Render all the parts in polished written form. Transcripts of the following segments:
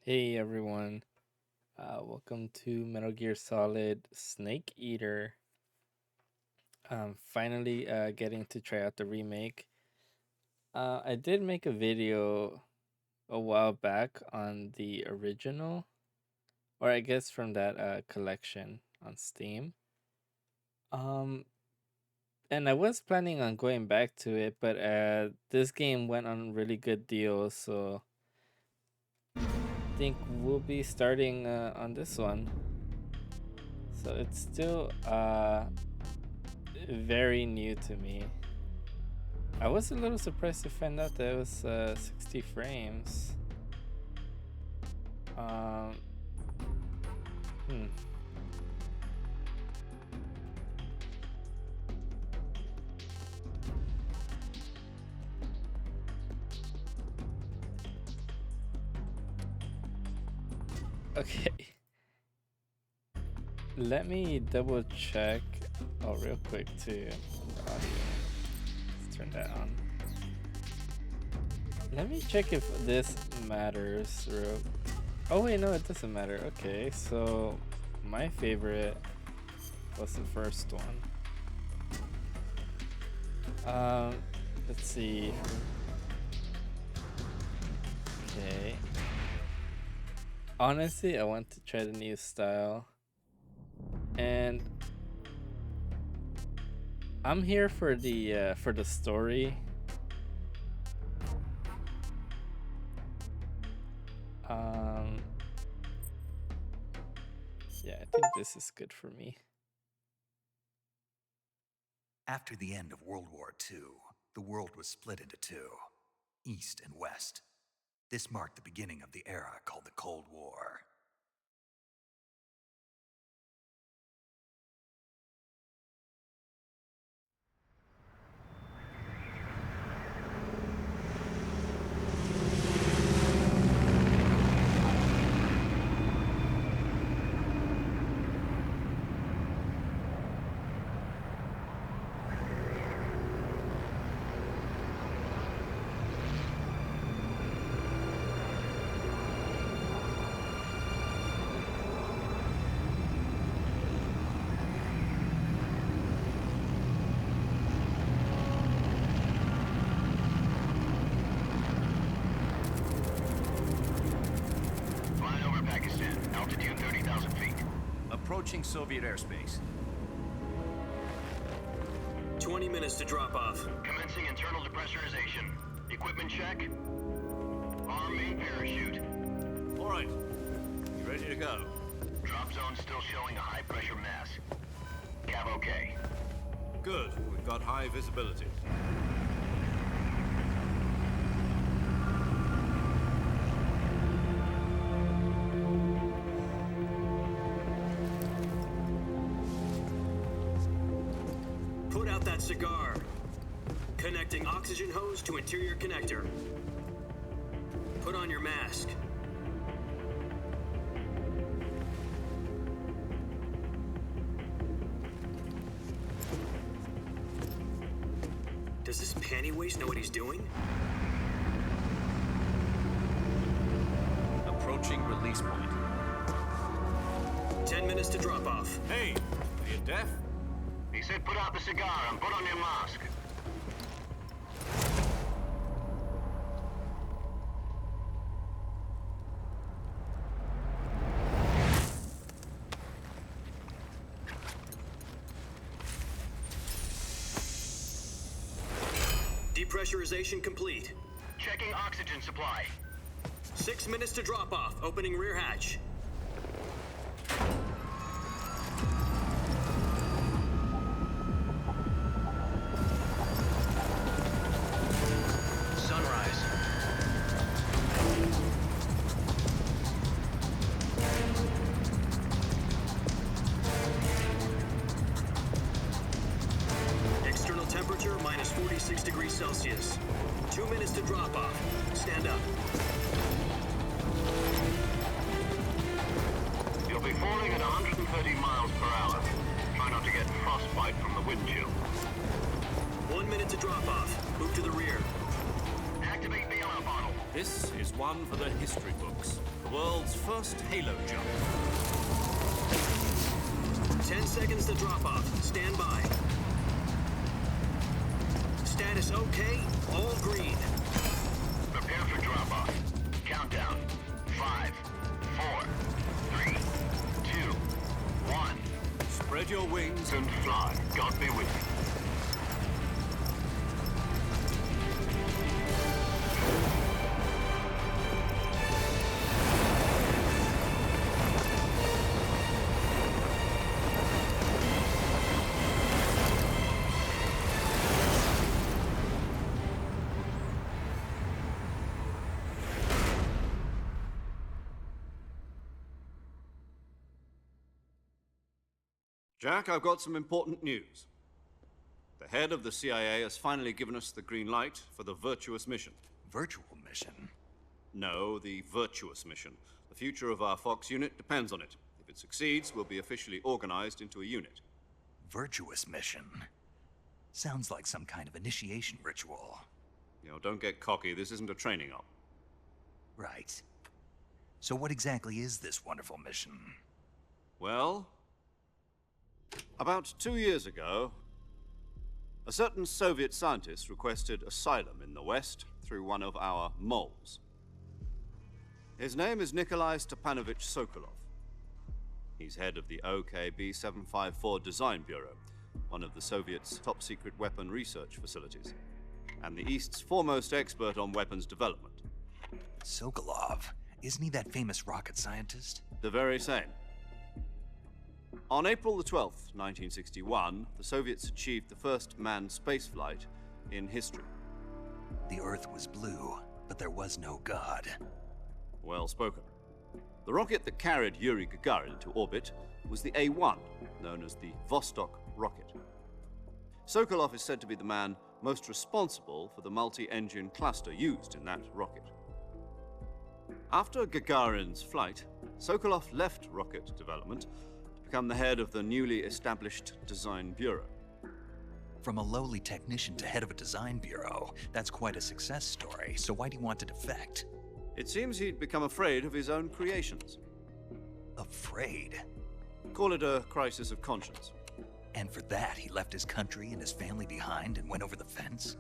Hey everyone, welcome to Metal Gear Solid Snake Eater. Finally getting to try out the remake. I did make a video a while back on the original, or I guess from that collection on Steam. And I was planning on going back to it, but this game went on really good deals, so I think we'll be starting on this one. So it's still very new to me. I was a little surprised to find out that it was 60 frames. Um, hmm. Okay. Let me double check. Oh, real quick too. The audio. Let's turn that on. Let me check if this matters. Oh wait, no, it doesn't matter. Okay, so my favorite was the first one. Let's see. Okay. Honestly, I want to try the new style. And I'm here for the story. Yeah, I think this is good for me. After the end of World War II, the world was split into two, East and West. This marked the beginning of the era called the Cold War. Altitude 30,000 feet. Approaching Soviet airspace. 20 minutes to drop off. Commencing internal depressurization. Equipment check. Arm main parachute. All right. You ready to go? Drop zone still showing a high pressure mass. Cav okay. Good. We've got high visibility. Put out that cigar. Connecting oxygen hose to interior connector. Put on your mask. Does this panty waste know what he's doing? Approaching release point. 10 minutes to drop off. Hey, are you deaf? He said put out the cigar and put on your mask. Depressurization complete. Checking oxygen supply. 6 minutes to drop off. Opening rear hatch. Sunrise. External temperature minus 46 degrees Celsius. 2 minutes to drop off. Stand up. You'll be falling at 130 miles per hour. Try not to get frostbite from the wind chill. 1 minute to drop off. Move to the rear. Activate bailout bottle. This is one for the history books. The world's first halo jump. 10 seconds to drop off. Stand by. Status okay. All green. Prepare for drop-off. Countdown. 5, 4, 3, 2, 1. Spread your wings and And fly. God be with you. Jack, I've got some important news. The head of the CIA has finally given us the green light for the virtuous mission. Virtual mission? No, the virtuous mission. The future of our Fox unit depends on it. If it succeeds, we'll be officially organized into a unit. Virtuous mission? Sounds like some kind of initiation ritual. You know, don't get cocky. This isn't a training op. Right. So what exactly is this wonderful mission? Well, about 2 years ago, a certain Soviet scientist requested asylum in the West through one of our moles. His name is Nikolai Stepanovich Sokolov. He's head of the OKB-754 Design Bureau, one of the Soviets' top-secret weapon research facilities, and the East's foremost expert on weapons development. Sokolov? Isn't he that famous rocket scientist? The very same. On April the 12th, 1961, the Soviets achieved the first manned spaceflight in history. The Earth was blue, but there was no God. Well spoken. The rocket that carried Yuri Gagarin to orbit was the A-1, known as the Vostok rocket. Sokolov is said to be the man most responsible for the multi-engine cluster used in that rocket. After Gagarin's flight, Sokolov left rocket development to become the head of the newly established Design Bureau. From a lowly technician to head of a design bureau, that's quite a success story, so why do you want to defect? It seems he'd become afraid of his own creations. Afraid? Call it a crisis of conscience. And for that, he left his country and his family behind and went over the fence?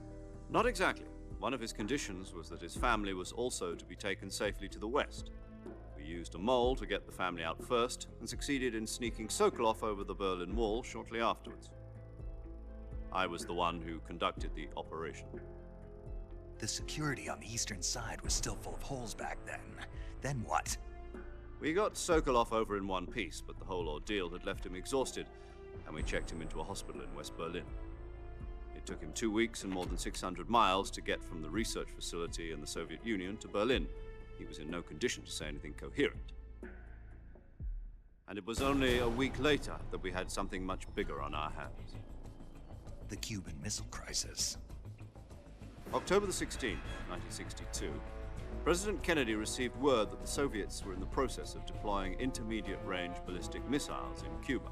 Not exactly. One of his conditions was that his family was also to be taken safely to the West. We used a mole to get the family out first and succeeded in sneaking Sokolov over the Berlin Wall shortly afterwards. I was the one who conducted the operation. The security on the eastern side was still full of holes back then. Then what? We got Sokolov over in one piece, but the whole ordeal had left him exhausted, and we checked him into a hospital in West Berlin. It took him 2 weeks and more than 600 miles to get from the research facility in the Soviet Union to Berlin. He was in no condition to say anything coherent. And it was only a week later that we had something much bigger on our hands. The Cuban Missile Crisis. October the 16th, 1962, President Kennedy received word that the Soviets were in the process of deploying intermediate-range ballistic missiles in Cuba.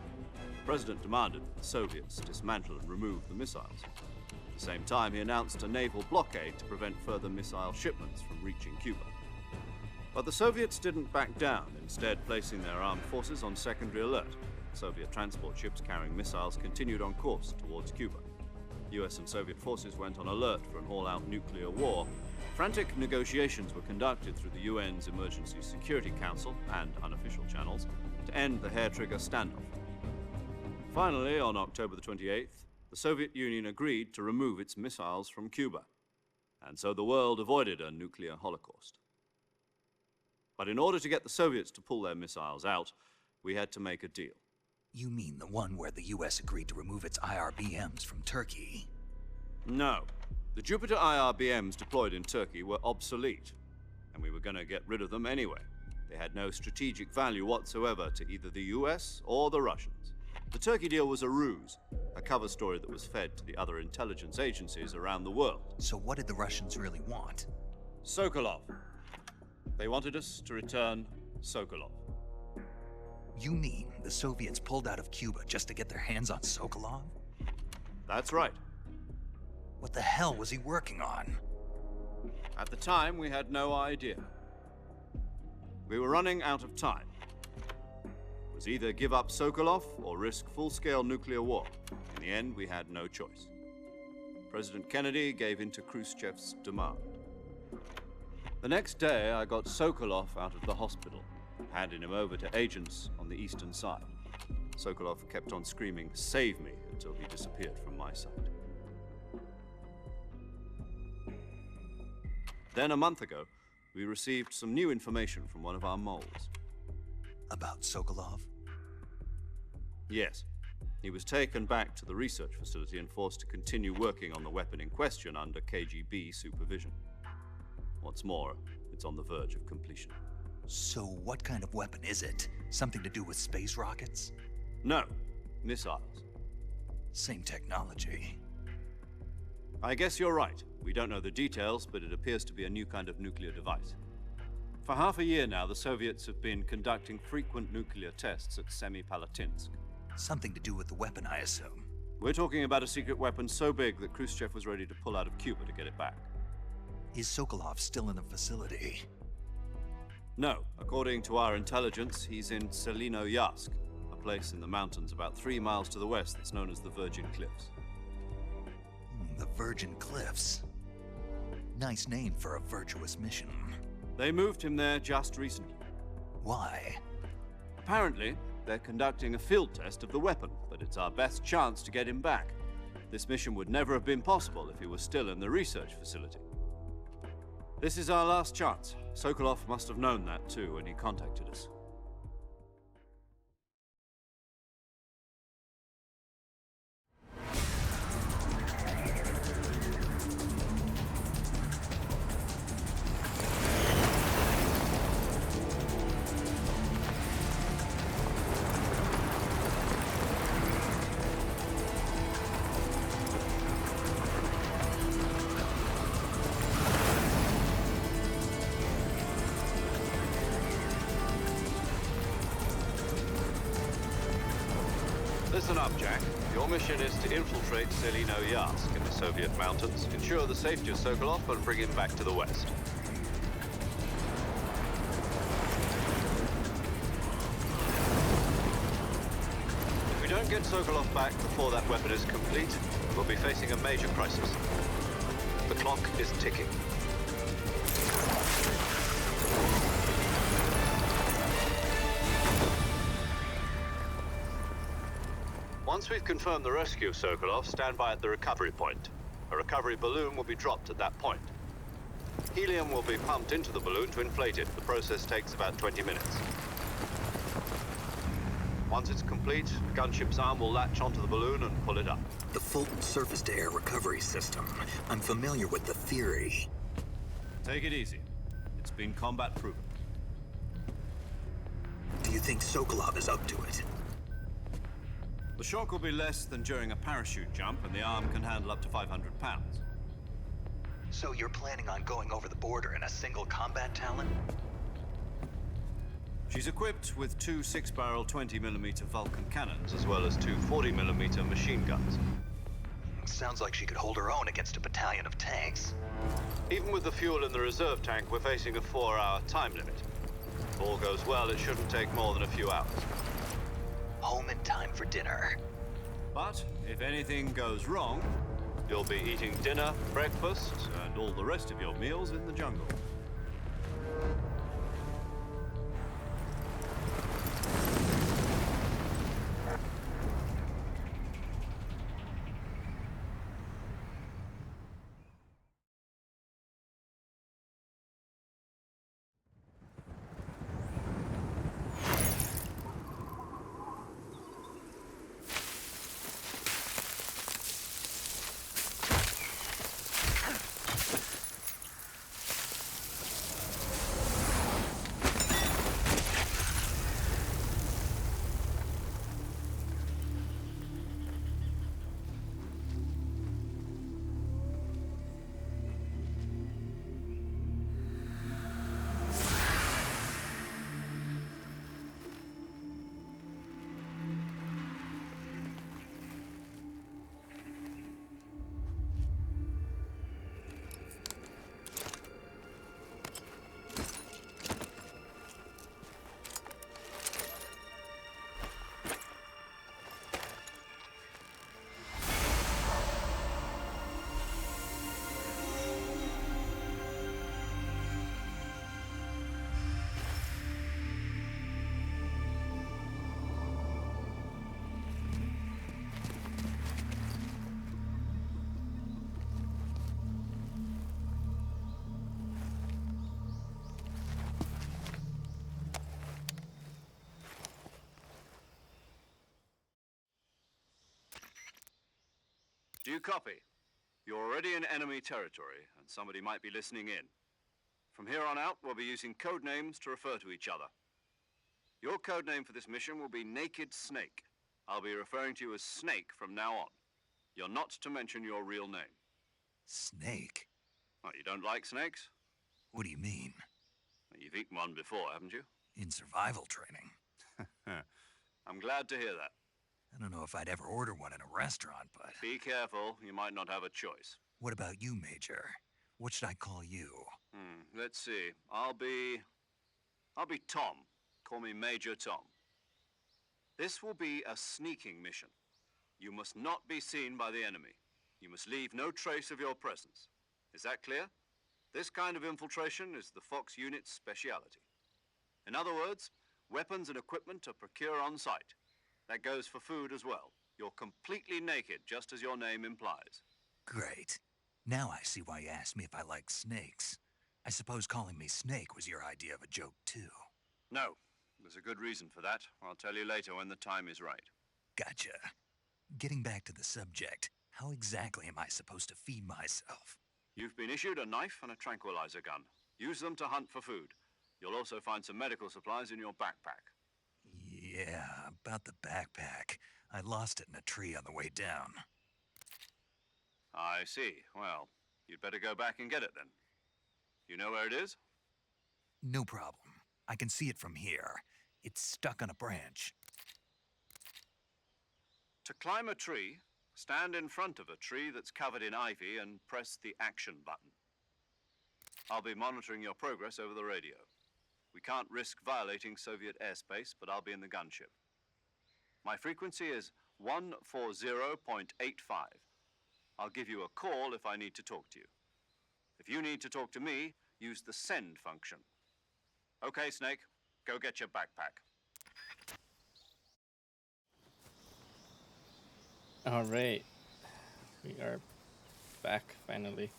The President demanded that the Soviets dismantle and remove the missiles. At the same time, he announced a naval blockade to prevent further missile shipments from reaching Cuba. But the Soviets didn't back down, instead placing their armed forces on secondary alert. Soviet transport ships carrying missiles continued on course towards Cuba. US and Soviet forces went on alert for an all-out nuclear war. Frantic negotiations were conducted through the UN's Emergency Security Council and unofficial channels to end the hair-trigger standoff. Finally, on October the 28th, the Soviet Union agreed to remove its missiles from Cuba, and so the world avoided a nuclear holocaust. But in order to get the Soviets to pull their missiles out, we had to make a deal. You mean the one where the US agreed to remove its IRBMs from Turkey? No. The Jupiter IRBMs deployed in Turkey were obsolete, and we were going to get rid of them anyway. They had no strategic value whatsoever to either the US or the Russians. The Turkey deal was a ruse, a cover story that was fed to the other intelligence agencies around the world. So what did the Russians really want? Sokolov. They wanted us to return Sokolov. You mean the Soviets pulled out of Cuba just to get their hands on Sokolov? That's right. What the hell was he working on? At the time, we had no idea. We were running out of time. It was either give up Sokolov or risk full-scale nuclear war. In the end, we had no choice. President Kennedy gave in to Khrushchev's demand. The next day, I got Sokolov out of the hospital, handed him over to agents on the eastern side. Sokolov kept on screaming, "Save me," until he disappeared from my sight. Then, a month ago, we received some new information from one of our moles. About Sokolov? Yes. He was taken back to the research facility and forced to continue working on the weapon in question under KGB supervision. What's more, it's on the verge of completion. So what kind of weapon is it? Something to do with space rockets? No, missiles. Same technology. I guess you're right. We don't know the details, but it appears to be a new kind of nuclear device. For half a year now, the Soviets have been conducting frequent nuclear tests at Semipalatinsk. Something to do with the weapon, I assume. We're talking about a secret weapon so big that Khrushchev was ready to pull out of Cuba to get it back. Is Sokolov still in the facility? No. According to our intelligence, he's in Selino-Yarsk, a place in the mountains about 3 miles to the west that's known as the Virgin Cliffs. The Virgin Cliffs. Nice name for a virtuous mission. They moved him there just recently. Why? Apparently, they're conducting a field test of the weapon, but it's our best chance to get him back. This mission would never have been possible if he was still in the research facility. This is our last chance. Sokolov must have known that too when he contacted us. Listen up, Jack. Your mission is to infiltrate Selino-Yarsk in the Soviet mountains, ensure the safety of Sokolov, and bring him back to the West. If we don't get Sokolov back before that weapon is complete, we'll be facing a major crisis. The clock is ticking. Once we've confirmed the rescue of Sokolov, stand by at the recovery point. A recovery balloon will be dropped at that point. Helium will be pumped into the balloon to inflate it. The process takes about 20 minutes. Once it's complete, the gunship's arm will latch onto the balloon and pull it up. The Fulton surface-to-air recovery system. I'm familiar with the theory. Take it easy. It's been combat proven. Do you think Sokolov is up to it? The shock will be less than during a parachute jump, and the arm can handle up to 500 pounds. So you're planning on going over the border in a single combat Talon? She's equipped with 2 6-barrel 20mm Vulcan cannons, as well as 2 40mm machine guns. Sounds like she could hold her own against a battalion of tanks. Even with the fuel in the reserve tank, we're facing a 4-hour time limit. If all goes well, it shouldn't take more than a few hours. Home in time for dinner. But if anything goes wrong, you'll be eating dinner, breakfast, and all the rest of your meals in the jungle. you copy? You're already in enemy territory, and somebody might be listening in. From here on out, we'll be using code names to refer to each other. Your code name for this mission will be Naked Snake. I'll be referring to you as Snake from now on. You're not to mention your real name. Snake? Oh, you don't like snakes? What do you mean? You've eaten one before, haven't you? In survival training. I'm glad to hear that. I don't know if I'd ever order one in a restaurant, but... Be careful, you might not have a choice. What about you, Major? What should I call you? Let's see. I'll be Tom. Call me Major Tom. This will be a sneaking mission. You must not be seen by the enemy. You must leave no trace of your presence. Is that clear? This kind of infiltration is the Fox unit's speciality. In other words, weapons and equipment are procured on site. That goes for food as well. You're completely naked, just as your name implies. Great. Now I see why you asked me if I like snakes. I suppose calling me Snake was your idea of a joke, too. No, there's a good reason for that. I'll tell you later when the time is right. Gotcha. Getting back to the subject, how exactly am I supposed to feed myself? You've been issued a knife and a tranquilizer gun. Use them to hunt for food. You'll also find some medical supplies in your backpack. Yeah, about the backpack. I lost it in a tree on the way down. I see. Well, you'd better go back and get it then. You know where it is? No problem. I can see it from here. It's stuck on a branch. To climb a tree, stand in front of a tree that's covered in ivy and press the action button. I'll be monitoring your progress over the radio. We can't risk violating Soviet airspace, but I'll be in the gunship. My frequency is 140.85. I'll give you a call if I need to talk to you. If you need to talk to me, use the send function. Okay, Snake, go get your backpack. All right, we are back finally.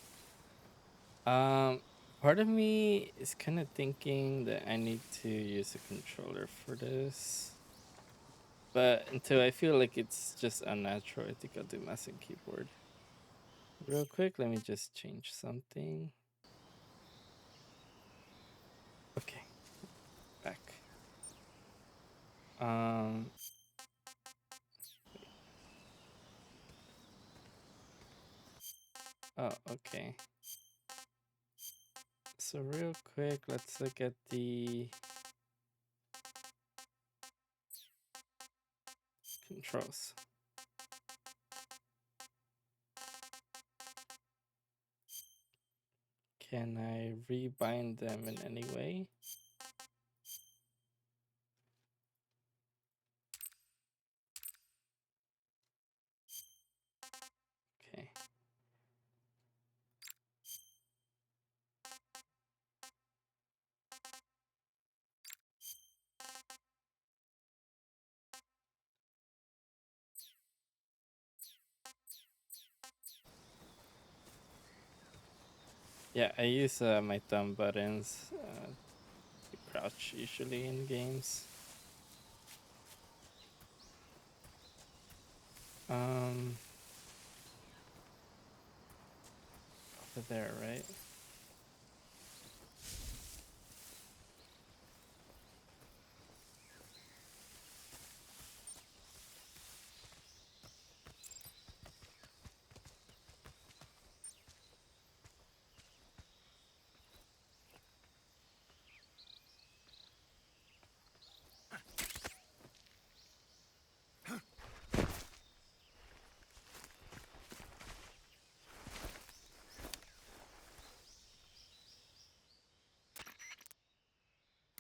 Part of me is kind of thinking that I need to use a controller for this, but until I feel like it's just unnatural, I think I'll do mouse and keyboard. Real quick, let me just change something. Okay, back. Oh, okay. So real quick, let's look at the controls. Can I rebind them in any way? Okay. Yeah, I use my thumb buttons to crouch usually in games. Over there, right?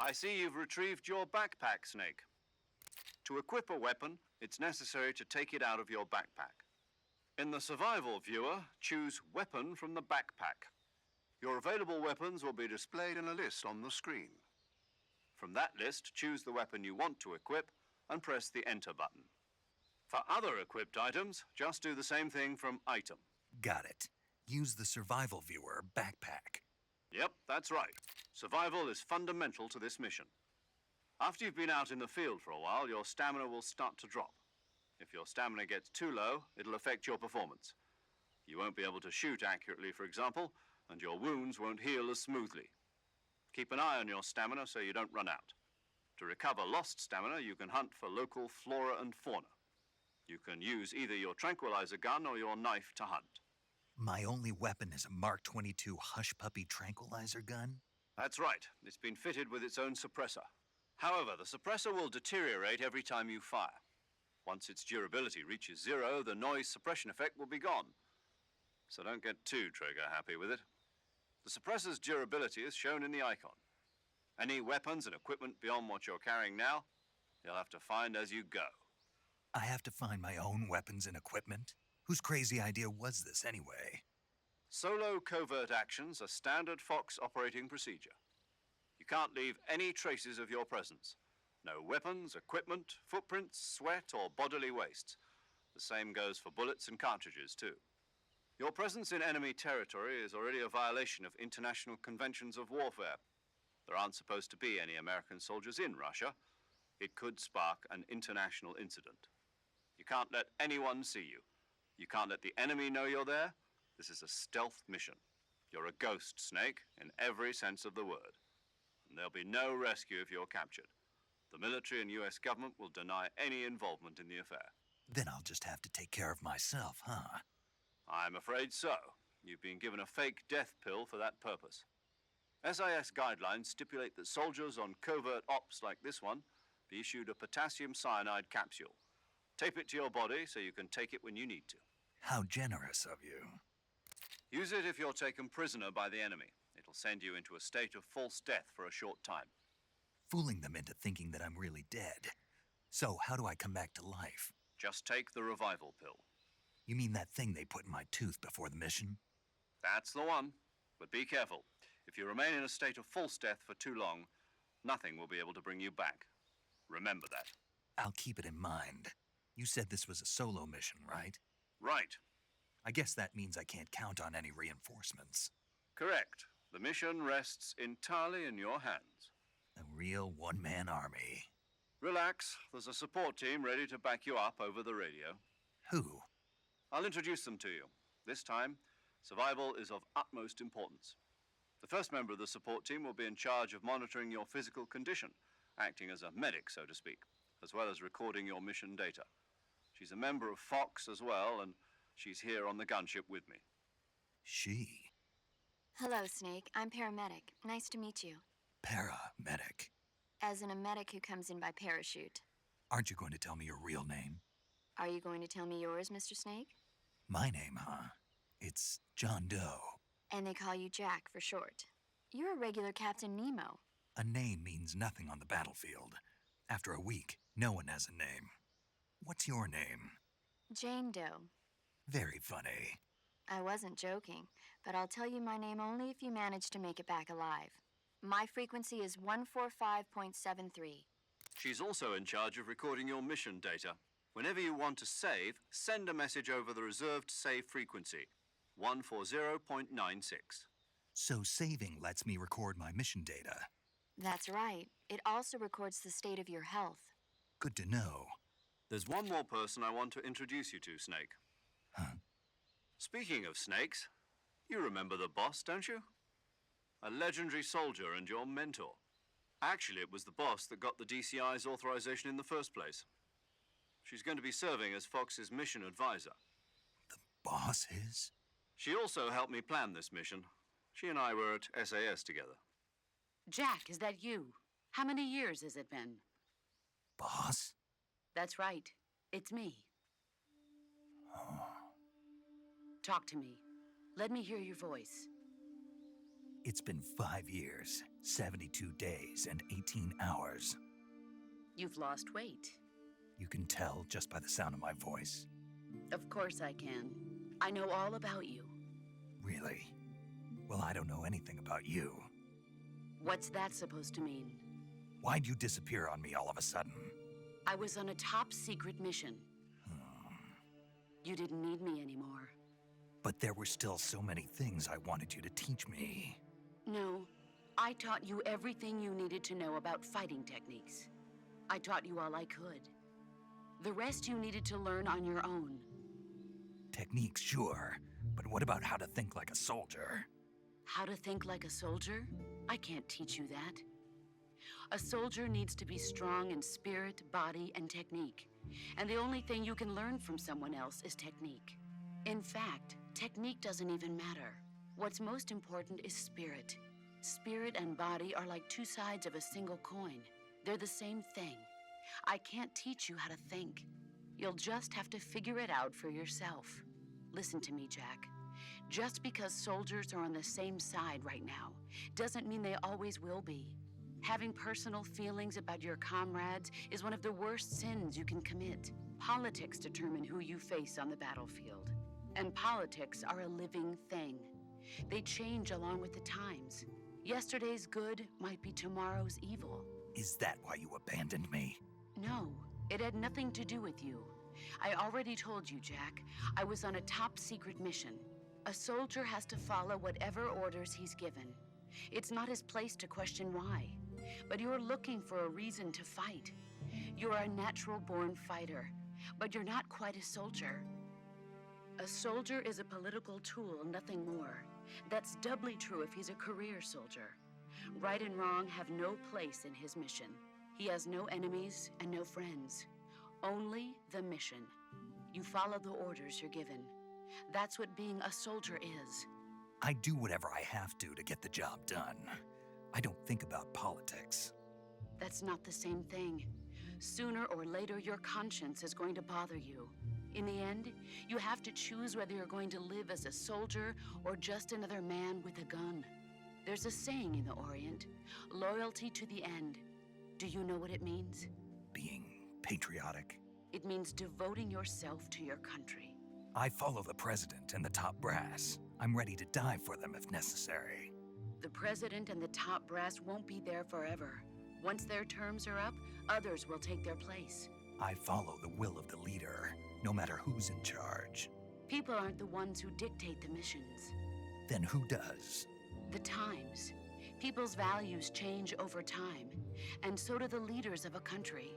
I see you've retrieved your backpack, Snake. To equip a weapon, it's necessary to take it out of your backpack. In the survival viewer, choose Weapon from the backpack. Your available weapons will be displayed in a list on the screen. From that list, choose the weapon you want to equip and press the Enter button. For other equipped items, just do the same thing from Item. Got it. Use the survival viewer backpack. Yep, that's right. Survival is fundamental to this mission. After you've been out in the field for a while, your stamina will start to drop. If your stamina gets too low, it'll affect your performance. You won't be able to shoot accurately, for example, and your wounds won't heal as smoothly. Keep an eye on your stamina so you don't run out. To recover lost stamina, you can hunt for local flora and fauna. You can use either your tranquilizer gun or your knife to hunt. My only weapon is a Mark 22 Hush Puppy tranquilizer gun? That's right. It's been fitted with its own suppressor. However, the suppressor will deteriorate every time you fire. Once its durability reaches 0, the noise suppression effect will be gone. So don't get too trigger-happy with it. The suppressor's durability is shown in the icon. Any weapons and equipment beyond what you're carrying now, you'll have to find as you go. I have to find my own weapons and equipment? Whose crazy idea was this anyway? Solo covert actions are standard Fox operating procedure. You can't leave any traces of your presence. No weapons, equipment, footprints, sweat, or bodily wastes. The same goes for bullets and cartridges, too. Your presence in enemy territory is already a violation of international conventions of warfare. There aren't supposed to be any American soldiers in Russia. It could spark an international incident. You can't let anyone see you. You can't let the enemy know you're there. This is a stealth mission. You're a ghost, Snake, in every sense of the word. And there'll be no rescue if you're captured. The military and US government will deny any involvement in the affair. Then I'll just have to take care of myself, huh? I'm afraid so. You've been given a fake death pill for that purpose. SIS guidelines stipulate that soldiers on covert ops like this one be issued a potassium cyanide capsule. Tape it to your body so you can take it when you need to. How generous of you. Use it if you're taken prisoner by the enemy. It'll send you into a state of false death for a short time. Fooling them into thinking that I'm really dead. So how do I come back to life? Just take the revival pill. You mean that thing they put in my tooth before the mission? That's the one. But be careful. If you remain in a state of false death for too long, nothing will be able to bring you back. Remember that. I'll keep it in mind. You said this was a solo mission, right? Right. I guess that means I can't count on any reinforcements. Correct. The mission rests entirely in your hands. A real one-man army. Relax. There's a support team ready to back you up over the radio. Who? I'll introduce them to you. This time, survival is of utmost importance. The first member of the support team will be in charge of monitoring your physical condition, acting as a medic, so to speak, as well as recording your mission data. She's a member of Fox as well, and she's here on the gunship with me. She? Hello, Snake. I'm paramedic. Nice to meet you. Paramedic. As in a medic who comes in by parachute. Aren't you going to tell me your real name? Are you going to tell me yours, Mr. Snake? My name, huh? It's John Doe. And they call you Jack for short. You're a regular Captain Nemo. A name means nothing on the battlefield. After a week, no one has a name. What's your name? Jane Doe. Very funny. I wasn't joking, but I'll tell you my name only if you manage to make it back alive. My frequency is 145.73. She's also in charge of recording your mission data. Whenever you want to save, send a message over the reserved save frequency, 140.96. So saving lets me record my mission data. That's right. It also records the state of your health. Good to know. There's one more person I want to introduce you to, Snake. Huh? Speaking of snakes, you remember the boss, don't you? A legendary soldier and your mentor. Actually, it was the boss that got the DCI's authorization in the first place. She's going to be serving as Fox's mission advisor. The boss is? She also helped me plan this mission. She and I were at SAS together. Jack, is that you? How many years has it been? Boss? That's right. It's me. Talk to me. Let me hear your voice. It's been 5 years, 72 days, and 18 hours. You've lost weight. You can tell just by the sound of my voice. Of course I can. I know all about you. Really? Well, I don't know anything about you. What's that supposed to mean? Why'd you disappear on me all of a sudden? I was on a top-secret mission. You didn't need me anymore. But there were still so many things I wanted you to teach me. No, I taught you everything you needed to know about fighting techniques. I taught you all I could. The rest you needed to learn on your own. Techniques, sure, But what about how to think like a soldier? How to think like a soldier? I can't teach you that. A soldier needs to be strong in spirit, body, and technique. And the only thing you can learn from someone else is technique. In fact, technique doesn't even matter. What's most important is spirit. Spirit and body are like two sides of a single coin. They're the same thing. I can't teach you how to think. You'll just have to figure it out for yourself. Listen to me, Jack. Just because soldiers are on the same side right now doesn't mean they always will be. Having personal feelings about your comrades is one of the worst sins you can commit. Politics determine who you face on the battlefield. And politics are a living thing. They change along with the times. Yesterday's good might be tomorrow's evil. Is that why you abandoned me? No, it had nothing to do with you. I already told you, Jack. I was on a top-secret mission. A soldier has to follow whatever orders he's given. It's not his place to question why. But you're looking for a reason to fight. You're a natural-born fighter, but you're not quite a soldier. A soldier is a political tool, nothing more. That's doubly true if he's a career soldier. Right and wrong have no place in his mission. He has no enemies and no friends. Only the mission. You follow the orders you're given. That's what being a soldier is. I do whatever I have to get the job done. I don't think about politics. That's not the same thing. Sooner or later, your conscience is going to bother you. In the end, you have to choose whether you're going to live as a soldier or just another man with a gun. There's a saying in the Orient, loyalty to the end. Do you know what it means? Being patriotic. It means devoting yourself to your country. I follow the president and the top brass. I'm ready to die for them if necessary. The president and the top brass won't be there forever. Once their terms are up, others will take their place. I follow the will of the leader, no matter who's in charge. People aren't the ones who dictate the missions. Then who does? The times. People's values change over time, and so do the leaders of a country.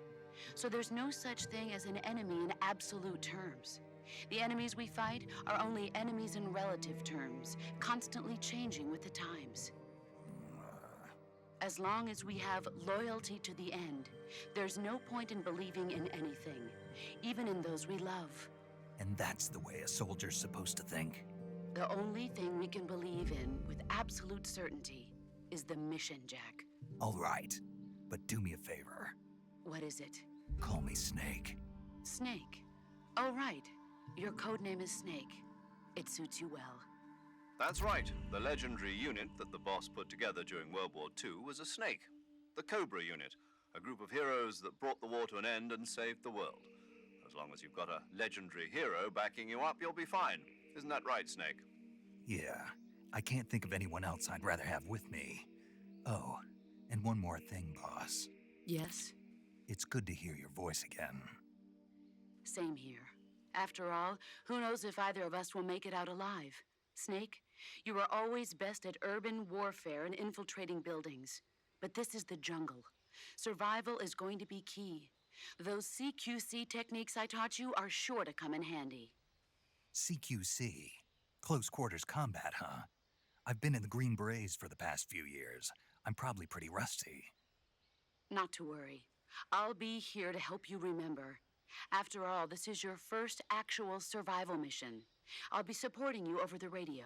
So there's no such thing as an enemy in absolute terms. The enemies we fight are only enemies in relative terms, constantly changing with the times. As long as we have loyalty to the end, there's no point in believing in anything, even in those we love. And that's the way a soldier's supposed to think? The only thing we can believe in with absolute certainty is the mission, Jack. All right, but do me a favor. What is it? Call me Snake. Snake. Oh, right. Your codename is Snake. It suits you well. That's right. The legendary unit that the boss put together during World War II was a snake. The Cobra unit, a group of heroes that brought the war to an end and saved the world. As long as you've got a legendary hero backing you up, you'll be fine. Isn't that right, Snake? Yeah, I can't think of anyone else I'd rather have with me. Oh, and one more thing, boss. Yes? It's good to hear your voice again. Same here. After all, who knows if either of us will make it out alive? Snake, you are always best at urban warfare and infiltrating buildings. But this is the jungle. Survival is going to be key. Those CQC techniques I taught you are sure to come in handy. CQC? Close quarters combat, huh? I've been in the Green Berets for the past few years. I'm probably pretty rusty. Not to worry. I'll be here to help you remember. After all, this is your first actual survival mission. I'll be supporting you over the radio.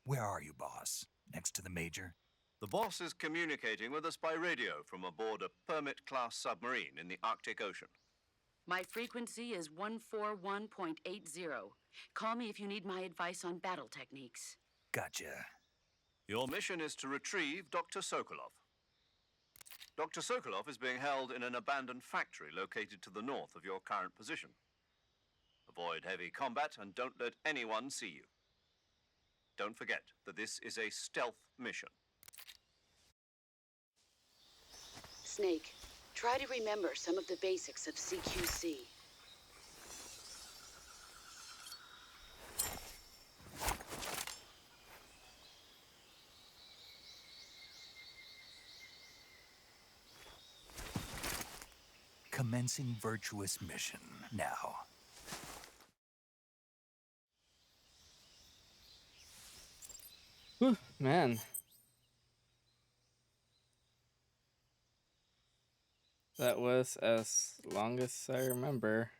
Where are you, boss? Next to the Major? The boss is communicating with us by radio from aboard a Permit-class submarine in the Arctic Ocean. My frequency is 141.80. Call me if you need my advice on battle techniques. Gotcha. Your mission is to retrieve Dr. Sokolov. Dr. Sokolov is being held in an abandoned factory located to the north of your current position. Avoid heavy combat and don't let anyone see you. Don't forget that this is a stealth mission. Snake, try to remember some of the basics of CQC. Commencing virtuous mission now. Whew, man. That was as long as I remember.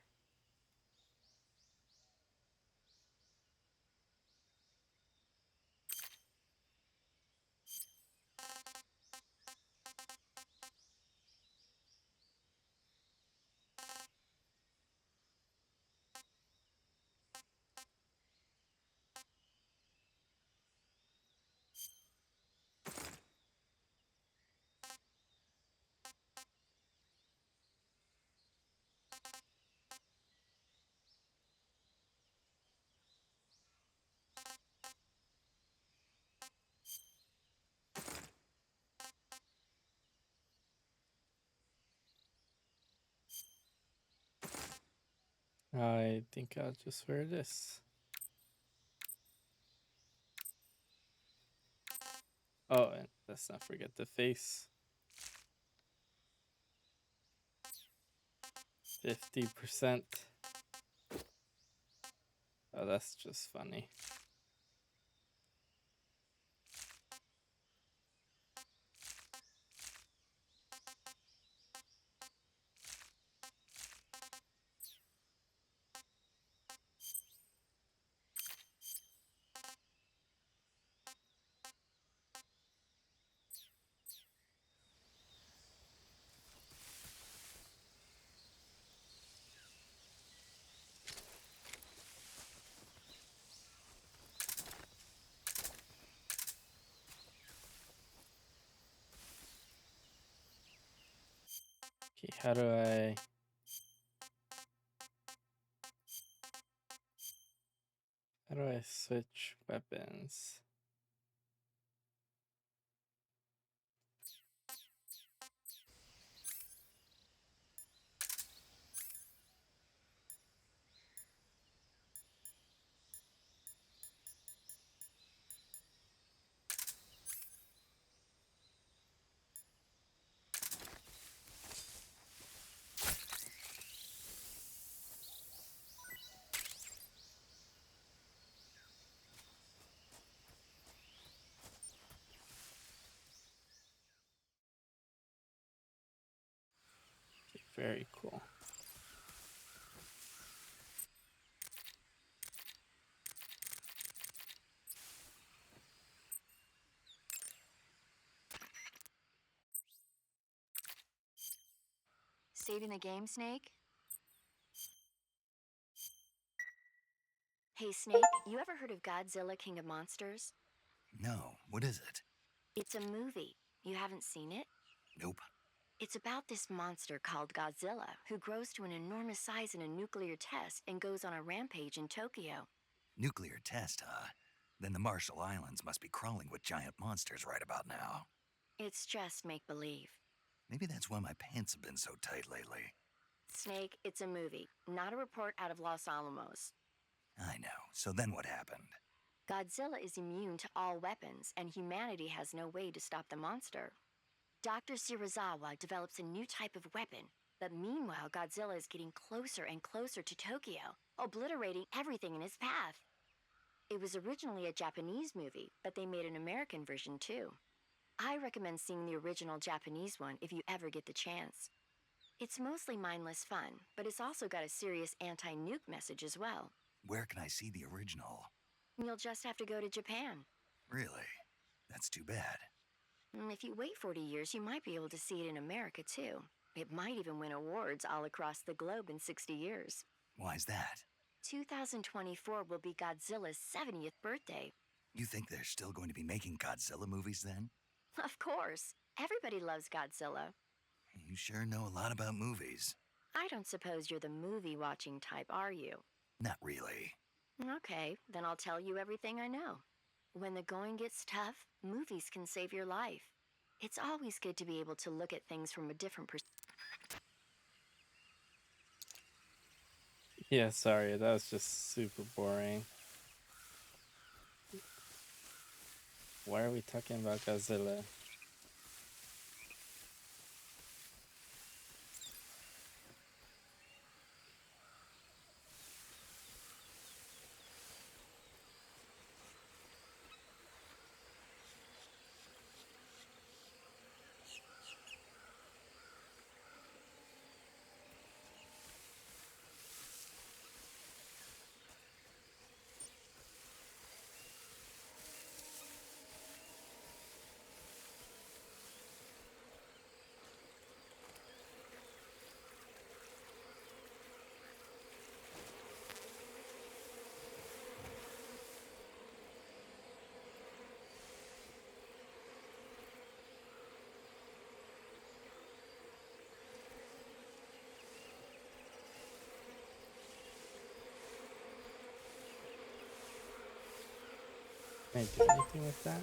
I think I'll just wear this. Oh, and let's not forget the face. 50%. Oh, that's just funny. Okay, how do I switch weapons? Okay, very cool. Saving the game, Snake? Hey, Snake, you ever heard of Godzilla King of Monsters? No, what is it? It's a movie. You haven't seen it? Nope. It's about this monster called Godzilla who grows to an enormous size in a nuclear test and goes on a rampage in Tokyo. Nuclear test, huh? Then the Marshall Islands must be crawling with giant monsters right about now. It's just make-believe. Maybe that's why my pants have been so tight lately. Snake, it's a movie, not a report out of Los Alamos. I know. So then what happened? Godzilla is immune to all weapons, and humanity has no way to stop the monster. Dr. Shirazawa develops a new type of weapon, but meanwhile, Godzilla is getting closer and closer to Tokyo, obliterating everything in his path. It was originally a Japanese movie, but they made an American version too. I recommend seeing the original Japanese one if you ever get the chance. It's mostly mindless fun, but it's also got a serious anti-nuke message as well. Where can I see the original? You'll just have to go to Japan. Really? That's too bad. If you wait 40 years, you might be able to see it in America too. It might even win awards all across the globe in 60 years. Why's that? 2024 will be Godzilla's 70th birthday. You think they're still going to be making Godzilla movies then? Of course. Everybody loves Godzilla. You sure know a lot about movies. I don't suppose you're the movie-watching type, are you? Not really. Okay, then I'll tell you everything I know. When the going gets tough, movies can save your life. It's always good to be able to look at things from a different perspective. Yeah, sorry, that was just super boring. Why are we talking about Godzilla? Can I do anything with that?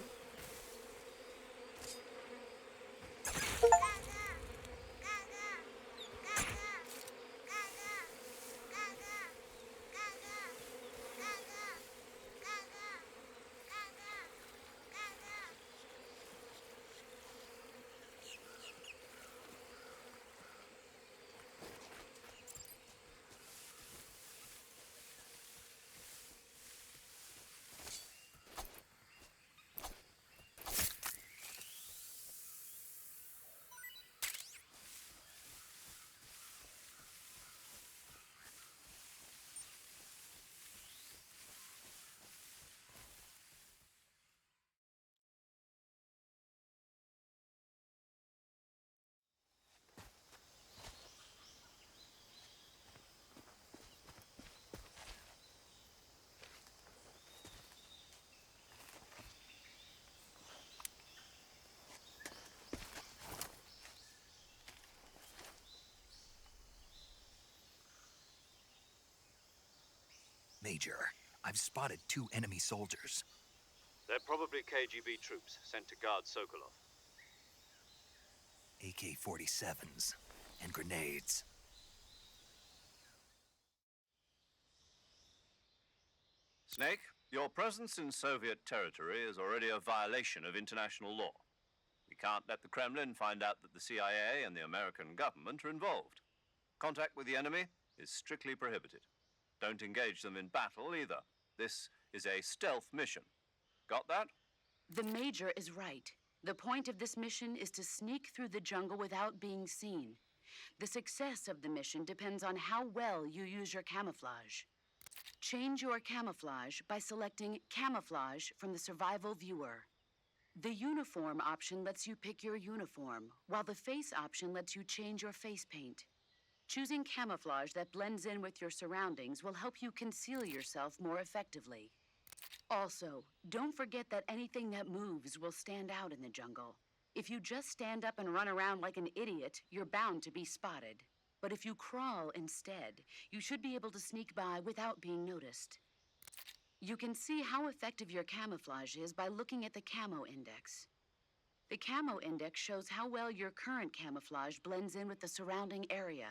Major, I've spotted 2 enemy soldiers. They're probably KGB troops sent to guard Sokolov. AK-47s and grenades. Snake, your presence in Soviet territory is already a violation of international law. We can't let the Kremlin find out that the CIA and the American government are involved. Contact with the enemy is strictly prohibited. Don't engage them in battle either. This is a stealth mission. Got that? The Major is right. The point of this mission is to sneak through the jungle without being seen. The success of the mission depends on how well you use your camouflage. Change your camouflage by selecting Camouflage from the Survival Viewer. The Uniform option lets you pick your uniform, while the Face option lets you change your face paint. Choosing camouflage that blends in with your surroundings will help you conceal yourself more effectively. Also, don't forget that anything that moves will stand out in the jungle. If you just stand up and run around like an idiot, you're bound to be spotted. But if you crawl instead, you should be able to sneak by without being noticed. You can see how effective your camouflage is by looking at the Camo Index. The Camo Index shows how well your current camouflage blends in with the surrounding area.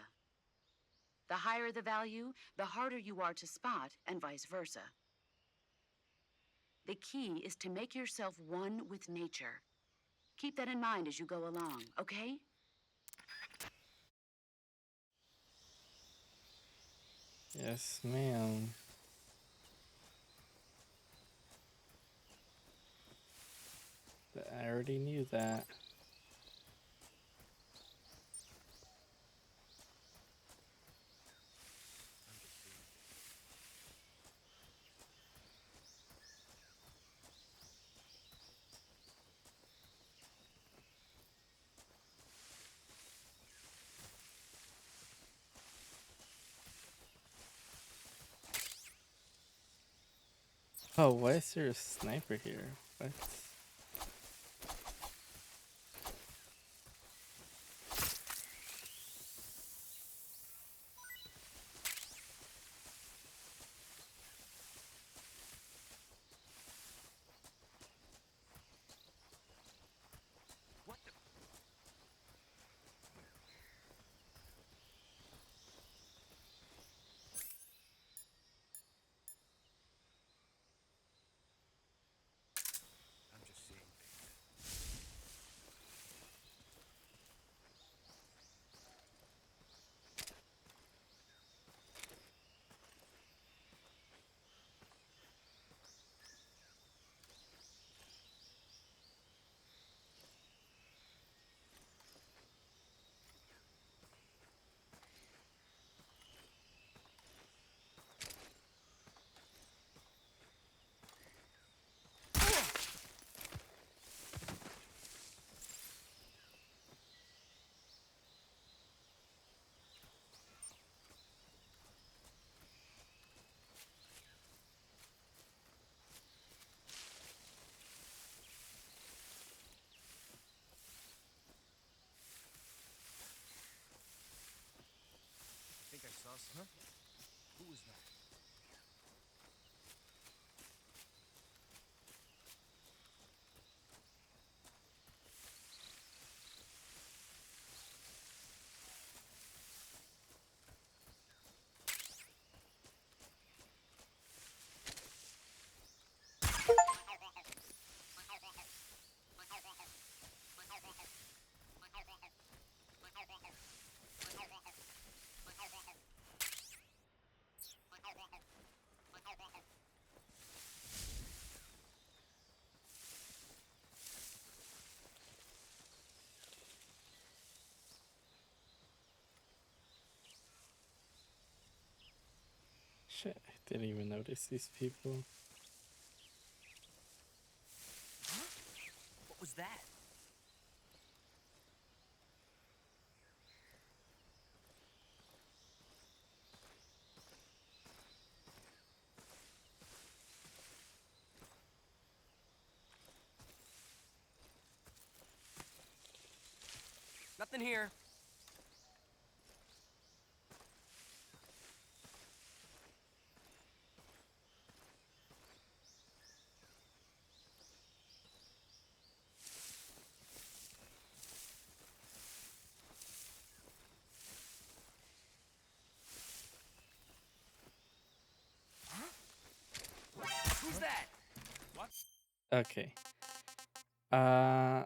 The higher the value, the harder you are to spot, and vice versa. The key is to make yourself one with nature. Keep that in mind as you go along, okay? Yes, ma'am. But I already knew that. Oh, why is there a sniper here? What? I'm just seeing things. I think I saw some. Who was that? Shit, I didn't even notice these people. What was that? Nothing here. Who's that? What? Okay. Uh,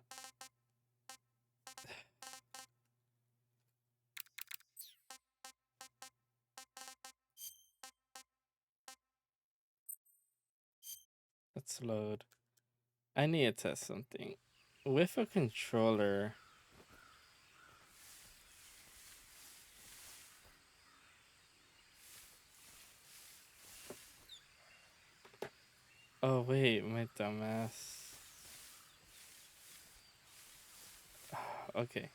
let's load. I need to test something. With a controller, oh wait, my dumbass. Okay.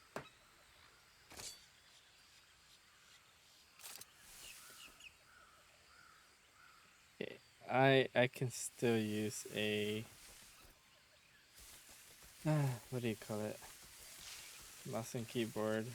Okay. I can still use a what do you call it? Mouse and keyboard.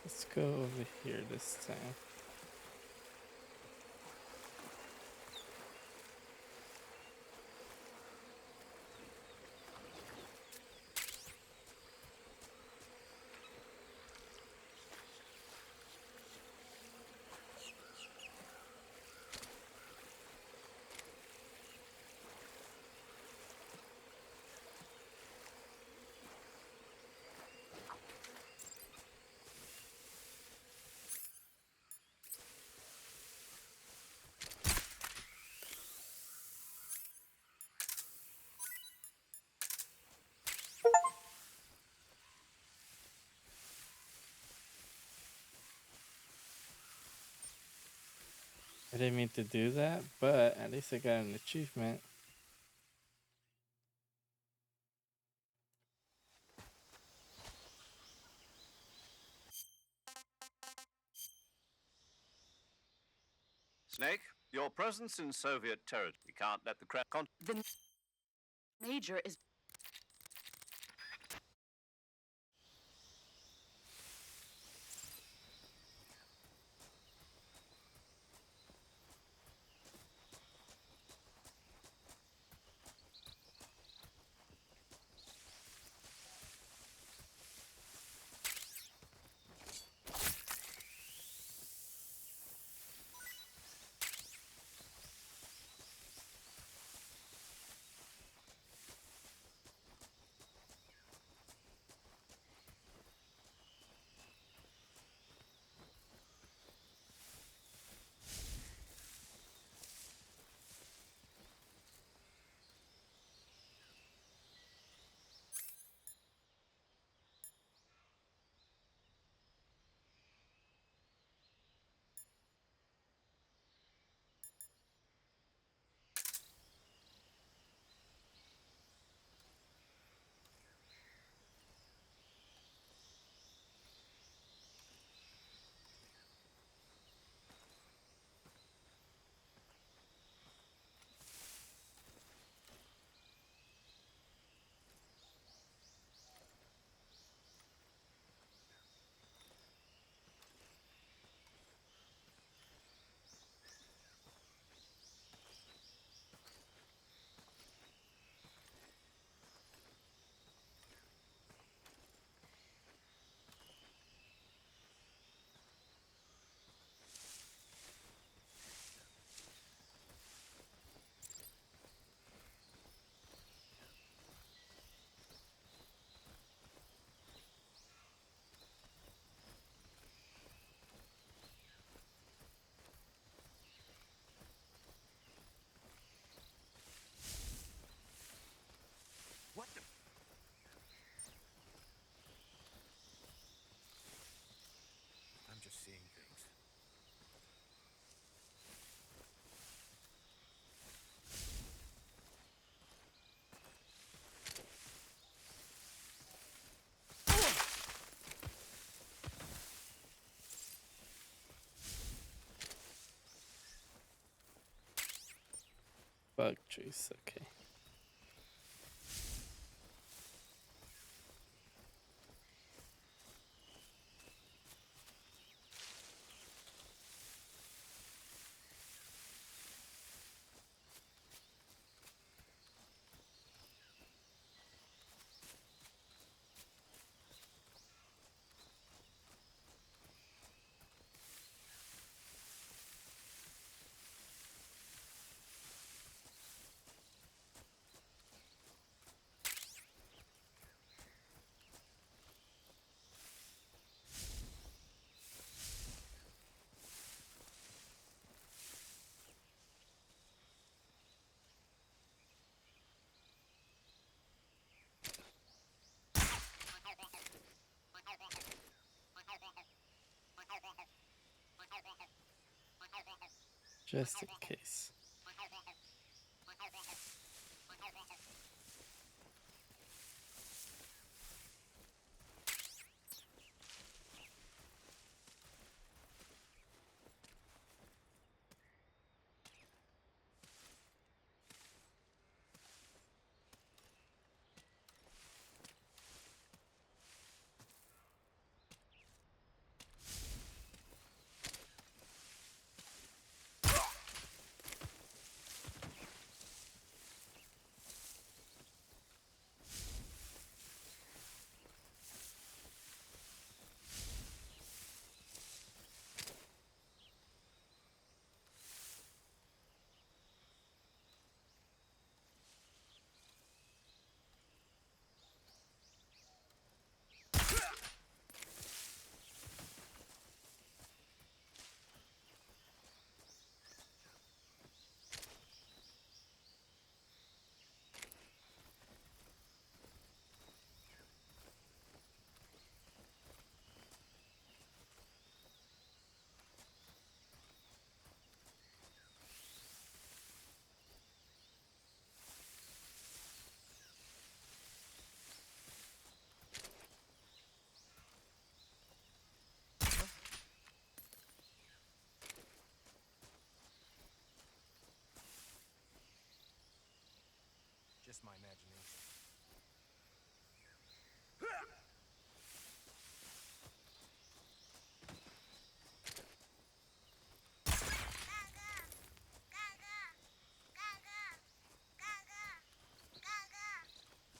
Let's go over here this time. I didn't mean to do that, but at least I got an achievement. Snake, your presence in Soviet territory. We can't let the crap The Major is. Bug juice, okay. Just in case. Just my imagination.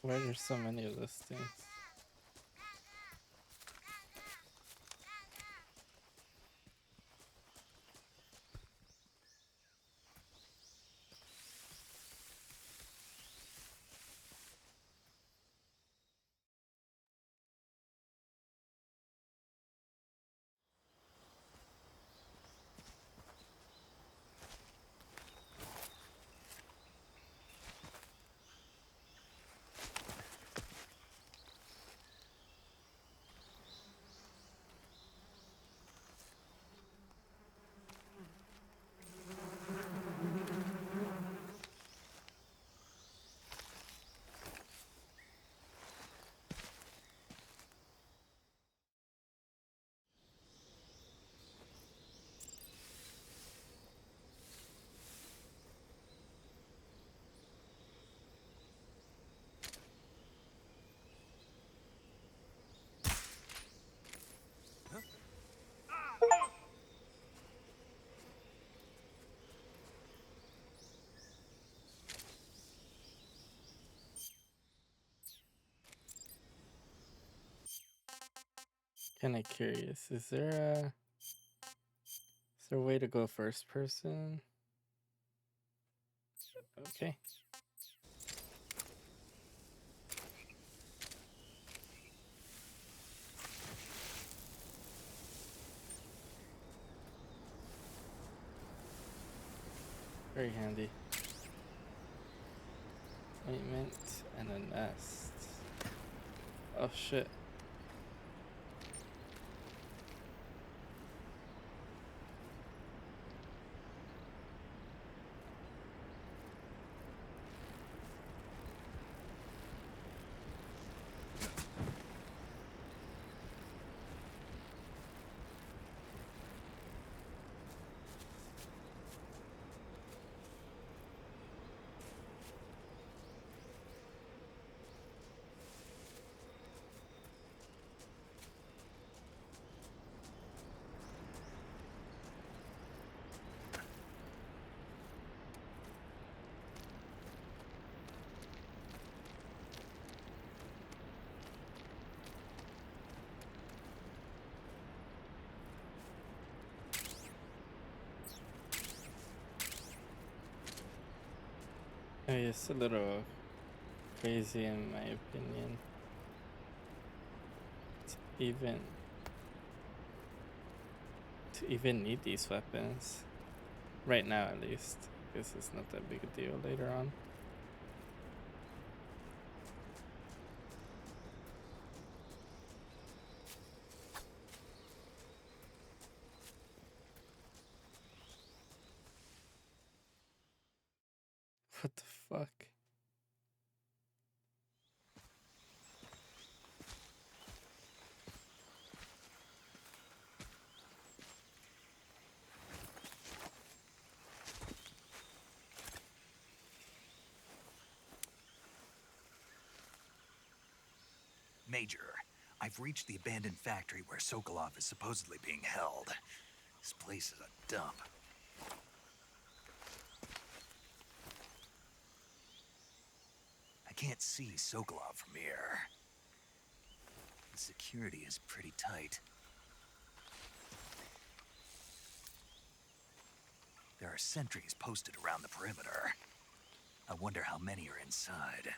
Why are there so many of those things? Kinda curious. Is there a way to go first person? Okay. Very handy. Ointment and a nest. Oh shit. It's a little crazy in my opinion. Even to even need these weapons right now, at least. I guess it's not that big a deal later on. What the fuck? Major, I've reached the abandoned factory where Sokolov is supposedly being held. This place is a dump. I can't see Sokolov from here. The security is pretty tight. There are sentries posted around the perimeter. I wonder how many are inside.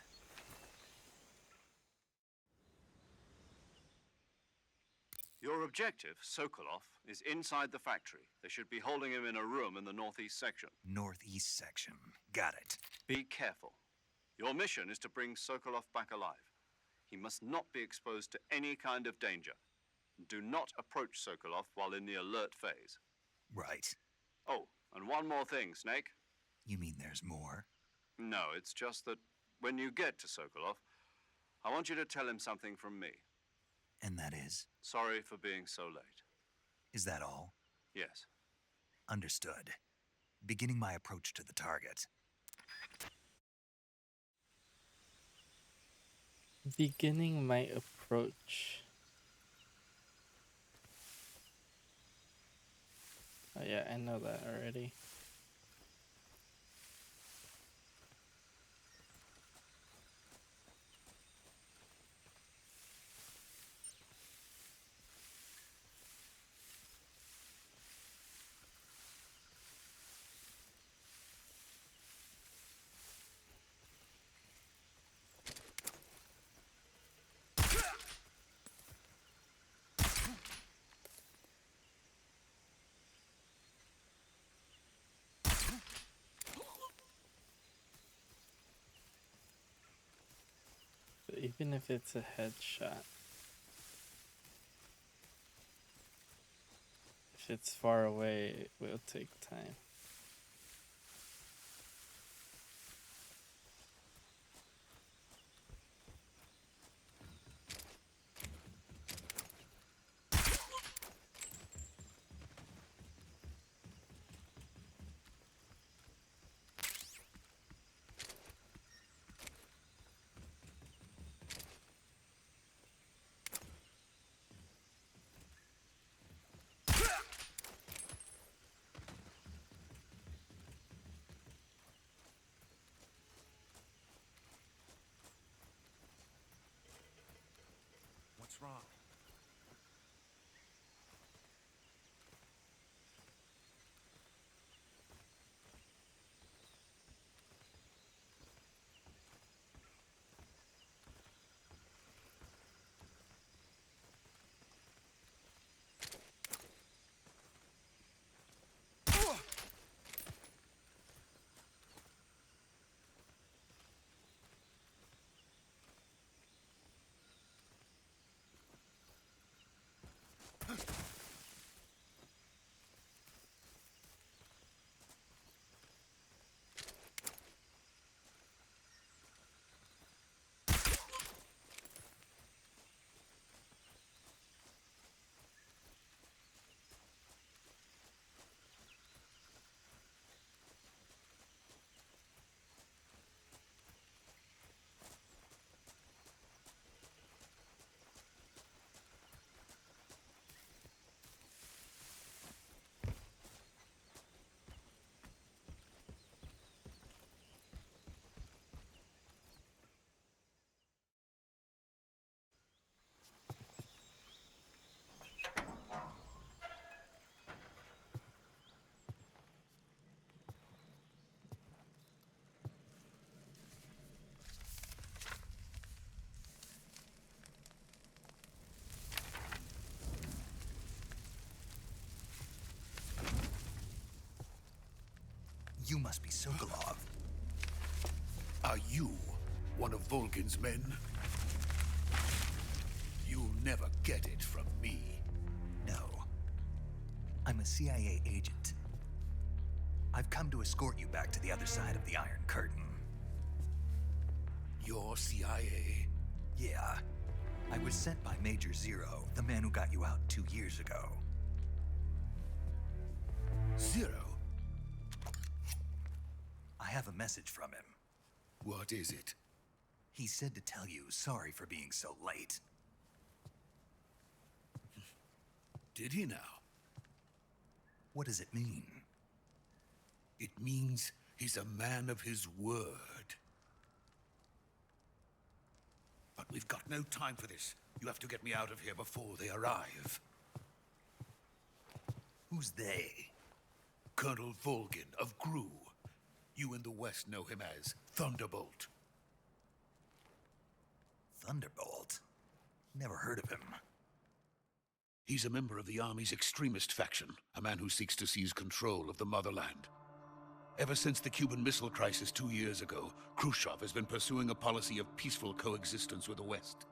Your objective, Sokolov, is inside the factory. They should be holding him in a room in the northeast section. Northeast section. Got it. Be careful. Your mission is to bring Sokolov back alive. He must not be exposed to any kind of danger. Do not approach Sokolov while in the alert phase. Right. Oh, and one more thing, Snake. You mean there's more? No, it's just that when you get to Sokolov, I want you to tell him something from me. And that is? Sorry for being so late. Is that all? Yes. Understood. Beginning my approach to the target. Beginning my approach. Oh yeah, I know that already. But even if it's a headshot, if it's far away, it will take time. What's wrong? You must be Sokolov. Are you one of Volgin's men? You'll never get it from me. No. I'm a CIA agent. I've come to escort you back to the other side of the Iron Curtain. You're CIA? Yeah. I was sent by Major Zero, the man who got you out 2 years ago. Zero? I have a message from him. What is it? He said to tell you sorry for being so late. Did he now? What does it mean? It means he's a man of his word. But we've got no time for this. You have to get me out of here before they arrive. Who's they? Colonel Volgin of GRU. You in the West know him as Thunderbolt. Thunderbolt? Never heard of him. He's a member of the Army's extremist faction, a man who seeks to seize control of the motherland. Ever since the Cuban Missile Crisis 2 years ago, Khrushchev has been pursuing a policy of peaceful coexistence with the West.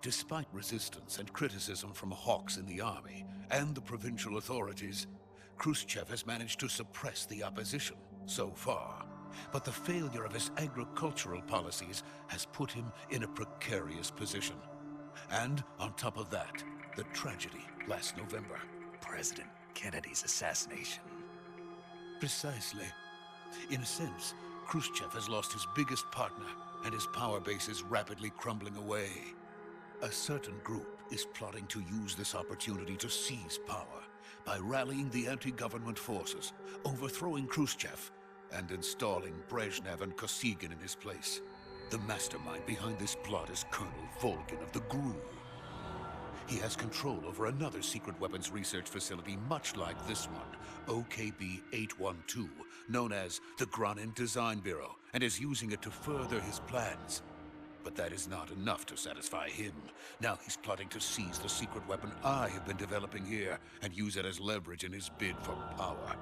Despite resistance and criticism from hawks in the army and the provincial authorities, Khrushchev has managed to suppress the opposition so far. But the failure of his agricultural policies has put him in a precarious position. And on top of that, the tragedy last November. President Kennedy's assassination. Precisely. In a sense, Khrushchev has lost his biggest partner, and his power base is rapidly crumbling away. A certain group is plotting to use this opportunity to seize power by rallying the anti-government forces, overthrowing Khrushchev, and installing Brezhnev and Kosygin in his place. The mastermind behind this plot is Colonel Volgin of the GRU. He has control over another secret weapons research facility much like this one, OKB-812, known as the Granin Design Bureau, and is using it to further his plans. But that is not enough to satisfy him. Now he's plotting to seize the secret weapon I have been developing here and use it as leverage in his bid for power.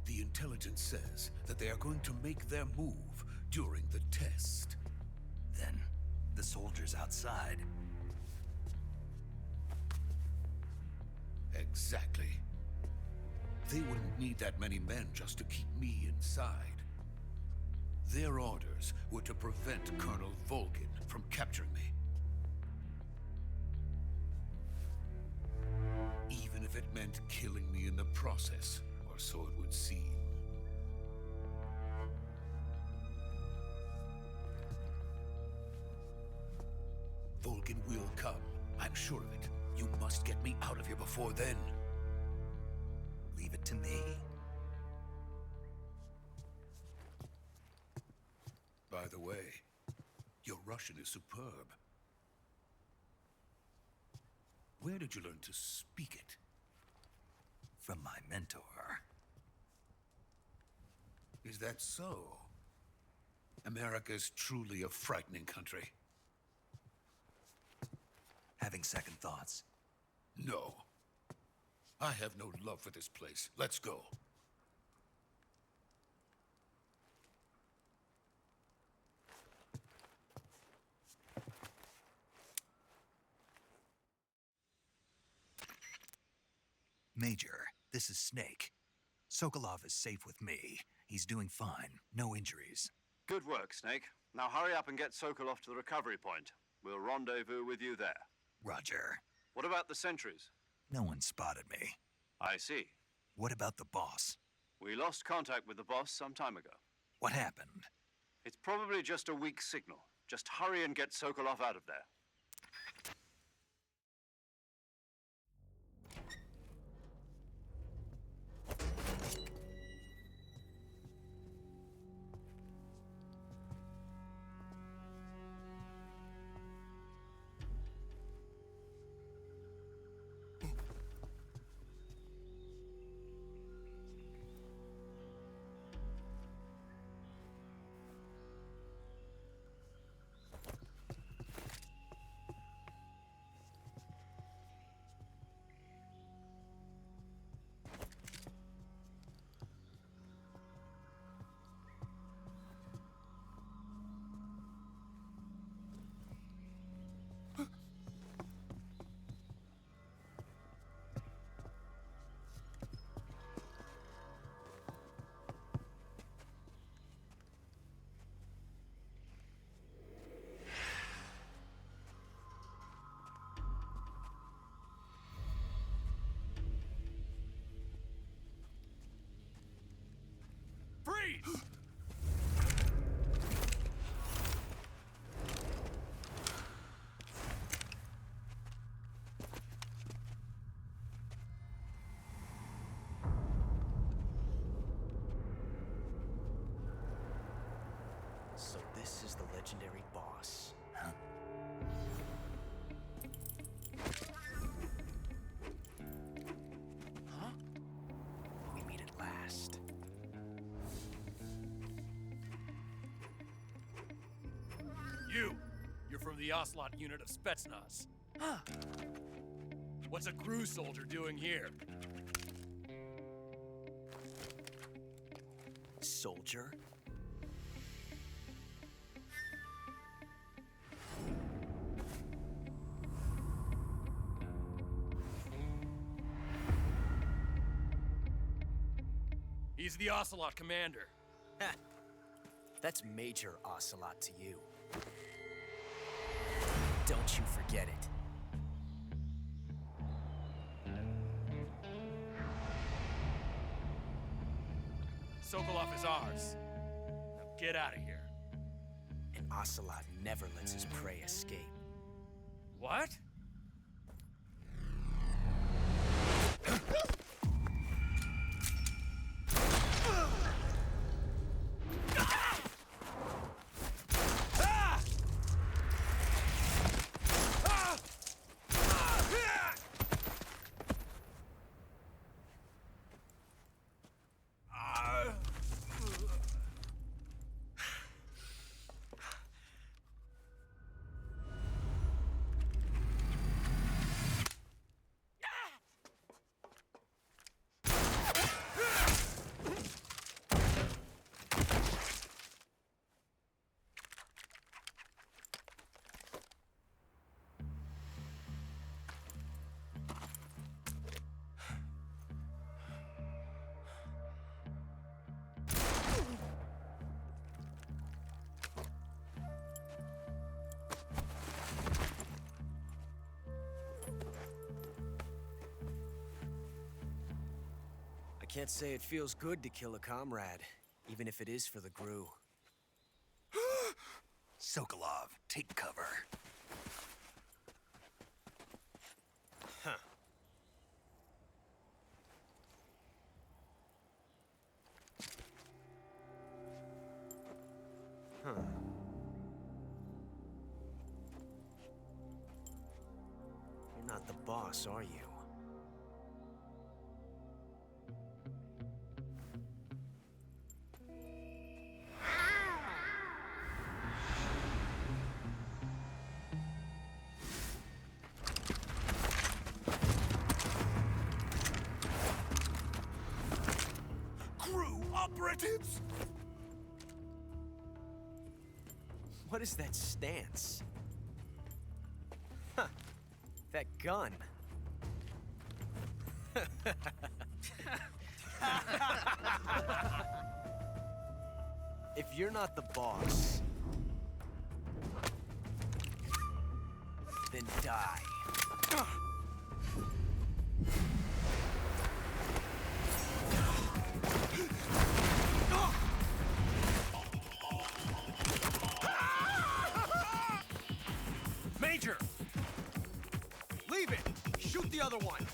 The intelligence says that they are going to make their move during the test. Then, the soldiers outside. Exactly. They wouldn't need that many men just to keep me inside. Their orders were to prevent Colonel Volgin from capturing me. Even if it meant killing me in the process, or so it would seem. Volgin will come. I'm sure of it. You must get me out of here before then. Leave it to me. By the way, your Russian is superb. Where did you learn to speak it? From my mentor. Is that so? America's truly a frightening country. Having second thoughts. No. I have no love for this place. Let's go. Major, this is Snake. Sokolov is safe with me. He's doing fine. No injuries. Good work, Snake. Now hurry up and get Sokolov to the recovery point. We'll rendezvous with you there. Roger. What about the sentries? No one spotted me. I see. What about the boss? We lost contact with the boss some time ago. What happened? It's probably just a weak signal. Just hurry and get Sokolov out of there. Freeze! So this is the legendary boss. Huh? Huh? We meet at last. You're from the Ocelot unit of Spetsnaz. Huh. What's a crew soldier doing here? Soldier? He's the Ocelot commander. Ha! That's Major Ocelot to you. Don't you forget it. Sokolov is ours. Now get out of here. And Ocelot never lets his prey escape. What? I can't say it feels good to kill a comrade, even if it is for the Gru. Sokolov, take cover. Huh. Huh. You're not the boss, are you? Crew operatives! What is that stance? Huh. That gun. If you're not the boss, then die. Major! Leave it! Shoot the other one!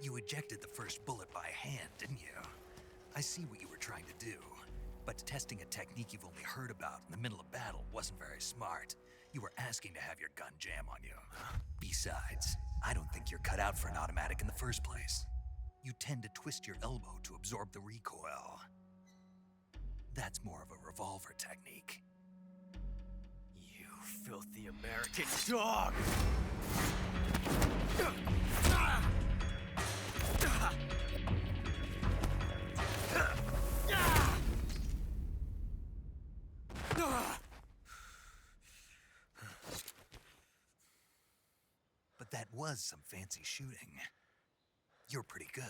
You ejected the first bullet by hand, didn't you? I see what you were trying to do, but testing a technique you've only heard about in the middle of battle wasn't very smart. You were asking to have your gun jam on you. Besides, I don't think you're cut out for an automatic in the first place. You tend to twist your elbow to absorb the recoil. That's more of a revolver technique. You filthy American dog! But that was some fancy shooting. You're pretty good.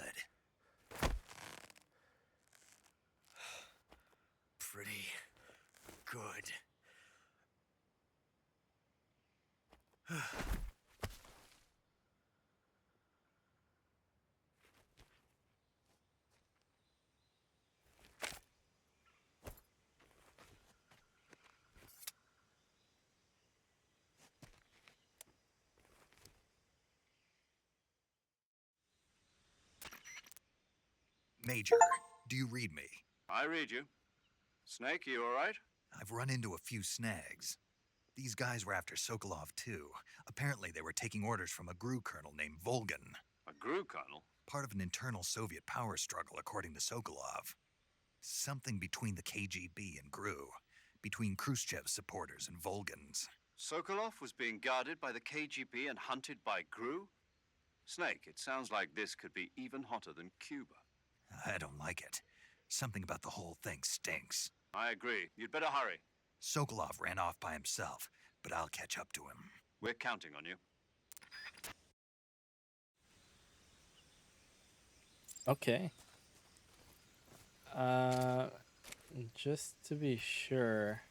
Pretty good. Major, do you read me? I read you. Snake, you all right? I've run into a few snags. These guys were after Sokolov too. Apparently they were taking orders from a GRU colonel named Volgan. A GRU colonel? Part of an internal Soviet power struggle, according to Sokolov. Something between the KGB and GRU. Between Khrushchev's supporters and Volgan's. Sokolov was being guarded by the KGB and hunted by GRU? Snake, it sounds like this could be even hotter than Cuba. I don't like it. Something about the whole thing stinks. I agree. You'd better hurry. Sokolov ran off by himself, but I'll catch up to him. We're counting on you. Okay. Just to be sure,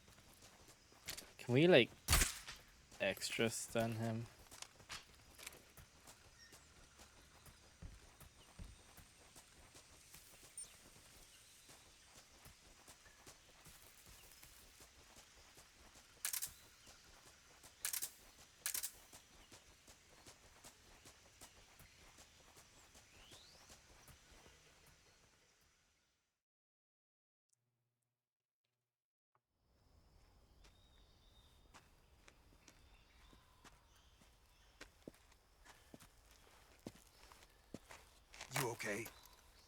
can we like extra stun him? You okay?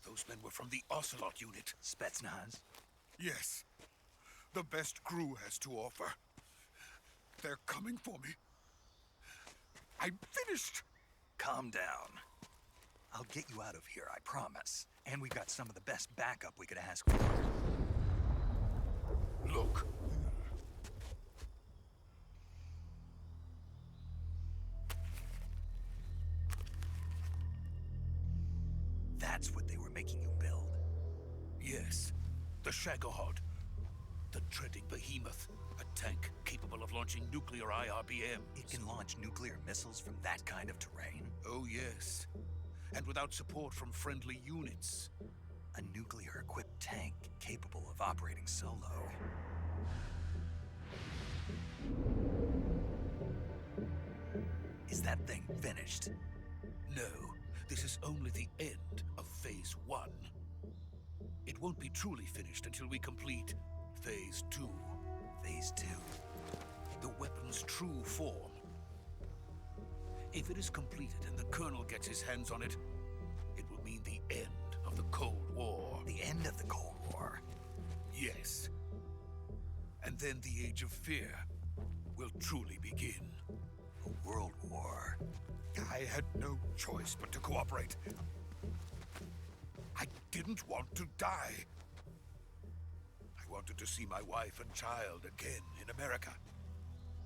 Those men were from the Ocelot unit. Spetsnaz? Yes. The best GRU has to offer. They're coming for me. I'm finished. Calm down. I'll get you out of here, I promise. And we got some of the best backup we could ask for. Look. That's what they were making you build? Yes. The Shagohod. The treading behemoth. A tank capable of launching nuclear IRBMs. It can launch nuclear missiles from that kind of terrain? Oh, yes. And without support from friendly units. A nuclear-equipped tank capable of operating solo. Is that thing finished? No, this is only the end of Phase 1. It won't be truly finished until we complete Phase 2. Phase 2? The weapon's true form. If it is completed and the Colonel gets his hands on it, it will mean the end of the Cold War. The end of the Cold War? Yes. And then the Age of Fear will truly begin. A world war? I had no choice but to cooperate. I didn't want to die. I wanted to see my wife and child again in America.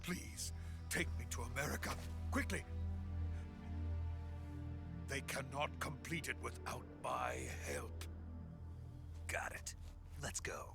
Please, take me to America, quickly. They cannot complete it without my help. Got it. Let's go.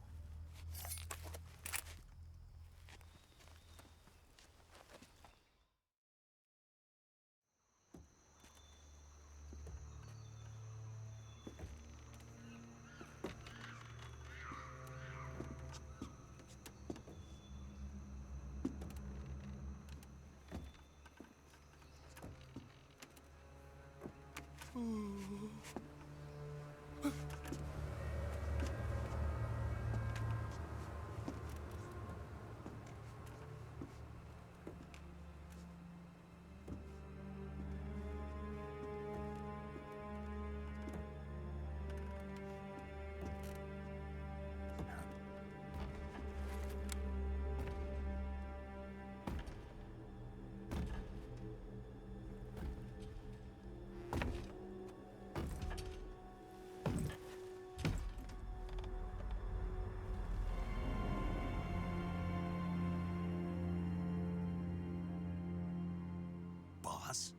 boss.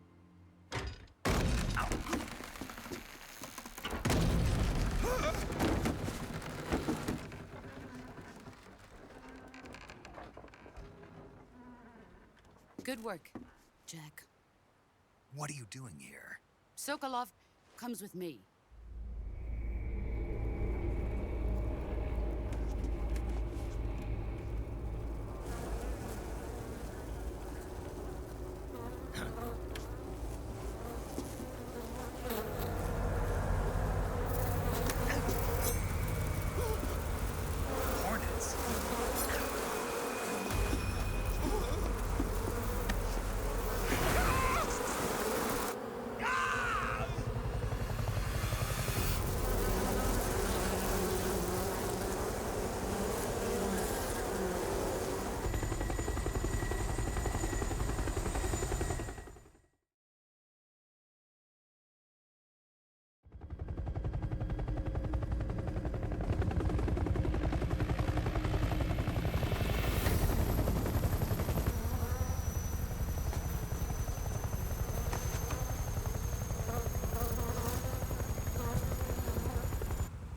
Good work, Jack. What are you doing here? Sokolov comes with me. Hornets.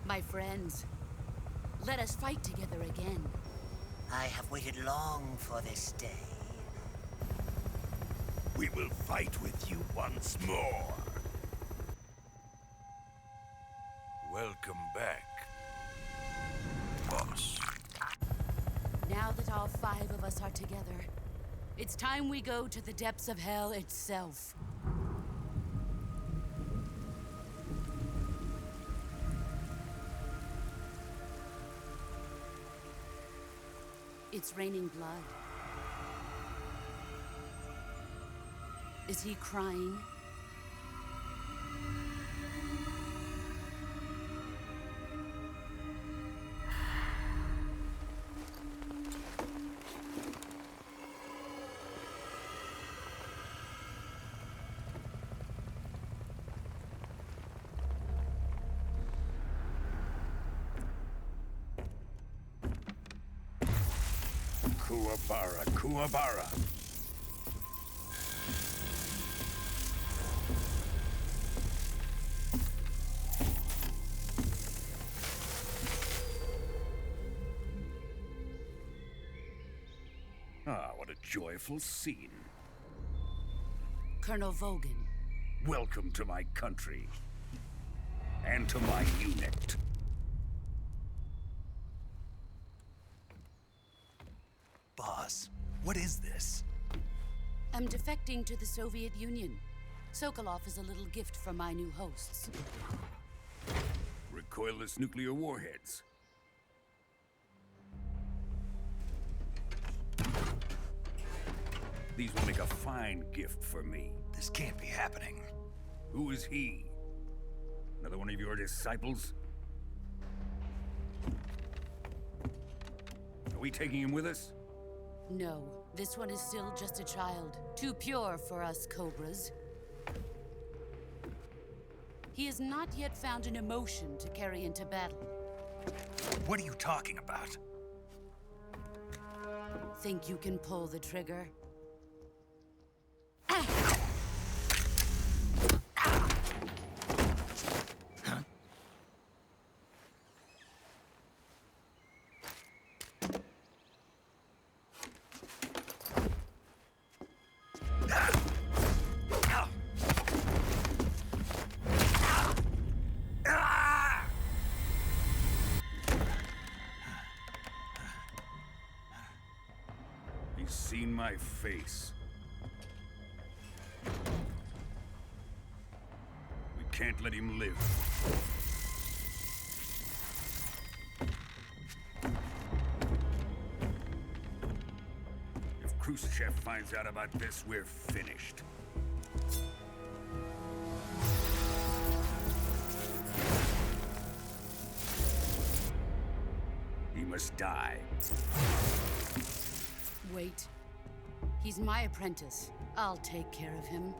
My friends, let us fight together again. I have waited long for this day. We will fight with you once more. Welcome back, boss. Now that all 5 of us are together, it's time we go to the depths of hell itself. It's raining blood. Is he crying? Kuwabara, Kuwabara. Ah, what a joyful scene. Colonel Vogan. Welcome to my country. And to my unit. Boss, what is this? I'm defecting to the Soviet Union. Sokolov is a little gift from my new hosts. Recoilless nuclear warheads. These will make a fine gift for me. This can't be happening. Who is he? Another one of your disciples? Are we taking him with us? No, this one is still just a child. Too pure for us Cobras. He has not yet found an emotion to carry into battle. What are you talking about? Think you can pull the trigger? He's seen my face. We can't let him live. If Khrushchev finds out about this, we're finished. He must die. Wait. He's my apprentice. I'll take care of him.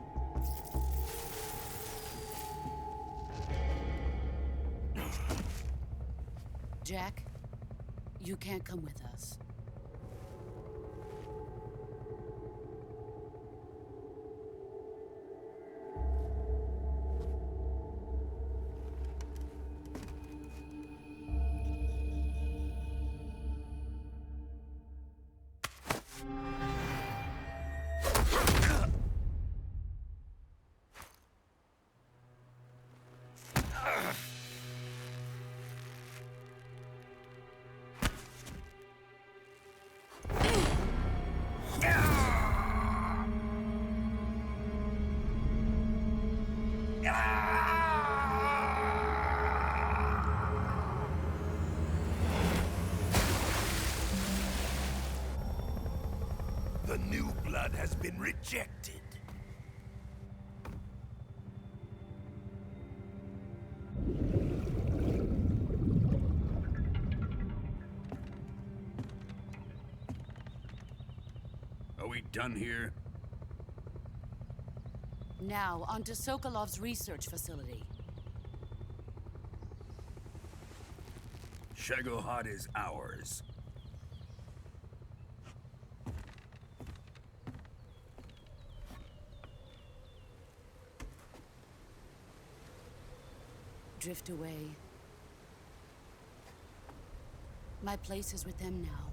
Jack, you can't come with us. new blood has been rejected. Are we done here? Now, on to Sokolov's research facility. Shagohod is ours. Drift away. My place is with them now.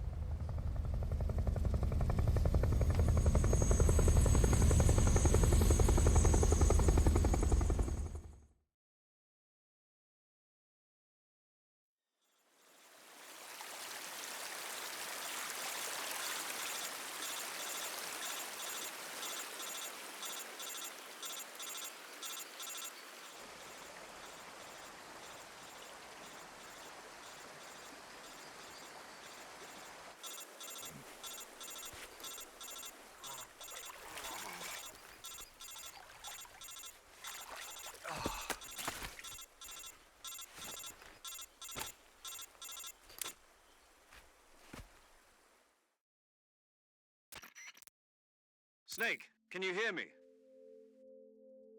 Snake, can you hear me?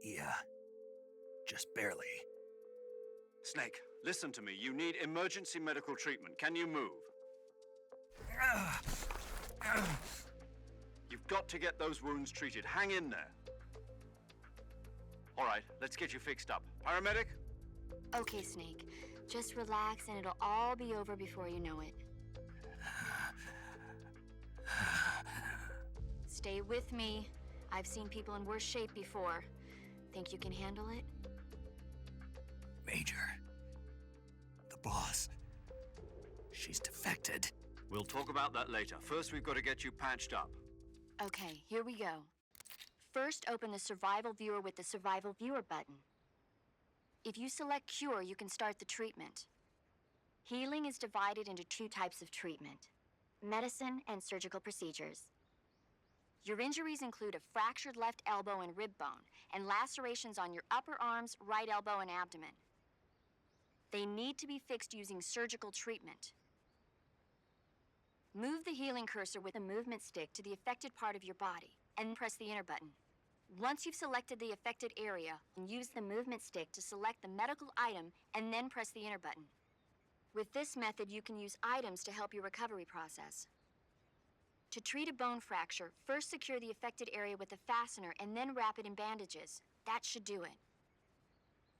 Yeah. Just barely. Snake, listen to me. You need emergency medical treatment. Can you move? You've got to get those wounds treated. Hang in there. All right, let's get you fixed up. Paramedic? Okay, Snake. Just relax and it'll all be over before you know it. Stay with me. I've seen people in worse shape before. Think you can handle it? Major. The boss. She's defected. We'll talk about that later. First, we've got to get you patched up. Okay, here we go. First, open the Survival Viewer with the Survival Viewer button. If you select Cure, you can start the treatment. Healing is divided into two types of treatment: medicine and surgical procedures. Your injuries include a fractured left elbow and rib bone, and lacerations on your upper arms, right elbow, and abdomen. They need to be fixed using surgical treatment. Move the healing cursor with a movement stick to the affected part of your body, and press the enter button. Once you've selected the affected area, use the movement stick to select the medical item, and then press the enter button. With this method, you can use items to help your recovery process. To treat a bone fracture, first secure the affected area with a fastener and then wrap it in bandages. That should do it.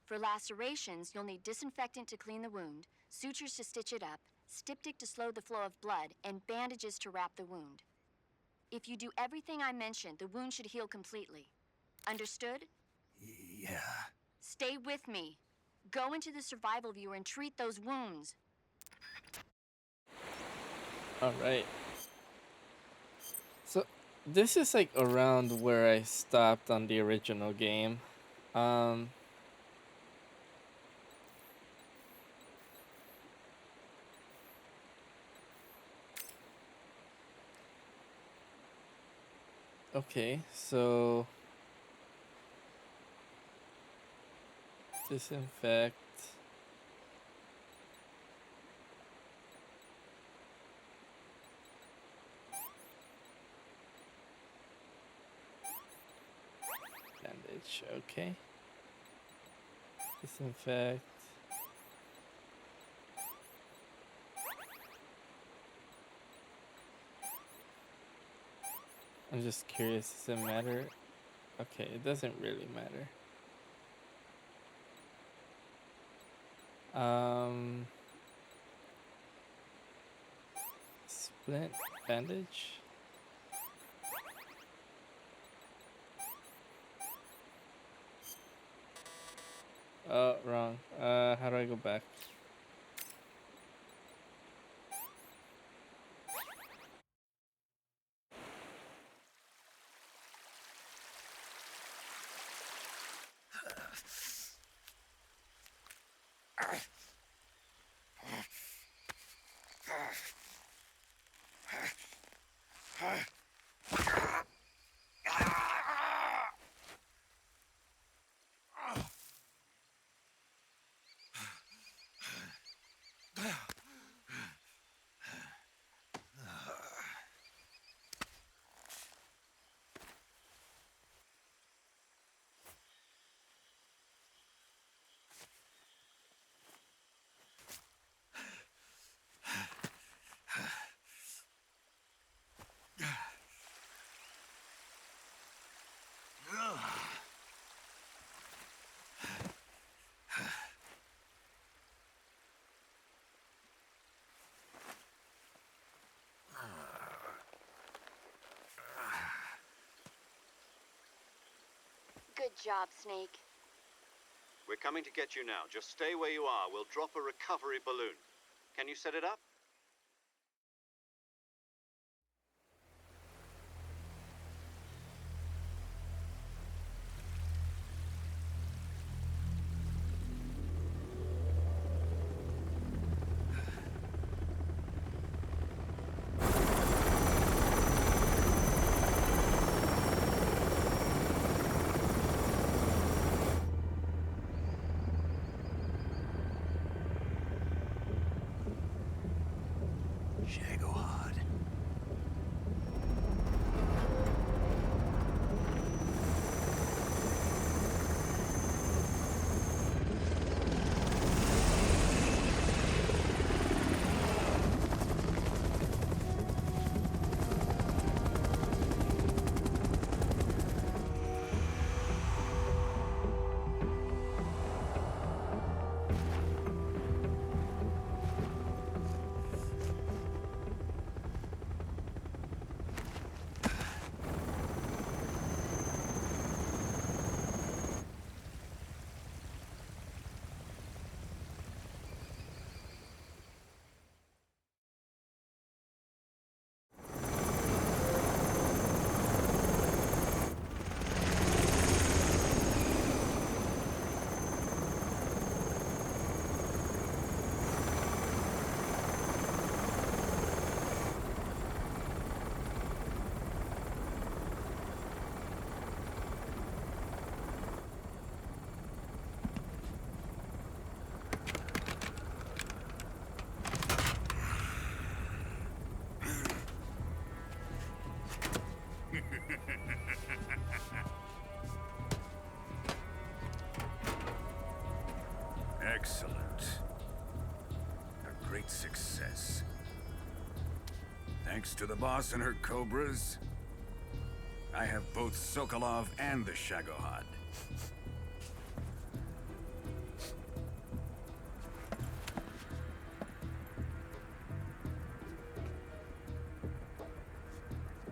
For lacerations, you'll need disinfectant to clean the wound, sutures to stitch it up, styptic to slow the flow of blood, and bandages to wrap the wound. If you do everything I mentioned, the wound should heal completely. Understood? Yeah. Stay with me. Go into the Survival Viewer and treat those wounds. All right. So this is like around where I stopped on the original game. Okay, so disinfect. Bandage, okay. Disinfect. I'm just curious, does it matter? Okay, it doesn't really matter. Splint bandage. Oh, wrong. How do I go back? Good job, Snake. We're coming to get you now. Just stay where you are. We'll drop a recovery balloon. Can you set it up? Shagohod. Excellent. A great success. Thanks to the boss and her cobras, I have both Sokolov and the Shagohod.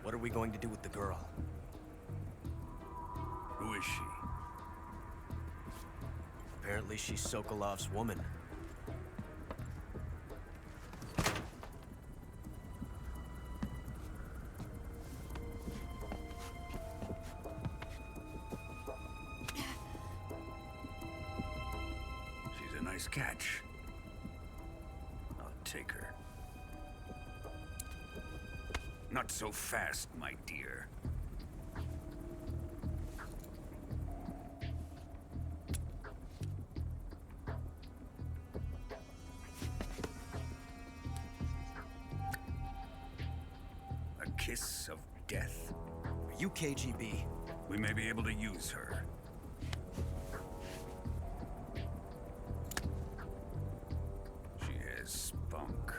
What are we going to do with the girl? Who is she? Apparently she's Sokolov's woman. She's a nice catch. I'll take her. Not so fast, my dear. A kiss of death? Are you KGB? We may be able to use her. She has spunk.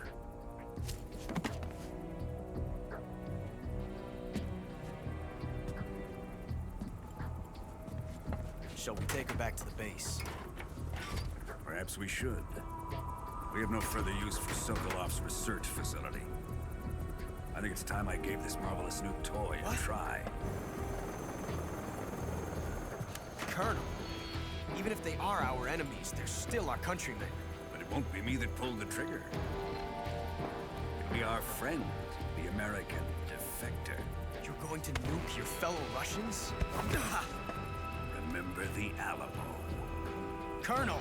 Shall we take her back to the base? Perhaps we should. We have no further use for Sokolov's research facility. I think it's time I gave this marvelous new toy a try. Colonel, even if they are our enemies, they're still our countrymen. But it won't be me that pulled the trigger. It'll be our friend, the American defector. You're going to nuke your fellow Russians? Remember the Alamo. Colonel!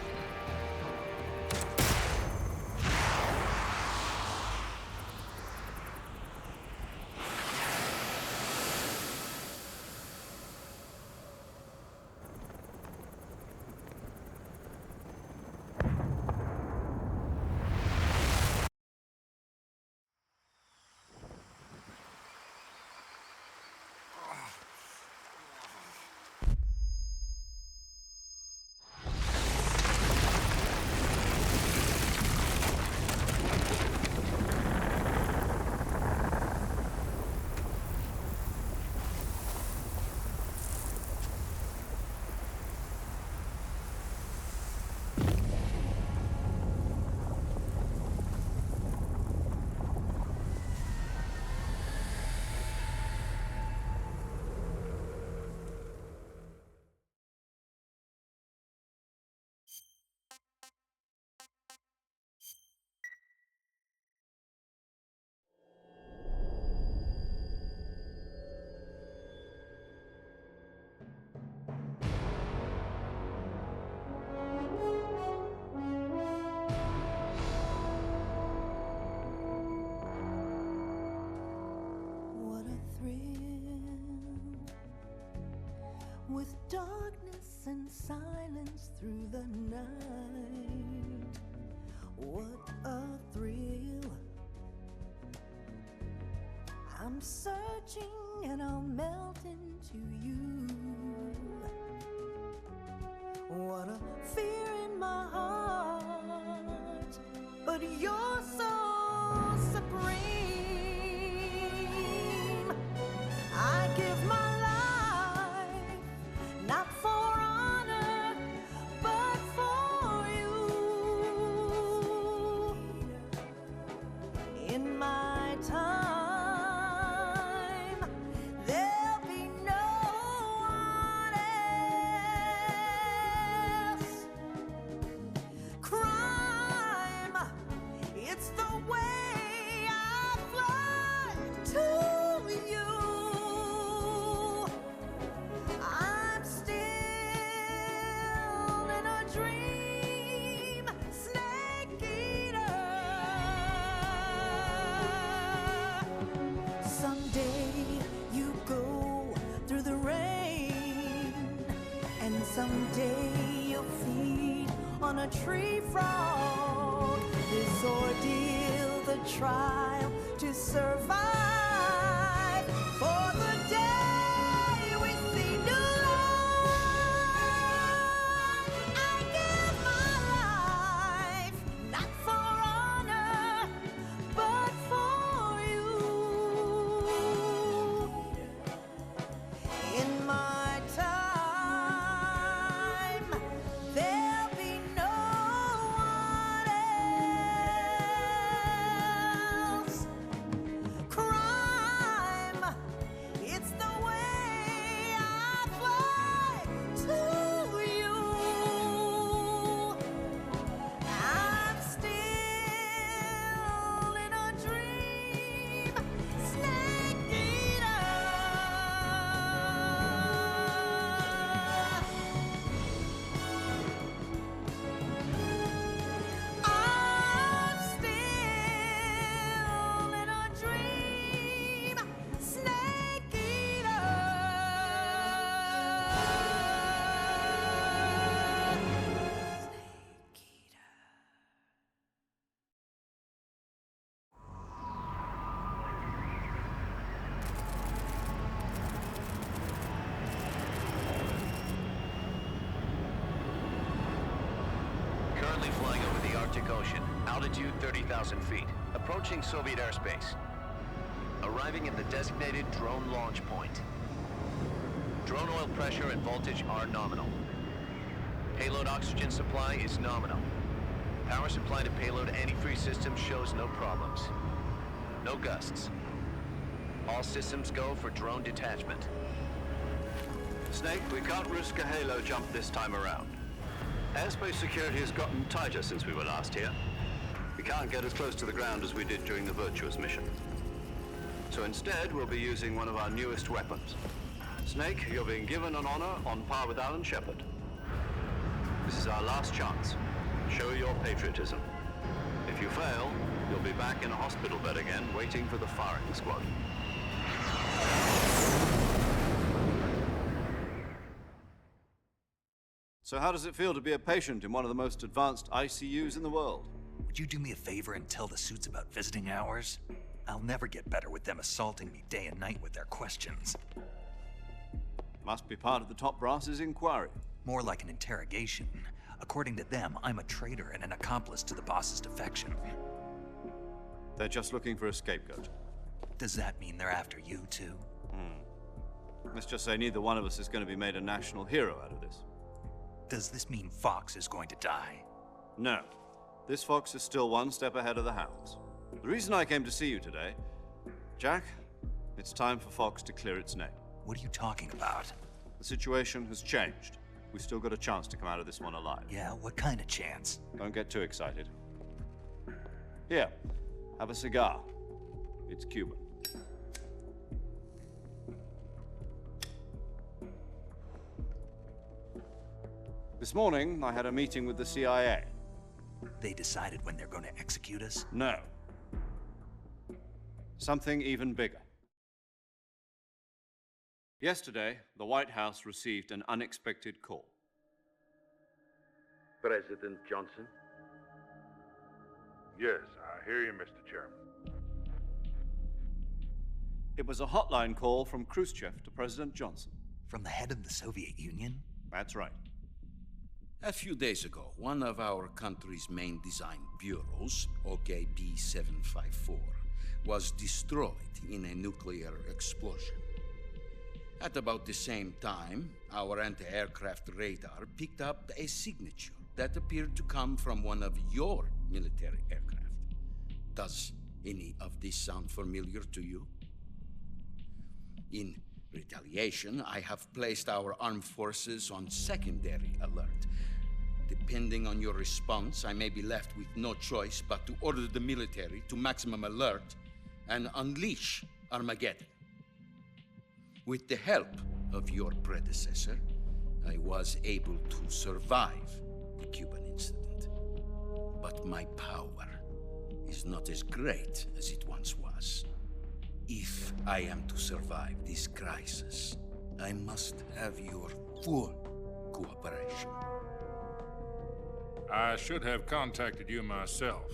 with darkness and silence through the night. What a thrill. I'm searching and I'll melt into you. What a fear in my heart, but you're so supreme. I give my life, not for honor, but for you. In my time, there'll be no one else. Crime, it's the way I fly to you. I'm still in a dream, snake eater. Someday you go through the rain, and someday you'll feed on a tree frog. This ordeal, the trial to survive, for the day we see new light. I give my life, not for honor, but for you. In my time, there'll be no one else. Crime, it's the way I fly to you. I'm still in a dream, snake eater. I'm still in a dream, snake eater. Currently flying over the Arctic Ocean, altitude 30,000 feet, approaching Soviet airspace. Arriving at the designated drone launch point. Drone oil pressure and voltage are nominal. Payload oxygen supply is nominal. Power supply to payload antifreeze system shows no problems. No gusts. All systems go for drone detachment. Snake, we can't risk a halo jump this time around. Airspace security has gotten tighter since we were last here. We can't get as close to the ground as we did during the Virtuous mission. So instead, we'll be using one of our newest weapons. Snake, you're being given an honor on par with Alan Shepard. This is our last chance. Show your patriotism. If you fail, you'll be back in a hospital bed again, waiting for the firing squad. So how does it feel to be a patient in one of the most advanced ICUs in the world? Would you do me a favor and tell the suits about visiting hours? I'll never get better with them assaulting me day and night with their questions. Must be part of the top brass's inquiry. More like an interrogation. According to them, I'm a traitor and an accomplice to the boss's defection. They're just looking for a scapegoat. Does that mean they're after you, too? Let's just say neither one of us is going to be made a national hero out of this. Does this mean Fox is going to die? No. This fox is still one step ahead of the hounds. The reason I came to see you today, Jack, it's time for Fox to clear its name. What are you talking about? The situation has changed. We've still got a chance to come out of this one alive. Yeah, what kind of chance? Don't get too excited. Here, have a cigar. It's Cuban. This morning, I had a meeting with the CIA. They decided when they're going to execute us? No. Something even bigger. Yesterday, the White House received an unexpected call. President Johnson? Yes, I hear you, Mr. Chairman. It was a hotline call from Khrushchev to President Johnson. From the head of the Soviet Union? That's right. A few days ago, one of our country's main design bureaus, OKB 754, was destroyed in a nuclear explosion. At about the same time, our anti-aircraft radar picked up a signature that appeared to come from one of your military aircraft. Does any of this sound familiar to you? In retaliation, I have placed our armed forces on secondary alert. Depending on your response, I may be left with no choice but to order the military to maximum alert and unleash Armageddon. With the help of your predecessor, I was able to survive the Cuban incident. But my power is not as great as it once was. If I am to survive this crisis, I must have your full cooperation. I should have contacted you myself.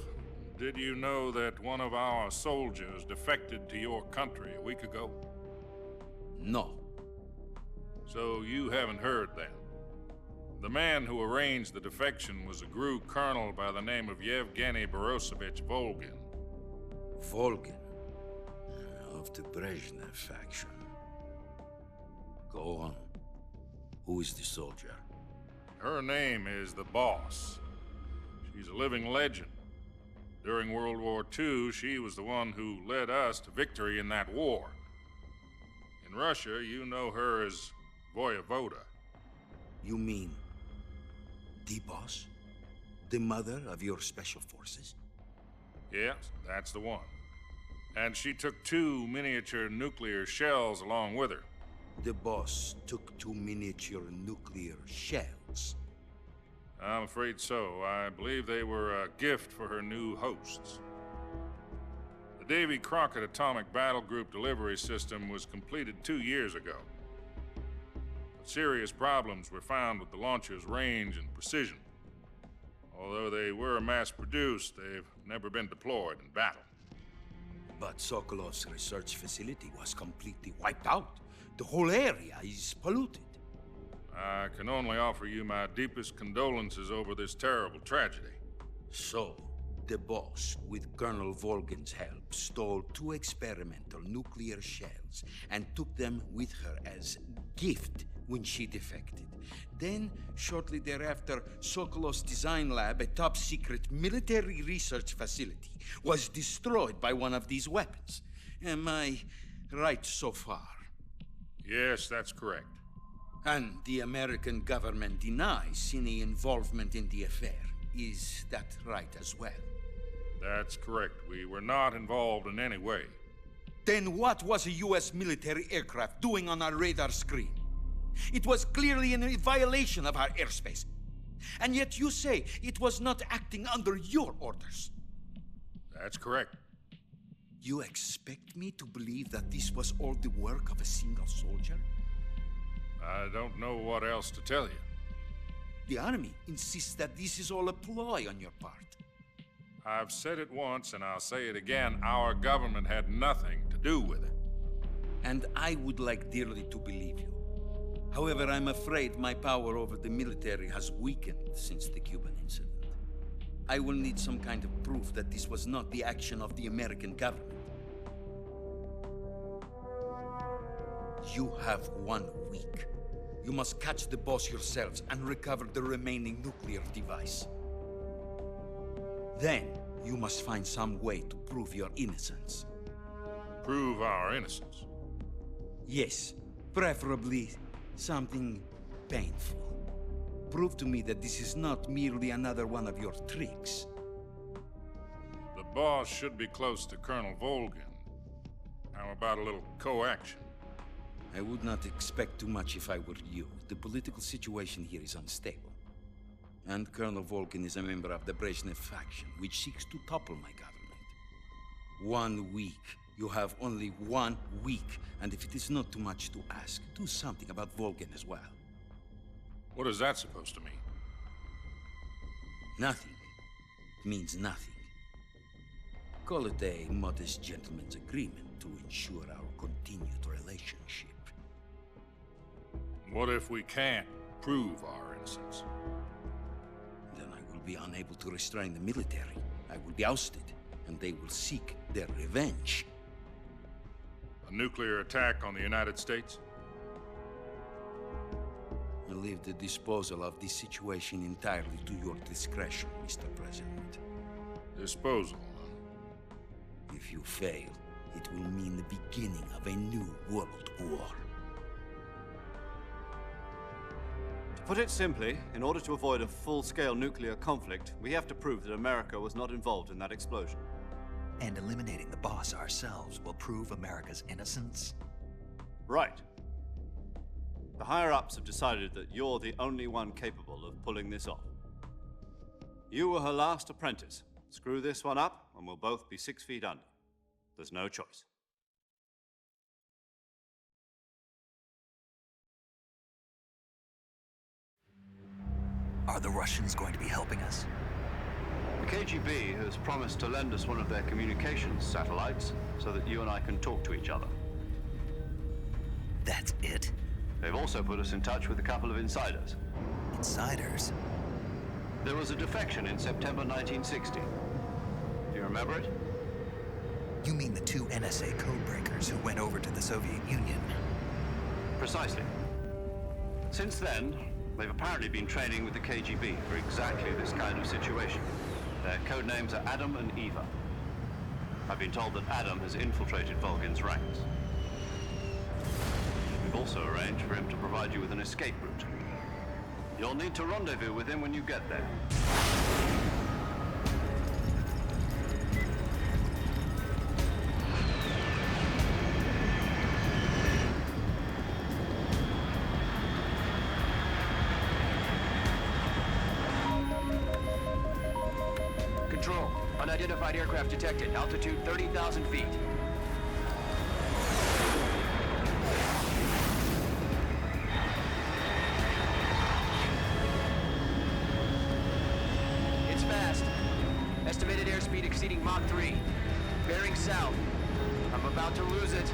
Did you know that one of our soldiers defected to your country a week ago? No. So you haven't heard then. The man who arranged the defection was a GRU colonel by the name of Yevgeny Borisovich Volgin. Volgin? Of the Brezhnev faction. Go on. Who is the soldier? Her name is the Boss. She's a living legend. During World War II, she was the one who led us to victory in that war. In Russia, you know her as Voyevoda. You mean the Boss? The mother of your special forces? Yes, that's the one. And she took 2 miniature nuclear shells along with her. The Boss took 2 miniature nuclear shells? I'm afraid so. I believe they were a gift for her new hosts. The Davy Crockett Atomic Battle Group delivery system was completed 2 years ago. But serious problems were found with the launcher's range and precision. Although they were mass-produced, they've never been deployed in battle. But Sokolov's research facility was completely wiped out. The whole area is polluted. I can only offer you my deepest condolences over this terrible tragedy. So, the Boss, with Colonel Volgin's help, stole 2 experimental nuclear shells and took them with her as gift when she defected. Then, shortly thereafter, Sokolov's design lab, a top-secret military research facility, was destroyed by one of these weapons. Am I right so far? Yes, that's correct. And the American government denies any involvement in the affair. Is that right as well? That's correct. We were not involved in any way. Then what was a U.S. military aircraft doing on our radar screen? It was clearly in violation of our airspace. And yet you say it was not acting under your orders. That's correct. You expect me to believe that this was all the work of a single soldier? I don't know what else to tell you. The Army insists that this is all a ploy on your part. I've said it once and I'll say it again. Our government had nothing to do with it. And I would like dearly to believe you. However, I'm afraid my power over the military has weakened since the Cuban incident. I will need some kind of proof that this was not the action of the American government. You have 1 week. You must catch the Boss yourselves and recover the remaining nuclear device. Then, you must find some way to prove your innocence. Prove our innocence? Yes, preferably something painful. Prove to me that this is not merely another one of your tricks. The Boss should be close to Colonel Volgin. How about a little co-action? I would not expect too much if I were you. The political situation here is unstable. And Colonel Volgin is a member of the Brezhnev faction, which seeks to topple my government. 1 week You have only 1 week, and if it is not too much to ask, do something about Volgin as well. What is that supposed to mean? Nothing. It means nothing. Call it a modest gentleman's agreement to ensure our continued relationship. What if we can't prove our innocence? Then I will be unable to restrain the military. I will be ousted, and they will seek their revenge. A nuclear attack on the United States? I leave the disposal of this situation entirely to your discretion, Mr. President. Disposal? If you fail, it will mean the beginning of a new world war. To put it simply, in order to avoid a full-scale nuclear conflict, we have to prove that America was not involved in that explosion. And eliminating the boss ourselves will prove America's innocence? Right. The higher-ups have decided that you're the only one capable of pulling this off. You were her last apprentice. Screw this one up, and we'll both be 6 feet under. There's no choice. Are the Russians going to be helping us? The KGB has promised to lend us one of their communications satellites so that you and I can talk to each other. That's it? They've also put us in touch with a couple of insiders. Insiders? There was a defection in September 1960. Do you remember it? You mean the 2 NSA codebreakers who went over to the Soviet Union? Precisely. Since then, they've apparently been training with the KGB for exactly this kind of situation. Their code names are Adam and Eva. I've been told that Adam has infiltrated Volgin's ranks. We've also arranged for him to provide you with an escape route. You'll need to rendezvous with him when you get there. Control. Unidentified aircraft detected. Altitude 30,000 feet. It's fast. Estimated airspeed exceeding Mach 3. Bearing south. I'm about to lose it.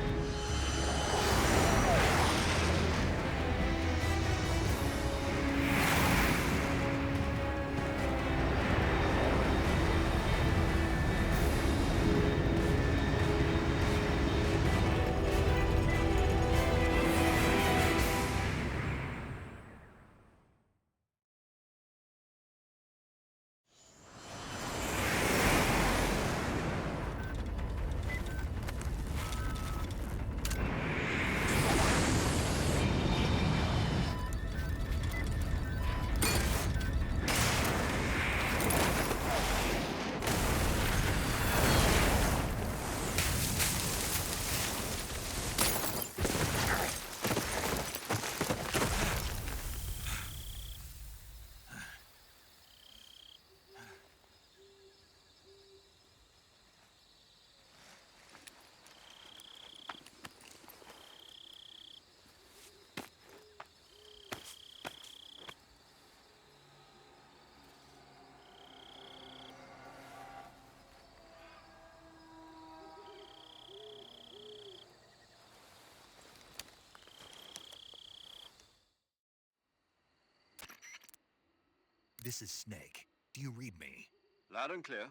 This is Snake. Do you read me? Loud and clear.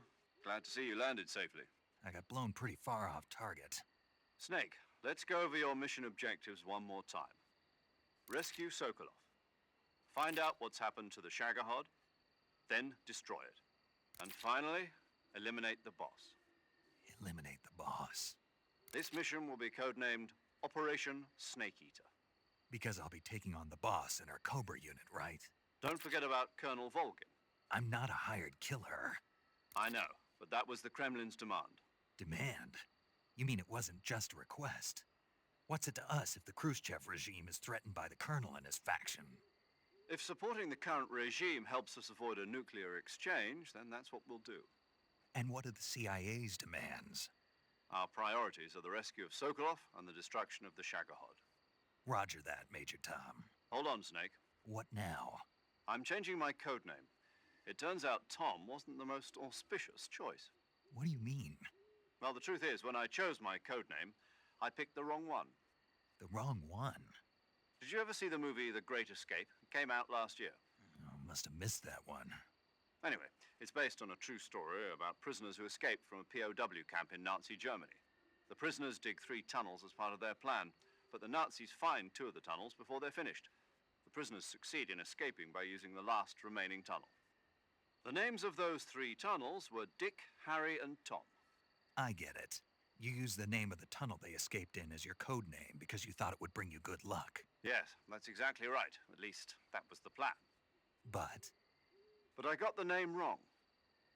Glad to see you landed safely. I got blown pretty far off target. Snake, let's go over your mission objectives one more time. Rescue Sokolov. Find out what's happened to the Shagohod, then destroy it. And finally, eliminate the boss. Eliminate the boss. This mission will be codenamed Operation Snake Eater. Because I'll be taking on the boss in our Cobra unit, right? Don't forget about Colonel Volgin. I'm not a hired killer. I know, but that was the Kremlin's demand. Demand? You mean it wasn't just a request? What's it to us if the Khrushchev regime is threatened by the Colonel and his faction? If supporting the current regime helps us avoid a nuclear exchange, then that's what we'll do. And what are the CIA's demands? Our priorities are the rescue of Sokolov and the destruction of the Shagohod. Roger that, Major Tom. Hold on, Snake. What now? I'm changing my code name. It turns out Tom wasn't the most auspicious choice. What do you mean? Well, the truth is, when I chose my code name, I picked the wrong one. The wrong one? Did you ever see the movie The Great Escape? It came out last year. Oh, must have missed that one. Anyway, it's based on a true story about prisoners who escaped from a POW camp in Nazi Germany. The prisoners dig 3 tunnels as part of their plan, but the Nazis find 2 of the tunnels before they're finished. The prisoners succeed in escaping by using the last remaining tunnel. The names of those 3 tunnels were Dick, Harry, and Tom. I get it. You used the name of the tunnel they escaped in as your code name because you thought it would bring you good luck. Yes, that's exactly right. At least, that was the plan. But I got the name wrong.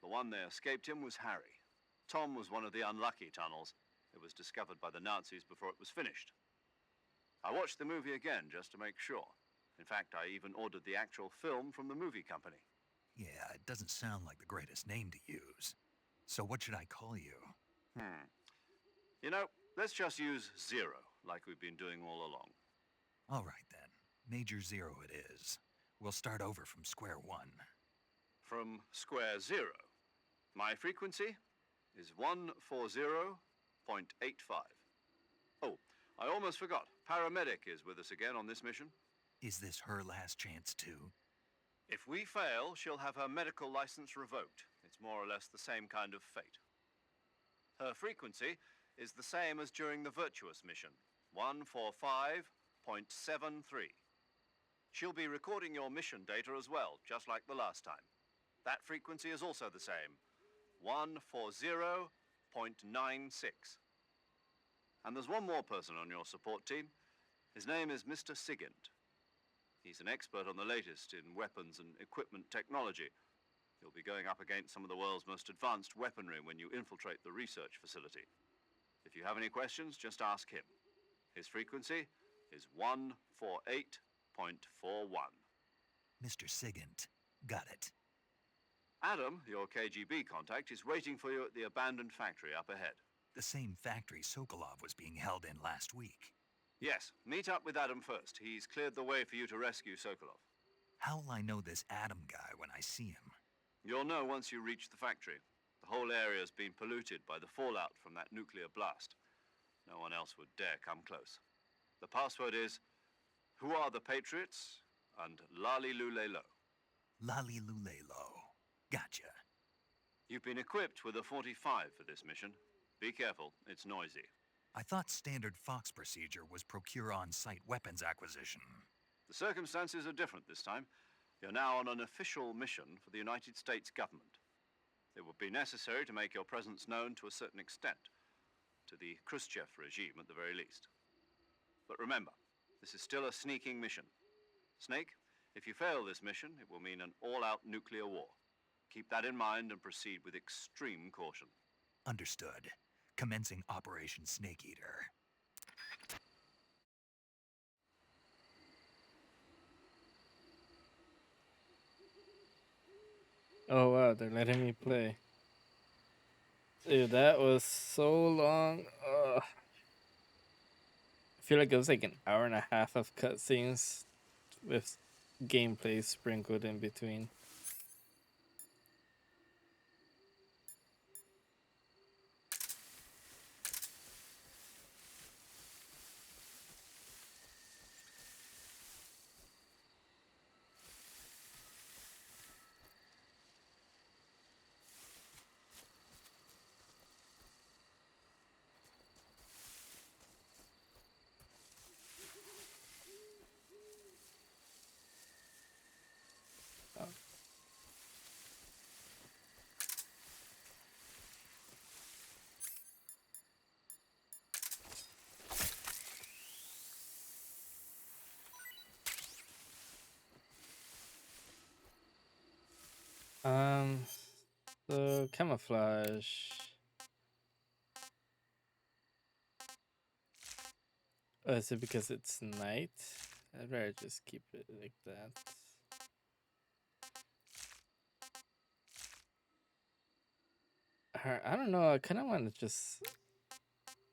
The one they escaped in was Harry. Tom was one of the unlucky tunnels. It was discovered by the Nazis before it was finished. I watched the movie again just to make sure. In fact, I even ordered the actual film from the movie company. yeah, it doesn't sound like the greatest name to use. So what should I call you? You know, let's just use Zero, like we've been doing all along. All right then. Major Zero it is. We'll start over from square one. From square 0. My frequency is 140.85. Oh, I almost forgot. Paramedic is with us again on this mission. Is this her last chance too? If we fail, she'll have her medical license revoked. It's more or less the same kind of fate. Her frequency is the same as during the Virtuous mission, 145.73. She'll be recording your mission data as well, just like the last time. That frequency is also the same, 140.96. And there's one more person on your support team. His name is Mr. Sigint. He's an expert on the latest in weapons and equipment technology. You'll be going up against some of the world's most advanced weaponry when you infiltrate the research facility. If you have any questions, just ask him. His frequency is 148.41. Mr. Sigint. Got it. Adam, your KGB contact, is waiting for you at the abandoned factory up ahead. The same factory Sokolov was being held in last week. Yes, meet up with Adam first. He's cleared the way for you to rescue Sokolov. How will I know this Adam guy when I see him? You'll know once you reach the factory. The whole area's been polluted by the fallout from that nuclear blast. No one else would dare come close. The password is, "Who are the Patriots?" and Lali Lule Lo. Lali Lule Lo. Gotcha. You've been equipped with a 45 for this mission. Be careful, it's noisy. I thought standard Fox procedure was procure on-site weapons acquisition. The circumstances are different this time. You're now on an official mission for the United States government. It would be necessary to make your presence known to a certain extent, to the Khrushchev regime at the very least. But remember, this is still a sneaking mission. Snake, if you fail this mission, it will mean an all-out nuclear war. Keep that in mind and proceed with extreme caution. Understood. Commencing Operation Snake Eater. Oh wow, they're letting me play. Dude, that was so long. Ugh. I feel like it was like an hour and a half of cutscenes with gameplay sprinkled in between. So camouflage. Oh, is it because it's night? I'd rather just keep it like that. I don't know. I kind of want to just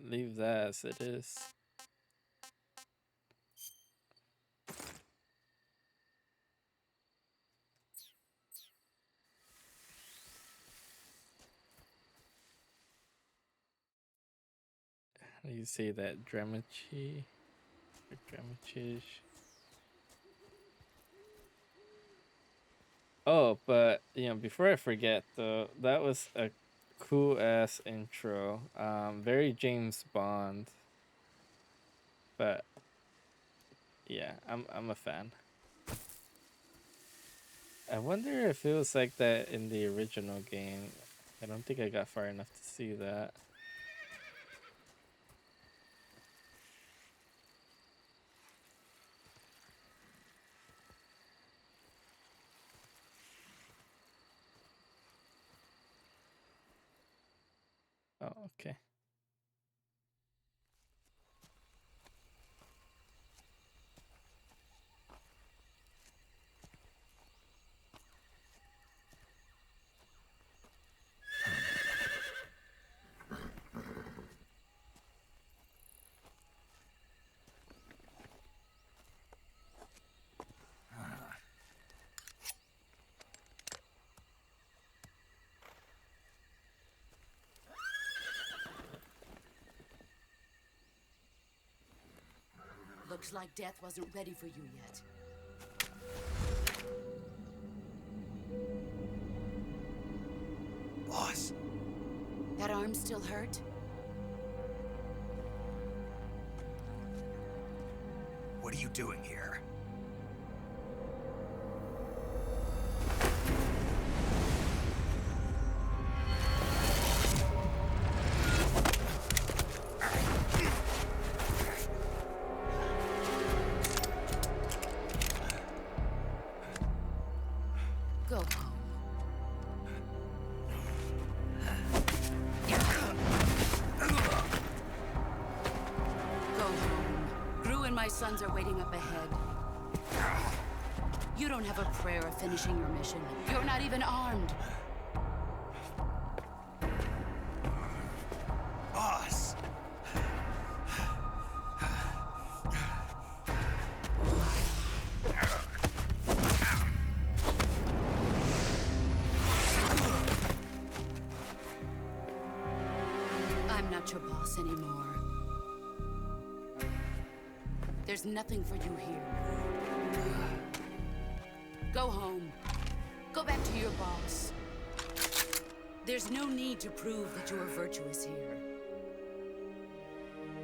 leave that as it is. How do you say that? Dramachi? Or Dramachige? Oh, but before I forget though, that was a cool ass intro. Very James Bond. But yeah, I'm a fan. I wonder if it was like that in the original game. I don't think I got far enough to see that. Oh, okay. Looks like death wasn't ready for you yet. Boss. That arm still hurt? What are you doing here? Go home. Go home. Gru and my sons are waiting up ahead. You don't have a prayer of finishing your mission. You're not even armed. Boss. I'm not your boss anymore. There's nothing for you here. Go home. Go back to your boss. There's no need to prove that you are virtuous here.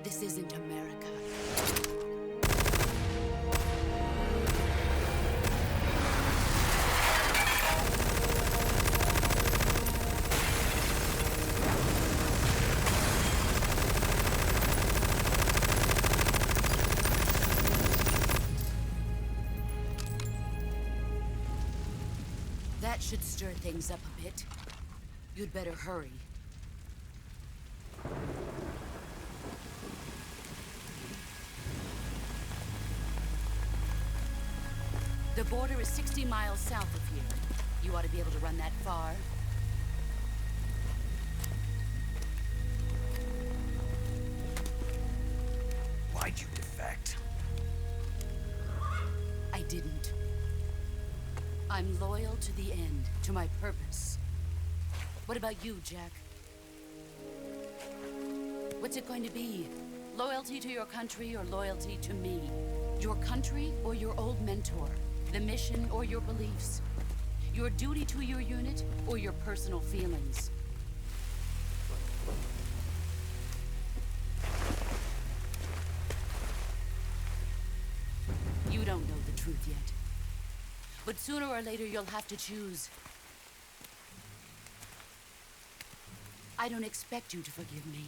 This isn't America. That should stir things up a bit. You'd better hurry. The border is 60 miles south of here. You ought to be able to run that far. Why'd you defect? I didn't. I'm loyal to the end, to my purpose. What about you, Jack? What's it going to be? Loyalty to your country or loyalty to me? Your country or your old mentor? The mission or your beliefs? Your duty to your unit or your personal feelings? You don't know the truth yet. But sooner or later, you'll have to choose. I don't expect you to forgive me.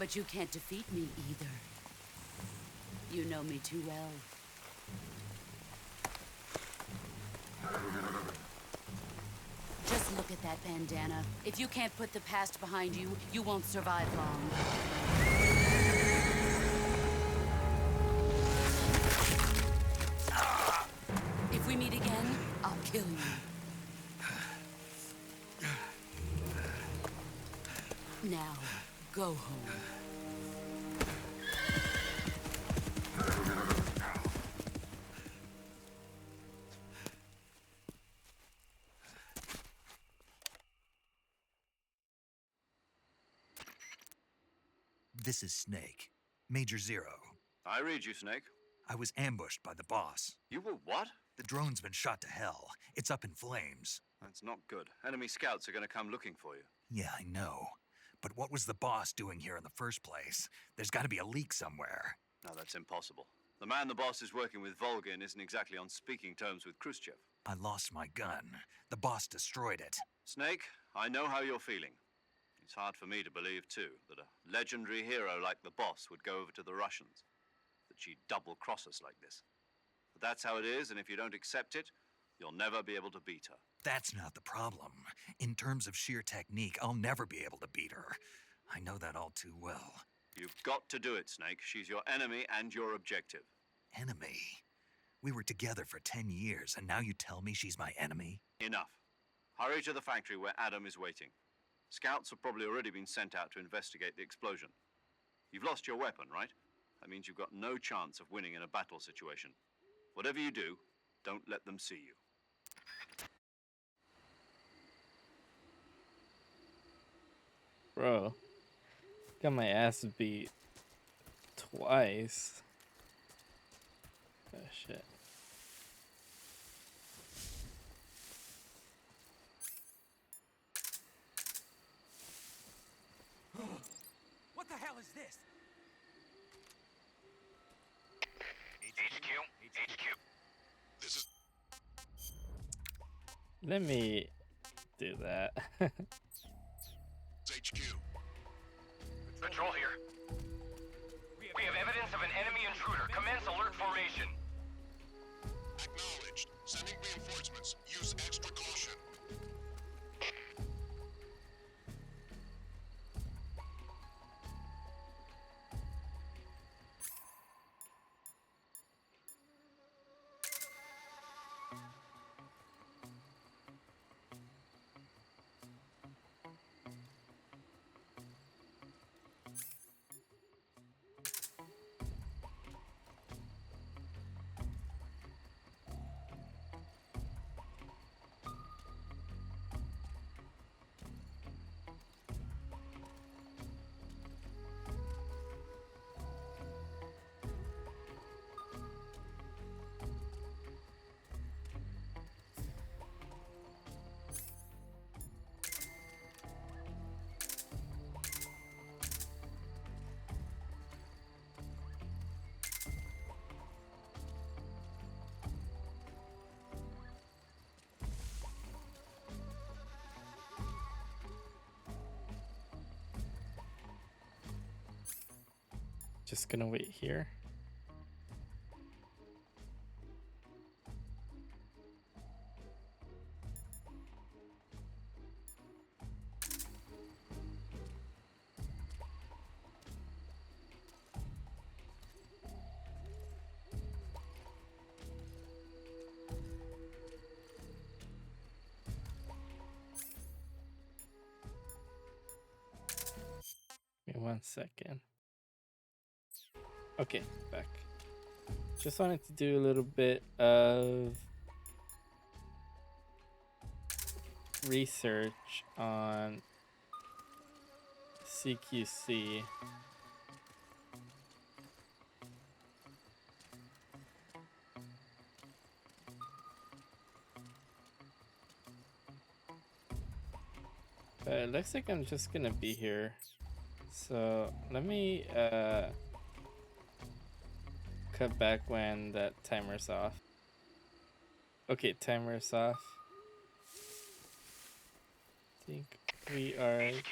But you can't defeat me either. You know me too well. Just look at that bandana. If you can't put the past behind you, you won't survive long. If we meet again, I'll kill you. Now, go home. This is Snake. Major Zero. I read you, Snake. I was ambushed by the boss. You were what? The drone's been shot to hell. It's up in flames. That's not good. Enemy scouts are going to come looking for you. Yeah, I know. But what was the boss doing here in the first place? There's got to be a leak somewhere. No, that's impossible. The man the boss is working with, Volgin, isn't exactly on speaking terms with Khrushchev. I lost my gun. The boss destroyed it. Snake, I know how you're feeling. It's hard for me to believe, too, that a legendary hero like the boss would go over to the Russians. That she'd double-cross us like this. But that's how it is, and if you don't accept it, you'll never be able to beat her. That's not the problem. In terms of sheer technique, I'll never be able to beat her. I know that all too well. You've got to do it, Snake. She's your enemy and your objective. Enemy? We were together for 10 years, and now you tell me she's my enemy? Enough. Hurry to the factory where Adam is waiting. Scouts have probably already been sent out to investigate the explosion. You've lost your weapon, right? That means you've got no chance of winning in a battle situation. Whatever you do, don't let them see you. Bro, got my ass beat twice. Oh shit. What the hell is this? HQ. This is Let me do that. HQ. Patrol here. We have evidence of an enemy intruder. Commence alert formation. Acknowledged. Sending reinforcements. Use extra caution. Just gonna wait here. Give me 1 second. Okay, back. Just wanted to do a little bit of research on CQC. But it looks like I'm just gonna be here. So let me cut back when that timer's off. Okay, timer's off. I think we are good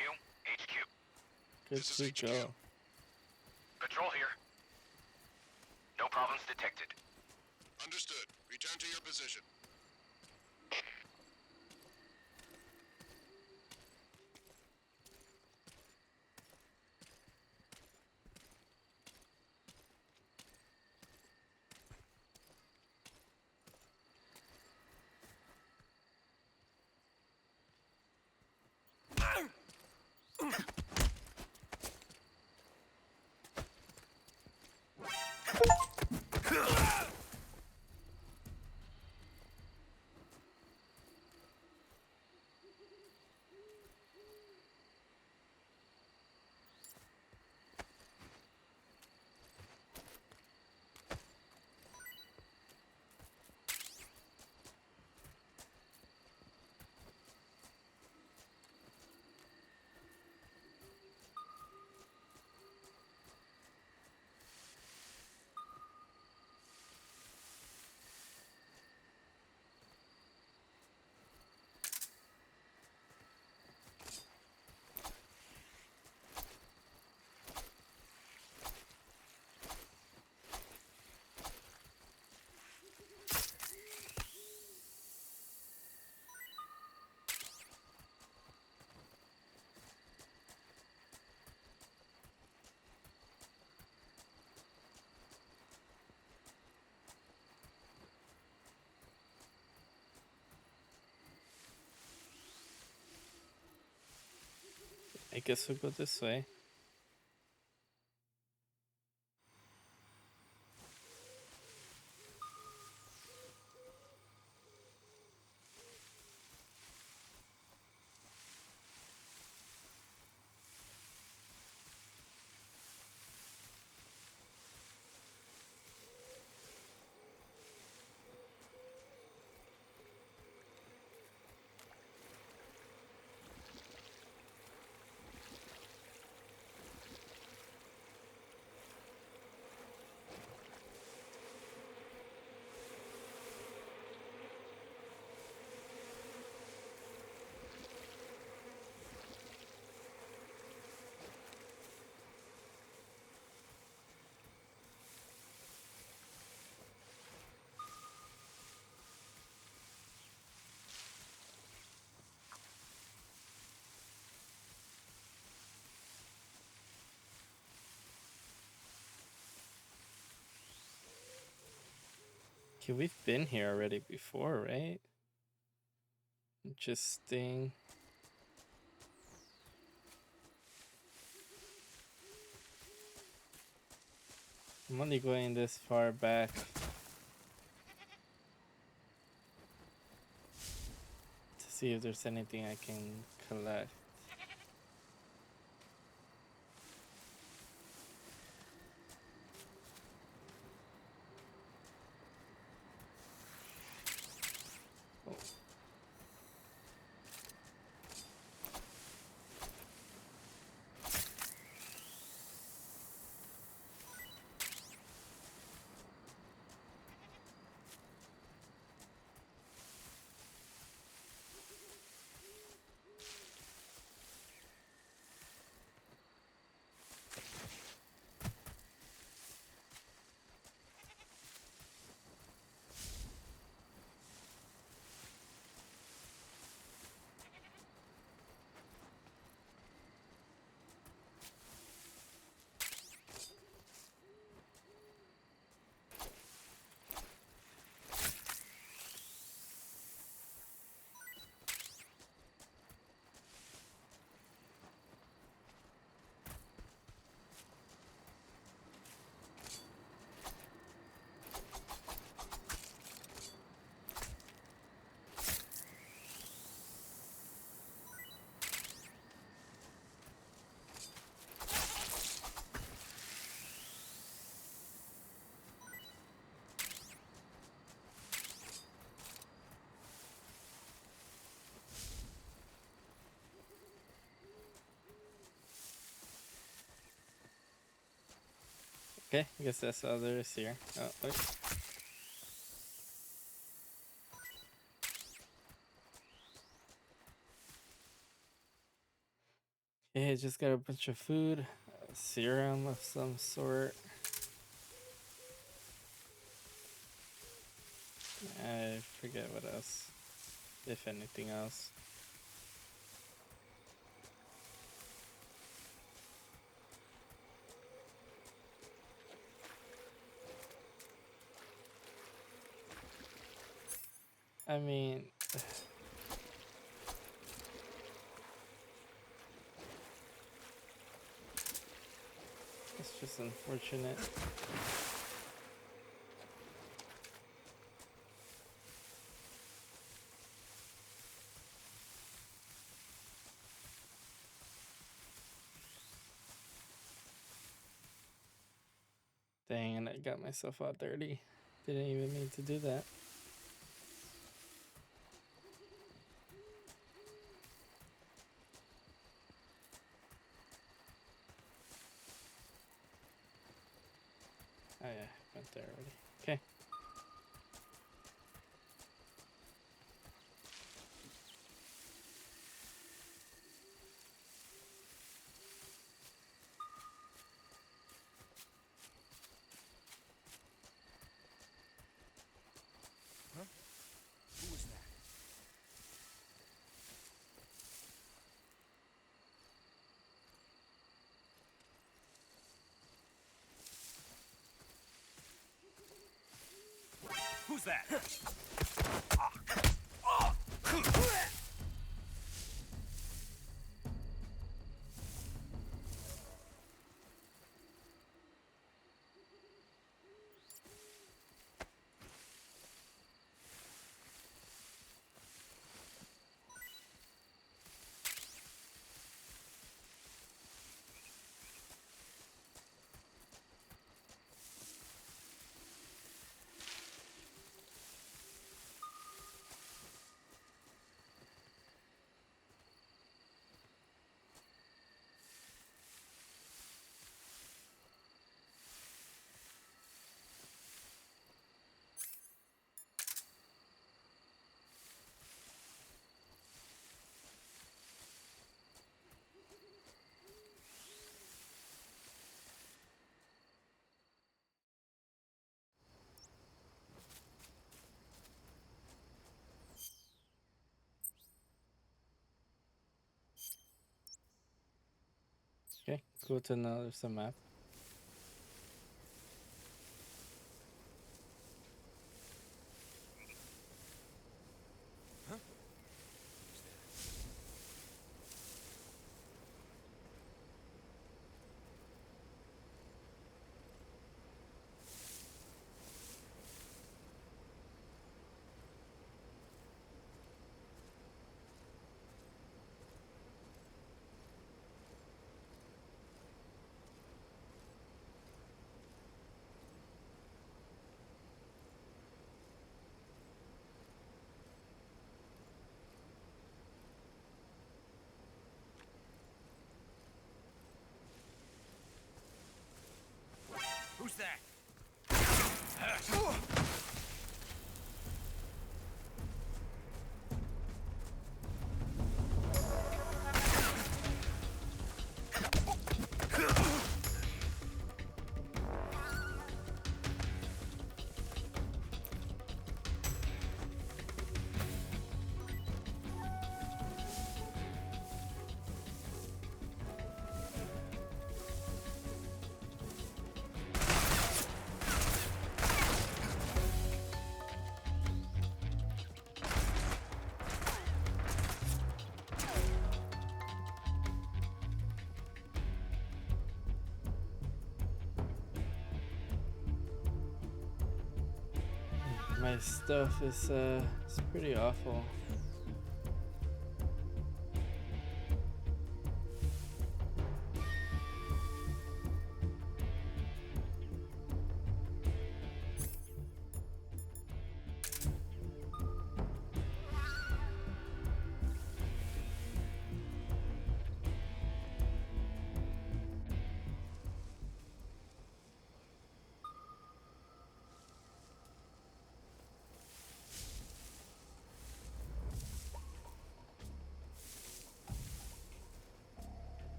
to go. Patrol here. No problems detected. Understood. Return to your position. guess we'll go this way. Okay, we've been here already before, right? Interesting. I'm only going this far back. To see if there's anything I can collect. Oh. Okay, I guess that's all there is here. Oh, wait. Okay, just got a bunch of food, a serum of some sort. I forget what else, if anything else. I mean, it's just unfortunate. Dang, and I got myself all dirty. Didn't even mean to do that. Oh yeah, went there already. Okay. Huh? Who was that? Who's that? Okay, cool to know there's a map. Who's that? My stuff is it's pretty awful.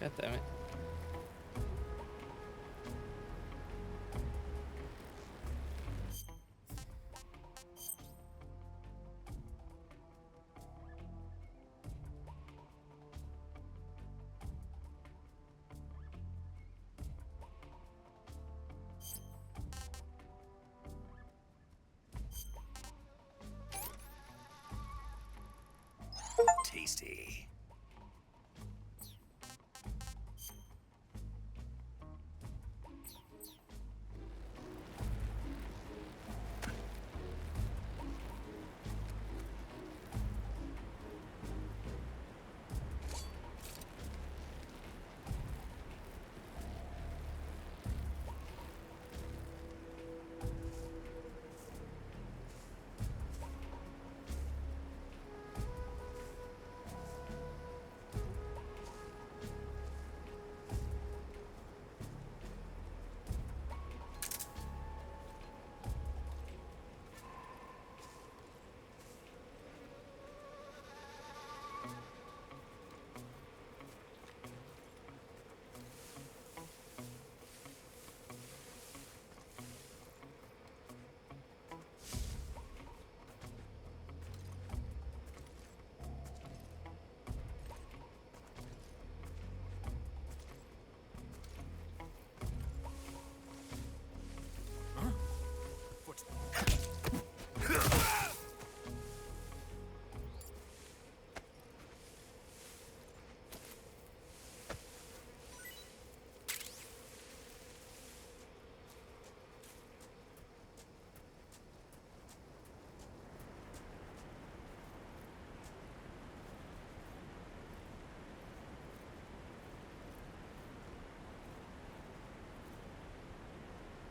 God damn it. Tasty.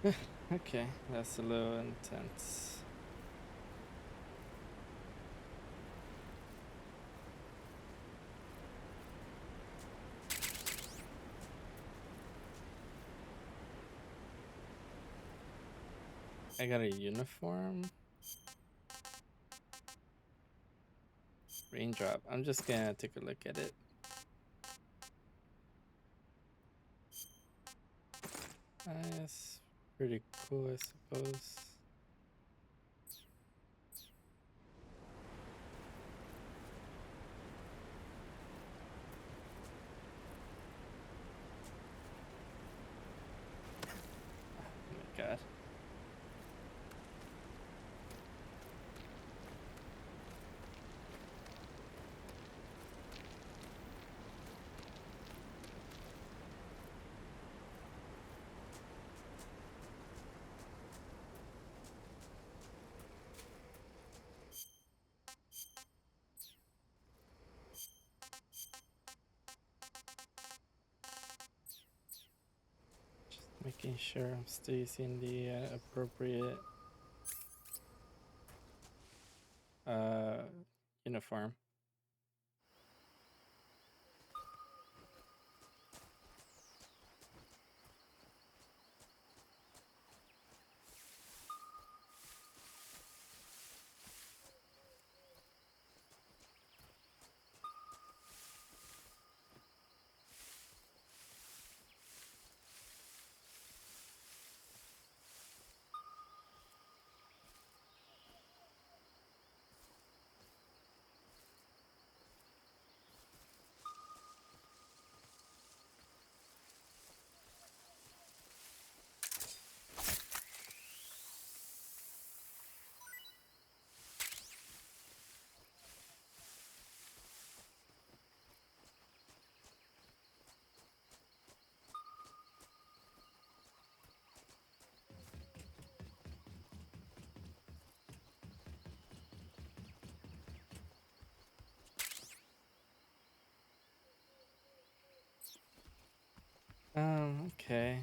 Okay, that's a little intense. I got a uniform. Raindrop. I'm just gonna take a look at it. That's pretty cool, I suppose. Oh my god. Making sure I'm still using the appropriate uniform. Okay.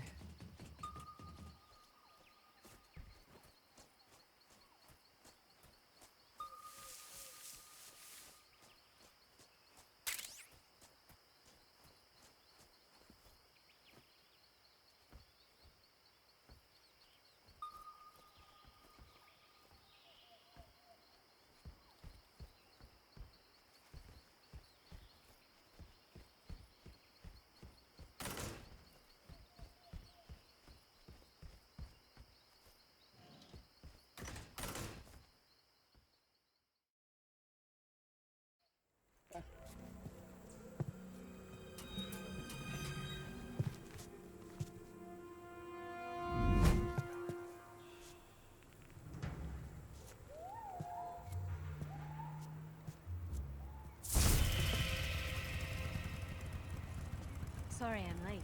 Sorry I'm late.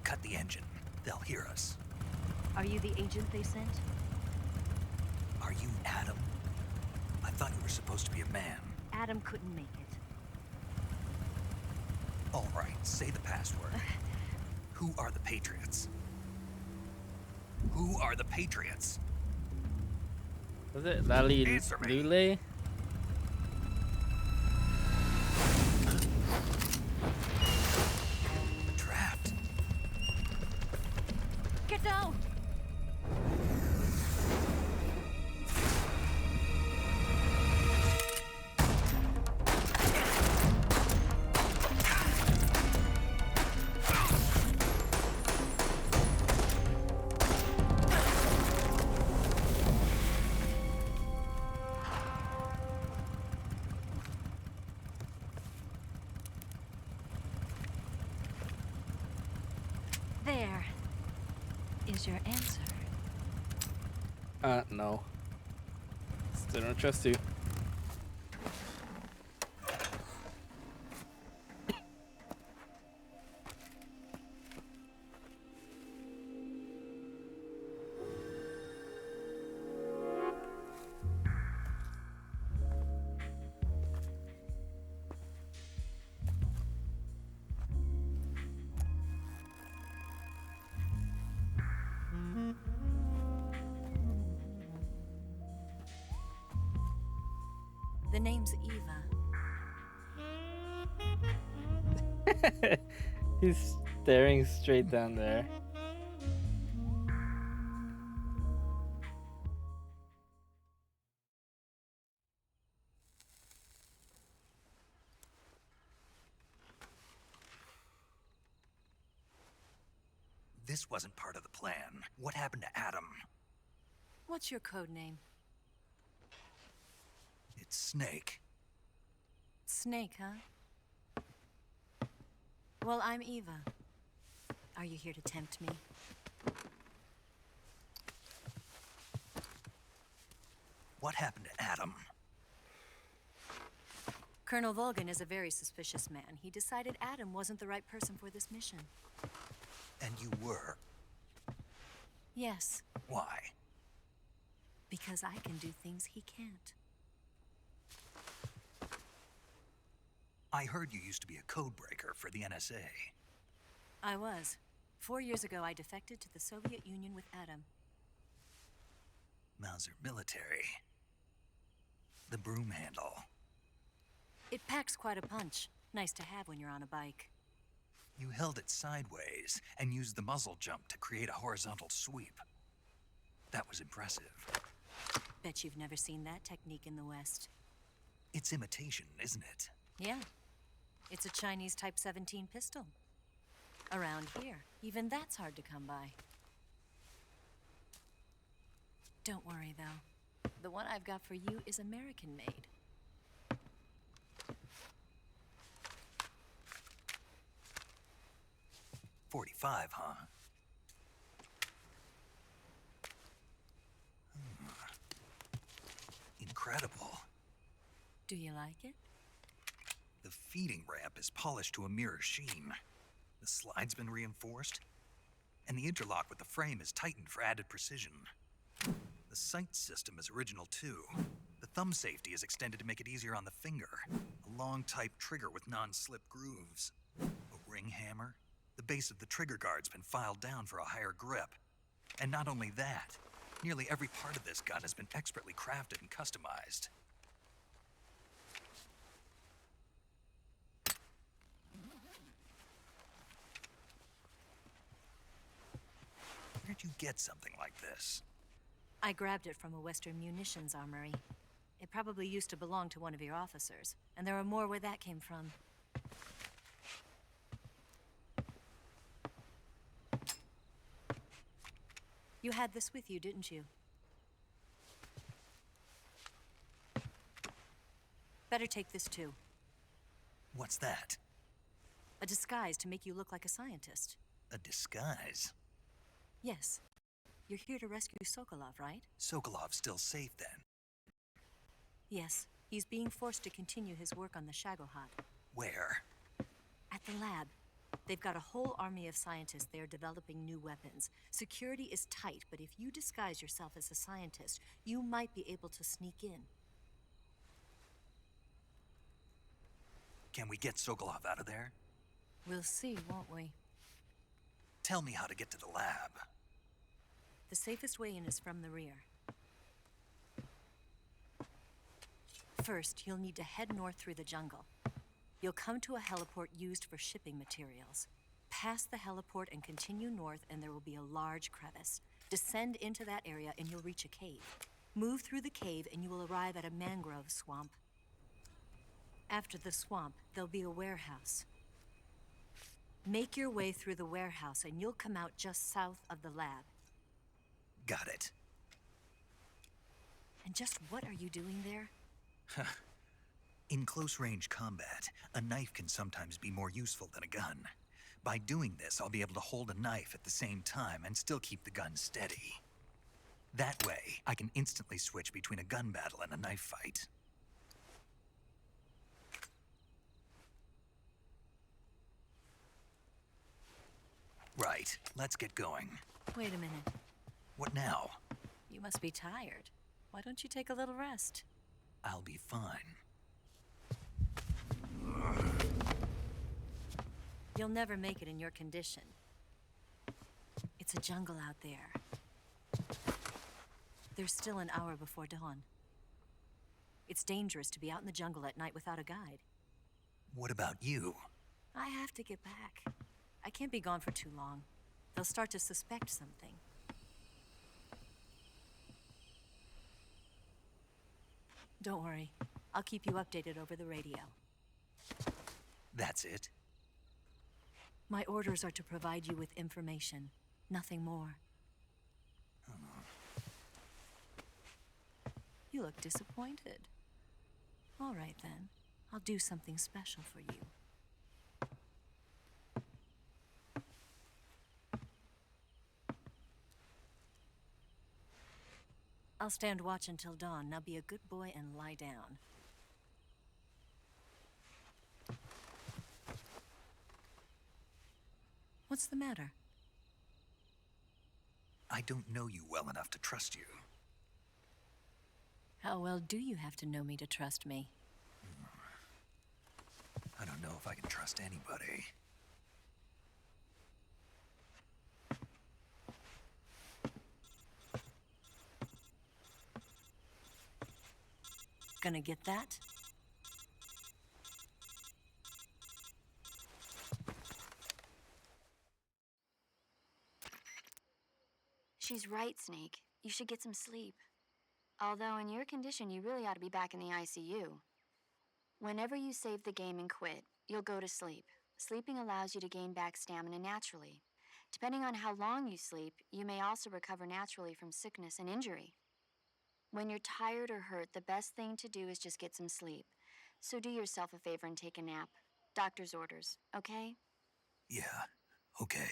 Cut the engine. They'll hear us. Are you the agent they sent? Are you Adam? I thought you were supposed to be a man. Adam couldn't make it. All right, say the password. Who are the Patriots? Who are the Patriots? Was it Lali Answer me. Lule? Trapped. Get down! There is your answer. No. Still don't trust you. The name's Eva. He's staring straight down there. This wasn't part of the plan. What happened to Adam? What's your code name? It's Snake. Snake, huh? Well, I'm Eva. Are you here to tempt me? What happened to Adam? Colonel Volgan is a very suspicious man. He decided Adam wasn't the right person for this mission. And you were? Yes, Why? because I can do things he can't. I heard you used to be a code breaker for the NSA. I was. 4 years ago, I defected to the Soviet Union with Adam. Mauser military. The broom handle. It packs quite a punch. Nice to have when you're on a bike. You held it sideways and used the muzzle jump to create a horizontal sweep. That was impressive. Bet you've never seen that technique in the West. It's imitation, isn't it? Yeah. It's a Chinese Type 17 pistol. Around here, even that's hard to come by. Don't worry, though. The one I've got for you is American-made. .45, huh? Incredible. Do you like it? The feeding ramp is polished to a mirror sheen. The slide's been reinforced, and the interlock with the frame is tightened for added precision. The sight system is original too. The thumb safety is extended to make it easier on the finger. A long type trigger with non-slip grooves. A ring hammer. The base of the trigger guard's been filed down for a higher grip. And not only that, nearly every part of this gun has been expertly crafted and customized. Where'd you get something like this? I grabbed it from a Western munitions armory. It probably used to belong to one of your officers, and there are more where that came from. You had this with you, didn't you? Better take this too. What's that? A disguise to make you look like a scientist. A disguise? Yes. You're here to rescue Sokolov, right? Sokolov's still safe then? Yes. He's being forced to continue his work on the Shagohod. Where? At the lab. They've got a whole army of scientists there developing new weapons. Security is tight, but if you disguise yourself as a scientist, you might be able to sneak in. Can we get Sokolov out of there? We'll see, won't we? Tell me how to get to the lab. The safest way in is from the rear. First, you'll need to head north through the jungle. You'll come to a heliport used for shipping materials. Pass the heliport and continue north, and there will be a large crevice. Descend into that area and you'll reach a cave. Move through the cave and you will arrive at a mangrove swamp. After the swamp, there'll be a warehouse. Make your way through the warehouse and you'll come out just south of the lab. Got it. And just what are you doing there? In close-range combat, a knife can sometimes be more useful than a gun. By doing this, I'll be able to hold a knife at the same time and still keep the gun steady. That way, I can instantly switch between a gun battle and a knife fight. Right, let's get going. Wait a minute. What now? You must be tired. Why don't you take a little rest? I'll be fine. You'll never make it in your condition. It's a jungle out there. There's still an hour before dawn. It's dangerous to be out in the jungle at night without a guide. What about you? I have to get back. I can't be gone for too long. They'll start to suspect something. Don't worry. I'll keep you updated over the radio. That's it? My orders are to provide you with information, nothing more. You look disappointed. All right, then. I'll do something special for you. I'll stand watch until dawn. Now be a good boy and lie down. What's the matter? I don't know you well enough to trust you. How well do you have to know me to trust me? I don't know if I can trust anybody. Gonna get that? She's right, Snake. You should get some sleep. Although in your condition, you really ought to be back in the ICU. Whenever you save the game and quit, you'll go to sleep. Sleeping allows you to gain back stamina naturally. Depending on how long you sleep, you may also recover naturally from sickness and injury. When you're tired or hurt, the best thing to do is just get some sleep. So do yourself a favor and take a nap. Doctor's orders, okay? Yeah, okay.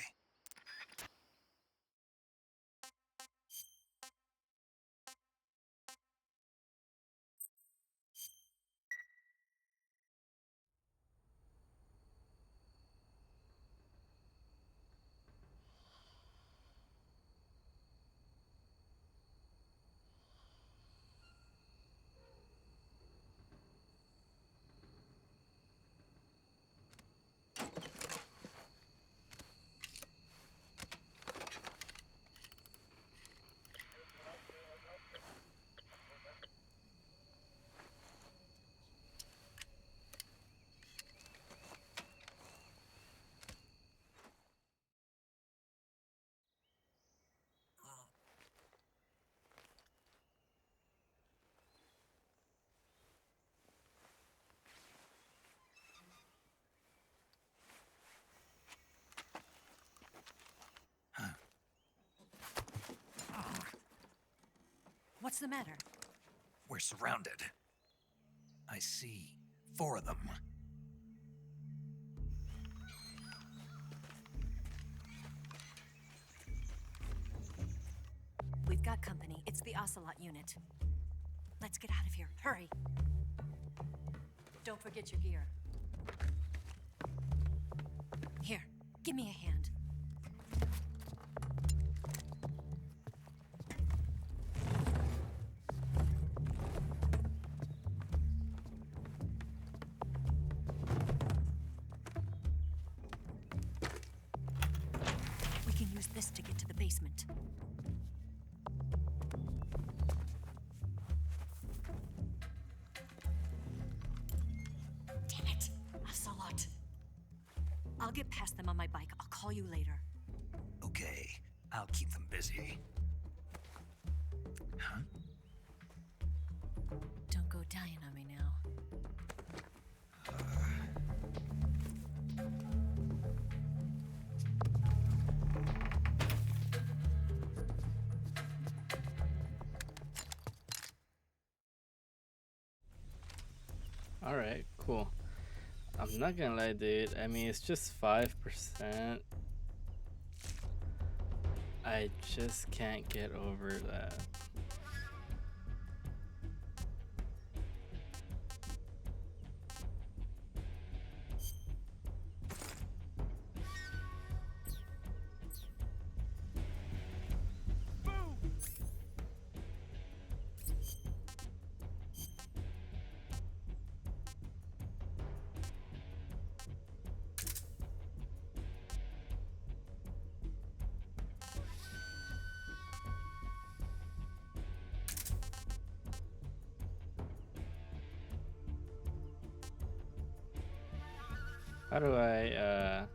What's the matter? We're surrounded. I see 4 of them. We've got company. It's the Ocelot unit. Let's get out of here. Hurry. Don't forget your gear. Here, give me a hand. We can use this to get to the basement. Damn it, Ocelot. I'll get past them on my bike. I'll call you later. Okay, I'll keep them busy. Huh? Don't go dying on me now. Alright, cool. I'm not gonna lie, dude. I mean, it's just 5%. I just can't get over that. How do I there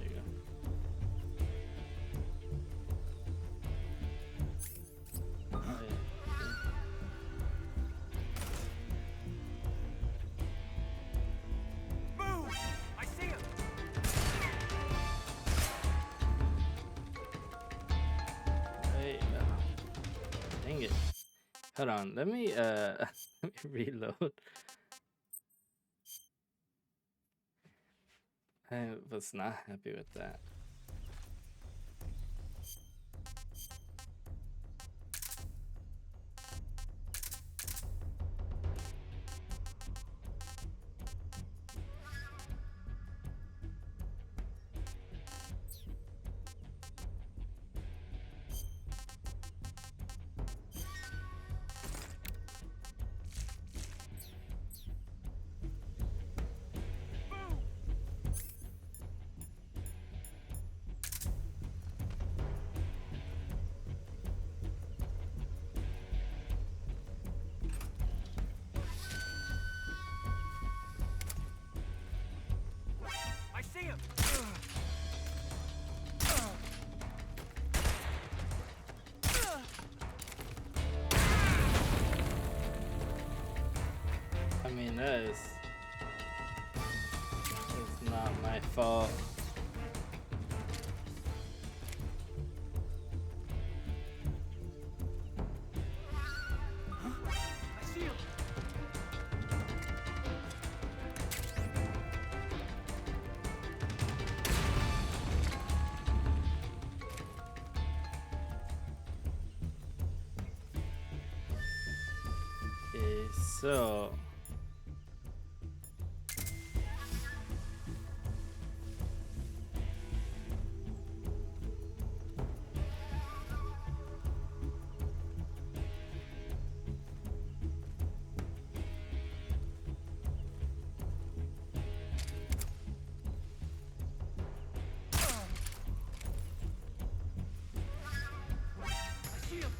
you go. Oh, yeah. Move! I see him! Right. Dang it. Hold on. Let me let me reload. I was not happy with that. I see him! I mean, that's not my fault. I see him! Okay, so I see him!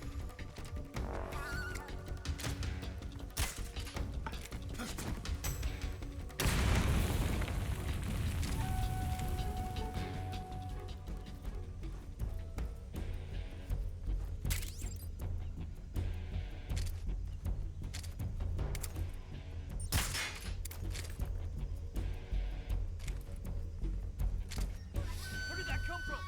Where did that come from?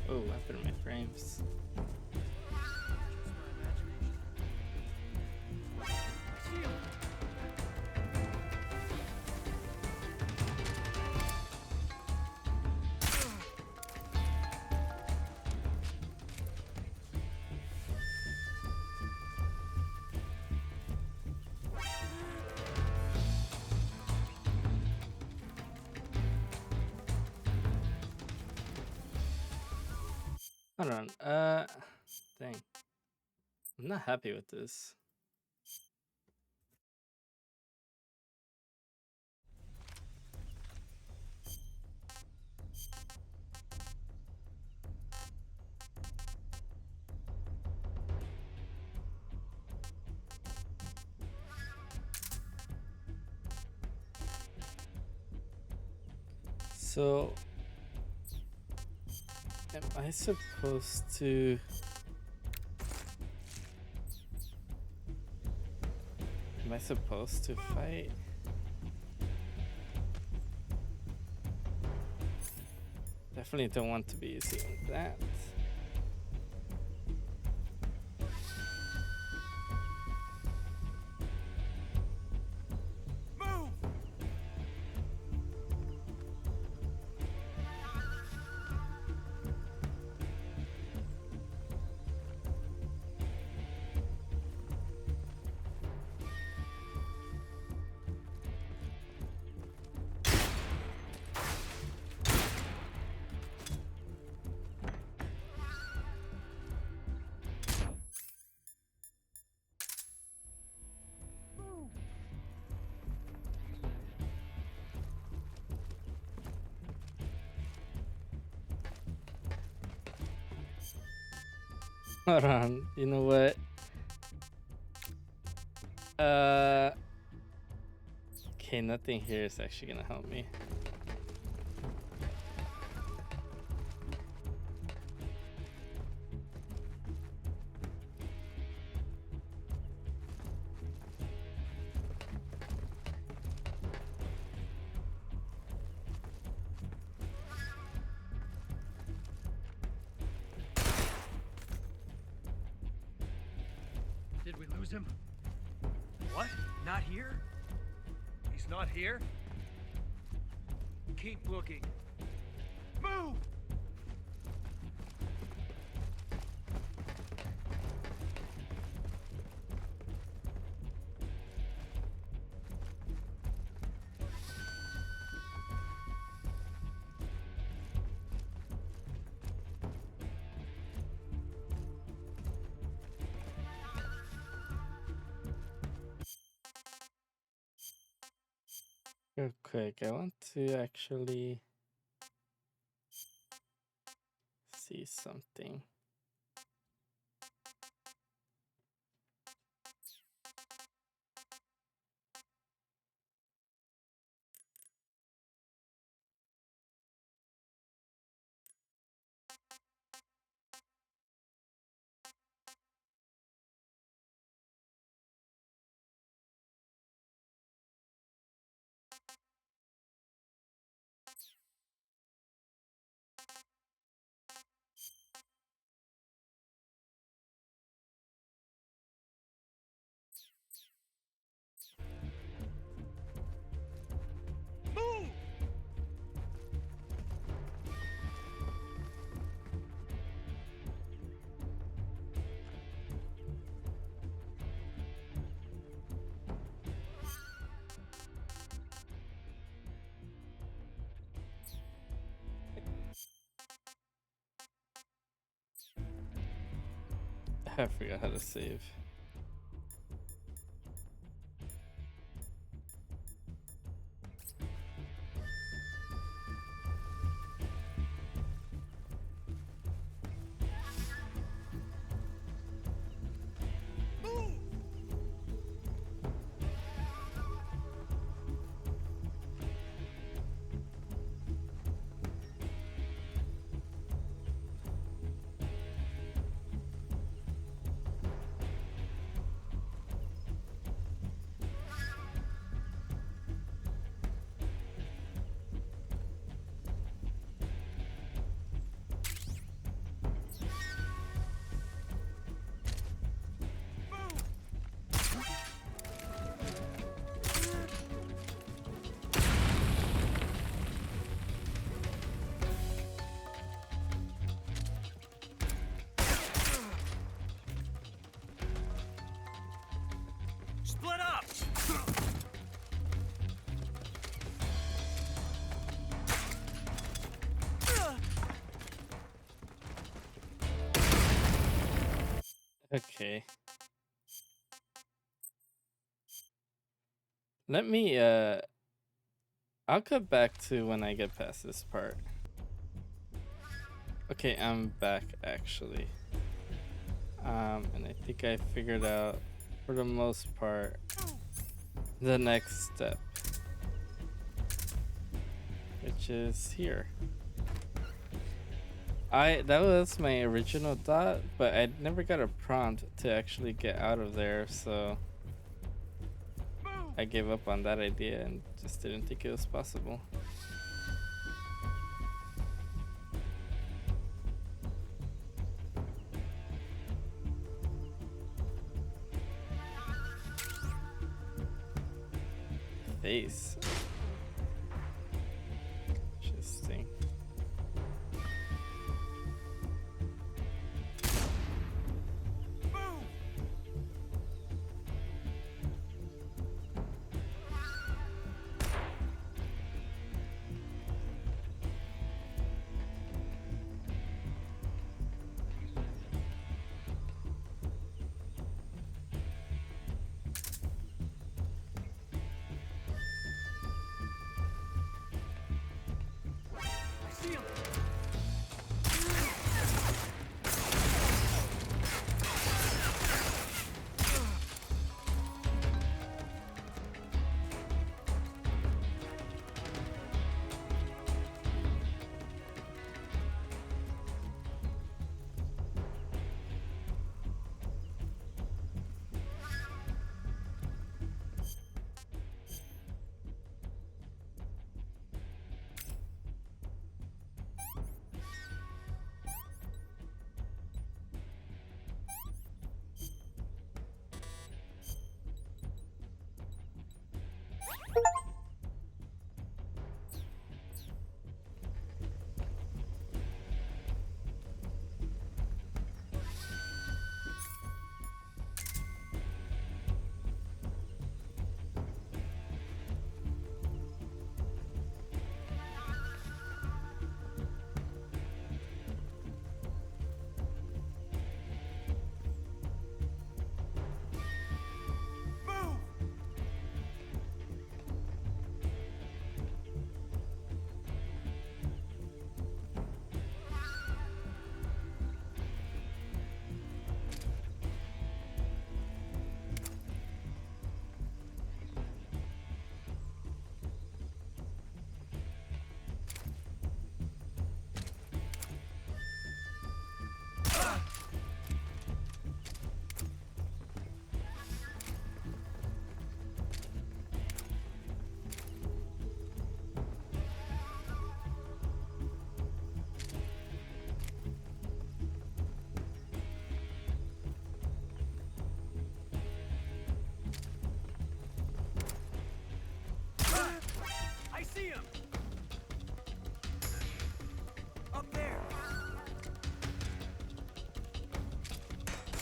oh, after my frames. I see him! Hold on. Dang. I'm not happy with this. So, am I supposed to? Am I supposed to fight? Definitely don't want to be using that. Move! Hold on. You know what? Okay, nothing here is actually gonna help me. Did we lose him? What? Not here? He's not here? Keep looking. Move! Real quick, I want to actually see something. Move! I forgot how to save. Split up! Okay. Let me I'll cut back to when I get past this part. Okay, I'm back actually. And I think I figured out for the most part the next step, which is here. That was my original thought, but I never got a prompt to actually get out of there, so I gave up on that idea and just didn't think it was possible. Face. Interesting.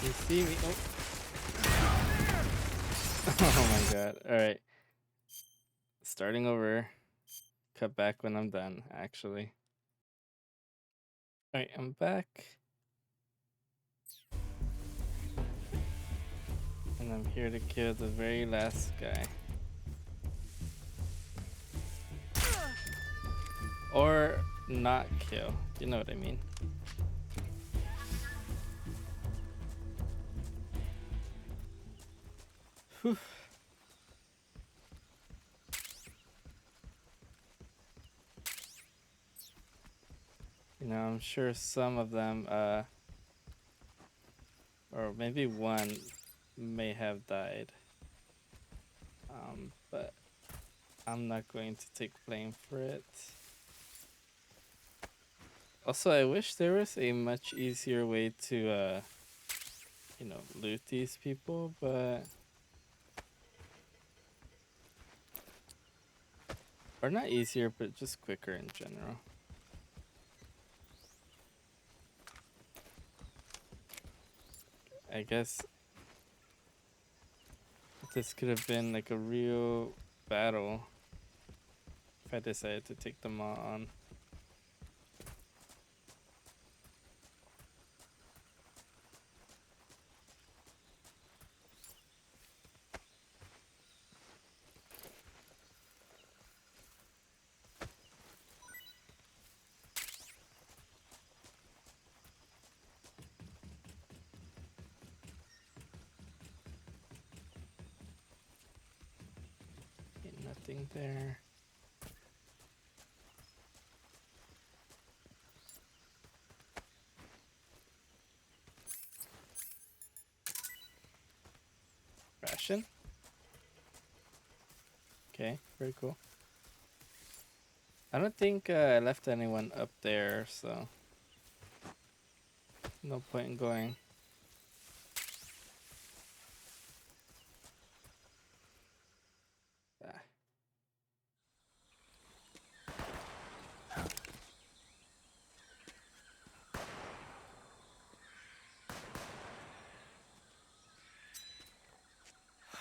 You see me? Oh. Oh my god. Alright. Starting over. Cut back when I'm done, actually. Alright, I'm back. And I'm here to kill the very last guy. Or not kill. You know what I mean. Whew. You know, I'm sure some of them, or maybe one may have died. But I'm not going to take blame for it. Also, I wish there was a much easier way to, you know, loot these people, but... Or not easier, but just quicker in general. I guess this could have been like a real battle if I decided to take them all on. Ain't nothing there. Ration? Okay, very cool. I don't think I left anyone up there, so no point in going. Ah.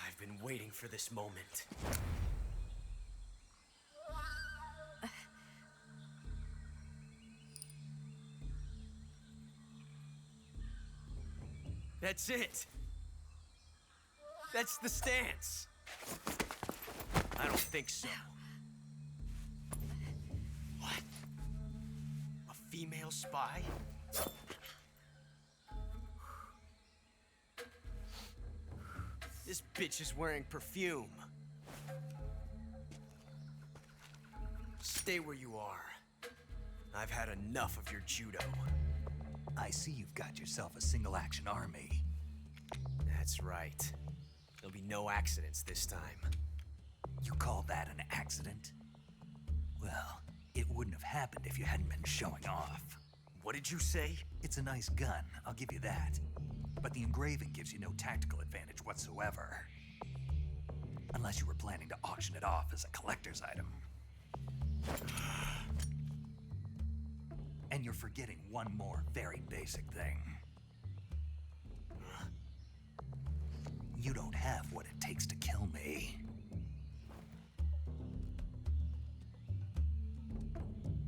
I've been waiting for this moment. That's it. That's the stance. I don't think so. What? A female spy? This bitch is wearing perfume. Stay where you are. I've had enough of your judo. I see you've got yourself a single-action army. That's right. There'll be no accidents this time. You call that an accident? Well, it wouldn't have happened if you hadn't been showing off. What did you say? It's a nice gun, I'll give you that. But the engraving gives you no tactical advantage whatsoever. Unless you were planning to auction it off as a collector's item. And you're forgetting one more very basic thing. You don't have what it takes to kill me.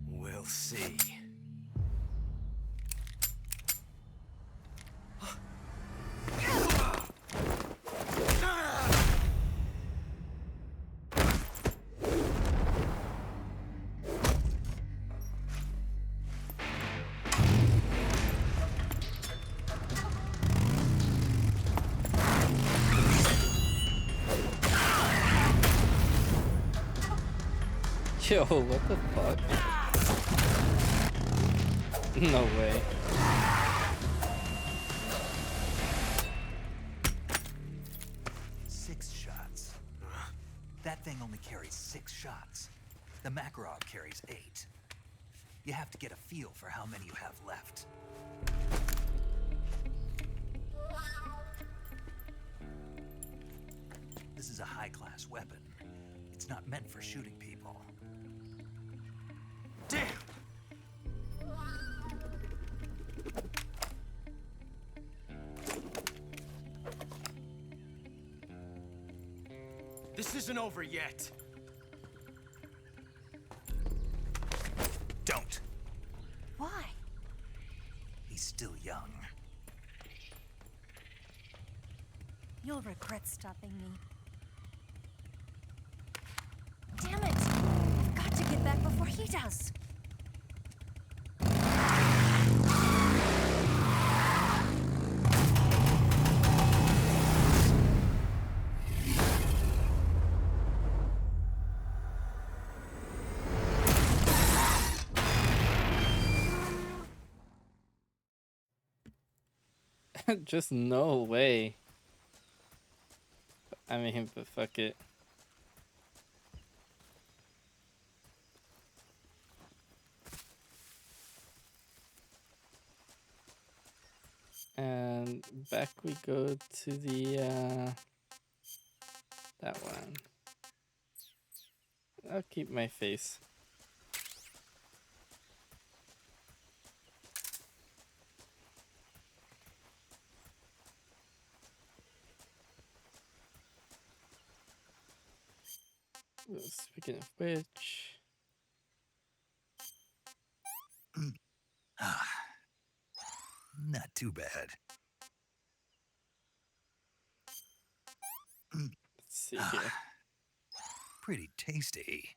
We'll see. Yo, what the fuck? No way. Six shots. That thing only carries 6 shots. The Makarov carries 8. You have to get a feel for how many you have left. This is a high-class weapon. It's not meant for shooting people. Damn! This isn't over yet. Don't. Why? He's still young. You'll regret stopping me. Damn it! I've got to get back before he does. Just no way. I mean, but fuck it. And back we go to the that one. I'll keep my face. Speaking of which, Not too bad. let's see here. Pretty tasty.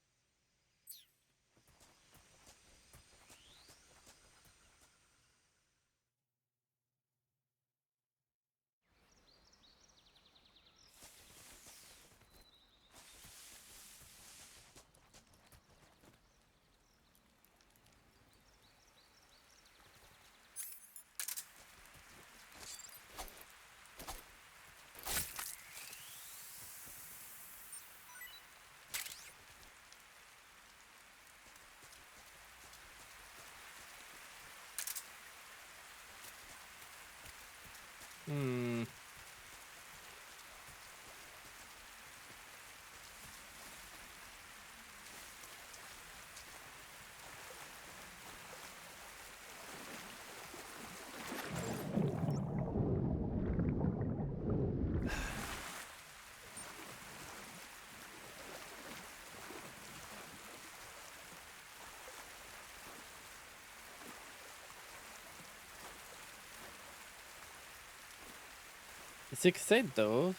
Hmm. It's exciting though.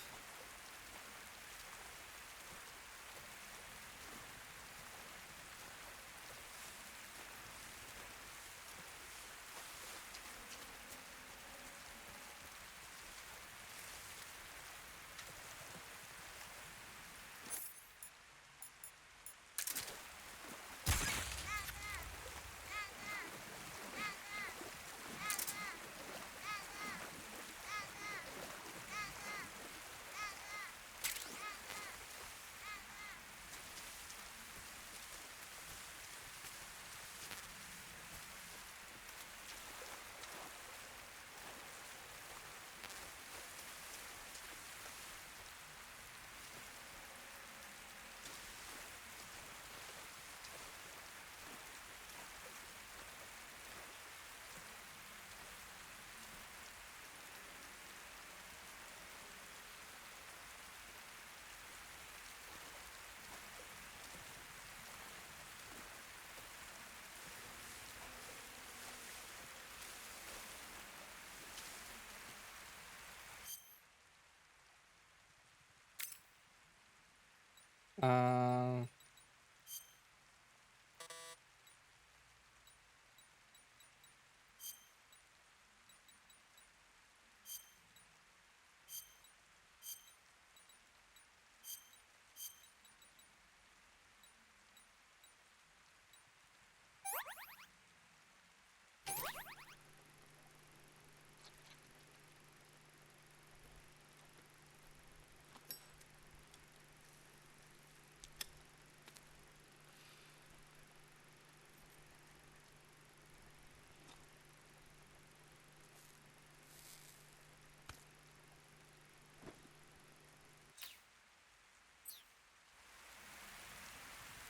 Um.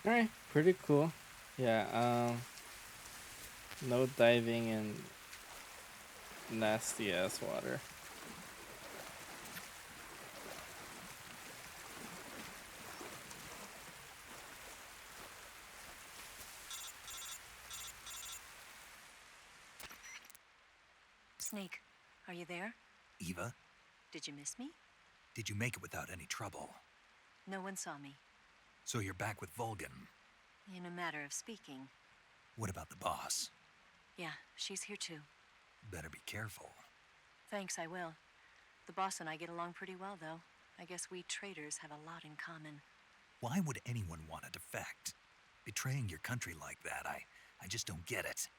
All right, pretty cool. Yeah. No diving in nasty ass water. Snake, are you there? Eva, Did you miss me? did you make it without any trouble? No one saw me. So you're back with Vulcan. In a matter of speaking. What about the boss? Yeah, she's here too. Better be careful. Thanks, I will. The boss and I get along pretty well, though. I guess we traitors have a lot in common. Why would anyone want to defect? Betraying your country like that, I just don't get it.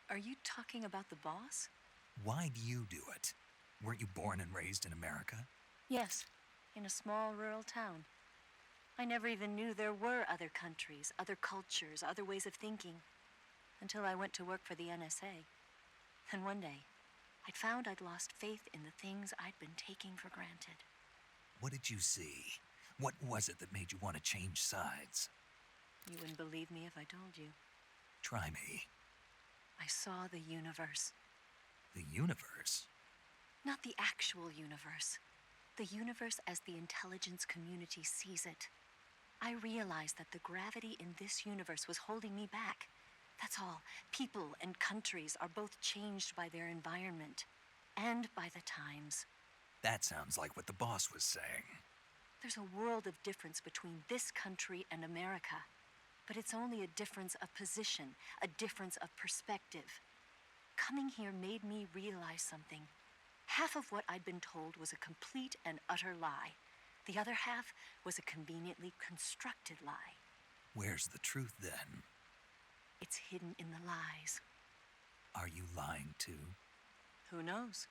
Are you talking about the boss? Why do you do it? Weren't you born and raised in America? Yes, in a small rural town. I never even knew there were other countries, other cultures, other ways of thinking, until I went to work for the NSA. And one day, I'd found I'd lost faith in the things I'd been taking for granted. What did you see? What was it that made you want to change sides? You wouldn't believe me if I told you. Try me. I saw the universe. The universe? Not the actual universe. The universe as the intelligence community sees it. I realized that the gravity in this universe was holding me back. That's all. People and countries are both changed by their environment and by the times. That sounds like what the boss was saying. There's a world of difference between this country and America. But it's only a difference of position, a difference of perspective. Coming here made me realize something. Half of what I'd been told was a complete and utter lie. The other half was a conveniently constructed lie. Where's the truth then? It's hidden in the lies. Are you lying too? Who knows?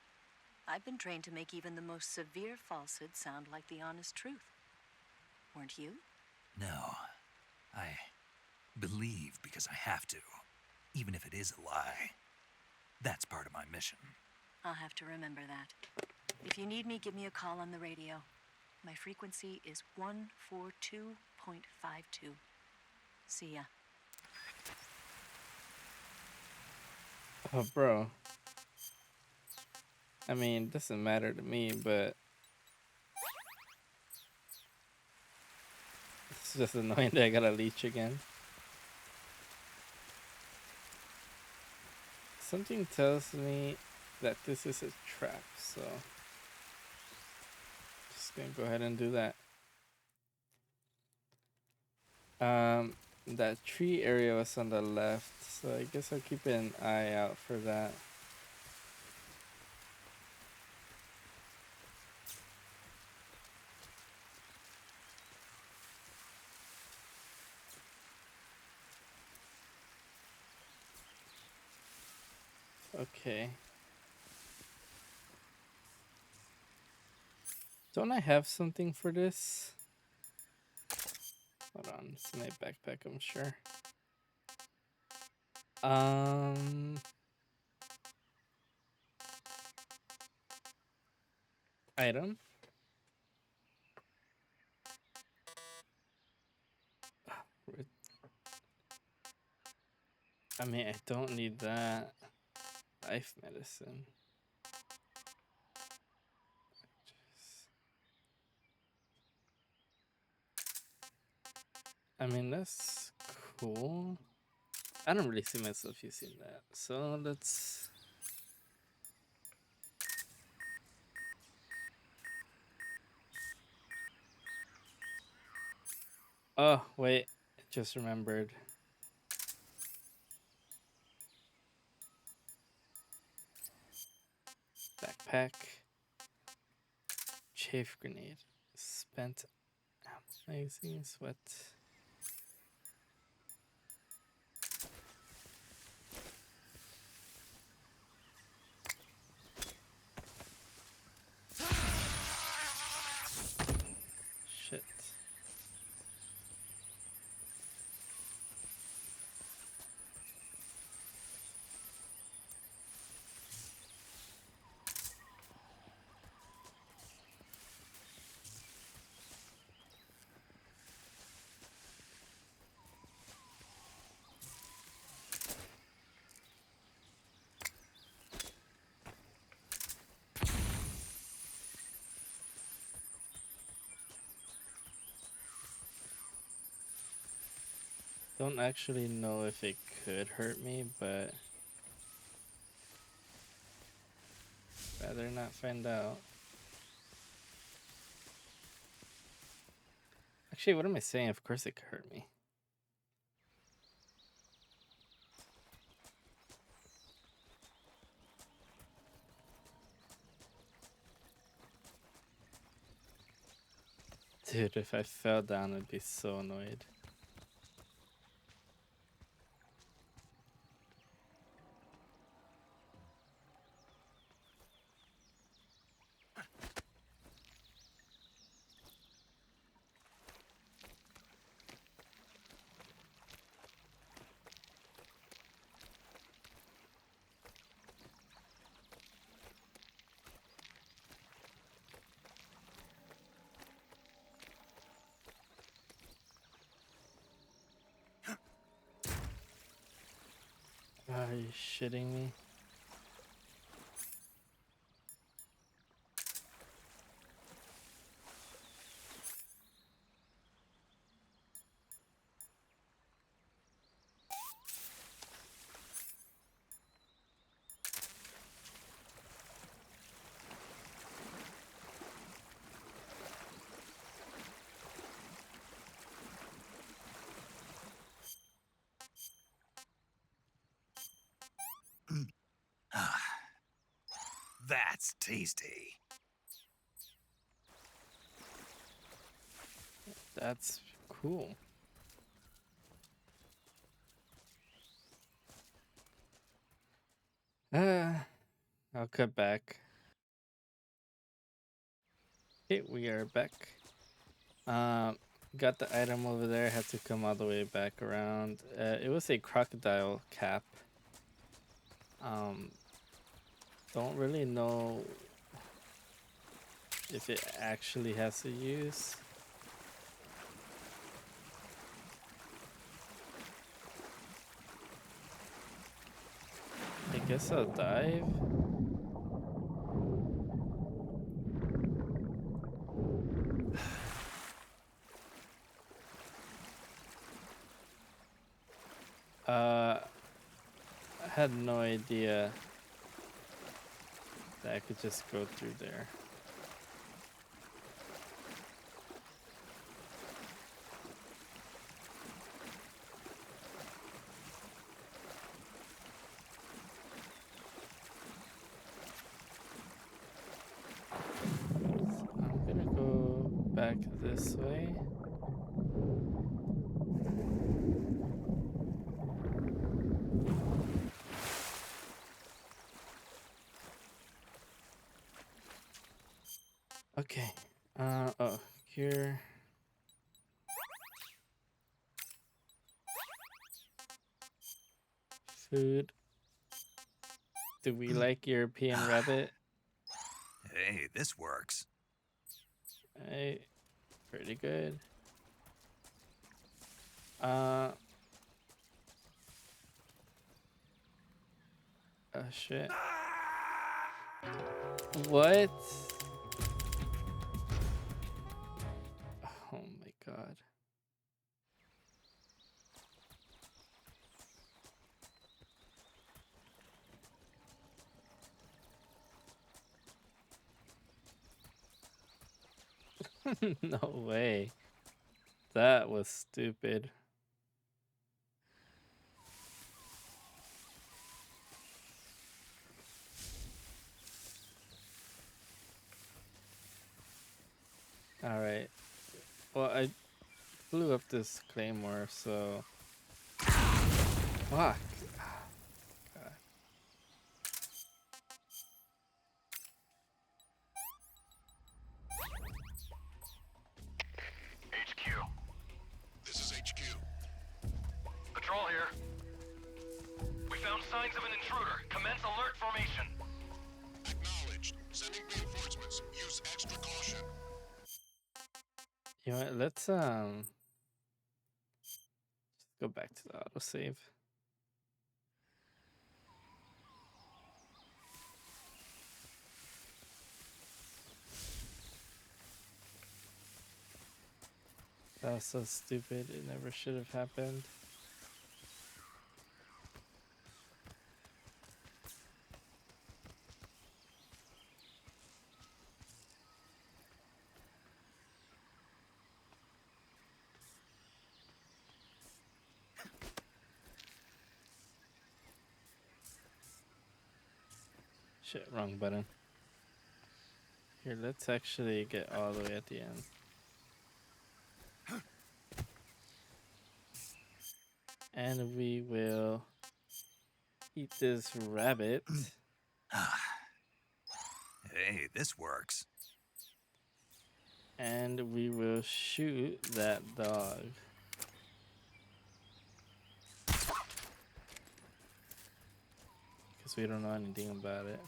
I've been trained to make even the most severe falsehood sound like the honest truth. Weren't you? No. I believe because I have to, even if it is a lie. That's part of my mission. I'll have to remember that. If you need me, give me a call on the radio. My frequency is 142.52. See ya. Oh, bro. I mean, it doesn't matter to me, but it's just annoying that I gotta leech again. Something tells me that this is a trap, so just gonna go ahead and do that. That tree area was on the left, so I guess I'll keep an eye out for that. Okay. Don't I have something for this? Hold on, it's in my backpack, I'm sure. Item? I mean, I don't need that. Life medicine. I mean, that's cool. I don't really see myself using that. So let's... Oh, wait. I just remembered. Backpack. Chafe grenade. Spent amazing sweat. Shit. Don't actually know if it could hurt me, but Rather not find out. Actually, what am I saying? Of course it could hurt me. Dude, if I fell down, I'd be so annoyed. Are you shitting me? That's tasty. That's cool. I'll cut back. Okay, we are back. Got the item over there. Had to come all the way back around. It was a crocodile cap. Don't really know if it actually has a use. I guess I'll dive. I had no idea that I could just go through there. I'm gonna go back this way. Okay. Oh, here. Food. Do we like European rabbit? Hey, this works. Hey, pretty good. Oh shit. What? Oh my god. No way. That was stupid. Alright. Well, I blew up this claymore, so... Fuck. God. HQ. This is HQ. Patrol here. We found signs of an intruder. Commence alert formation. Acknowledged. Sending reinforcements. Use extra caution. You know what, let's go back to the autosave. That was so stupid, it never should have happened. Shit, wrong button. Here, let's actually get all the way at the end. And we will eat this rabbit. Hey, this works. And we will shoot that dog. Because we don't know anything about it.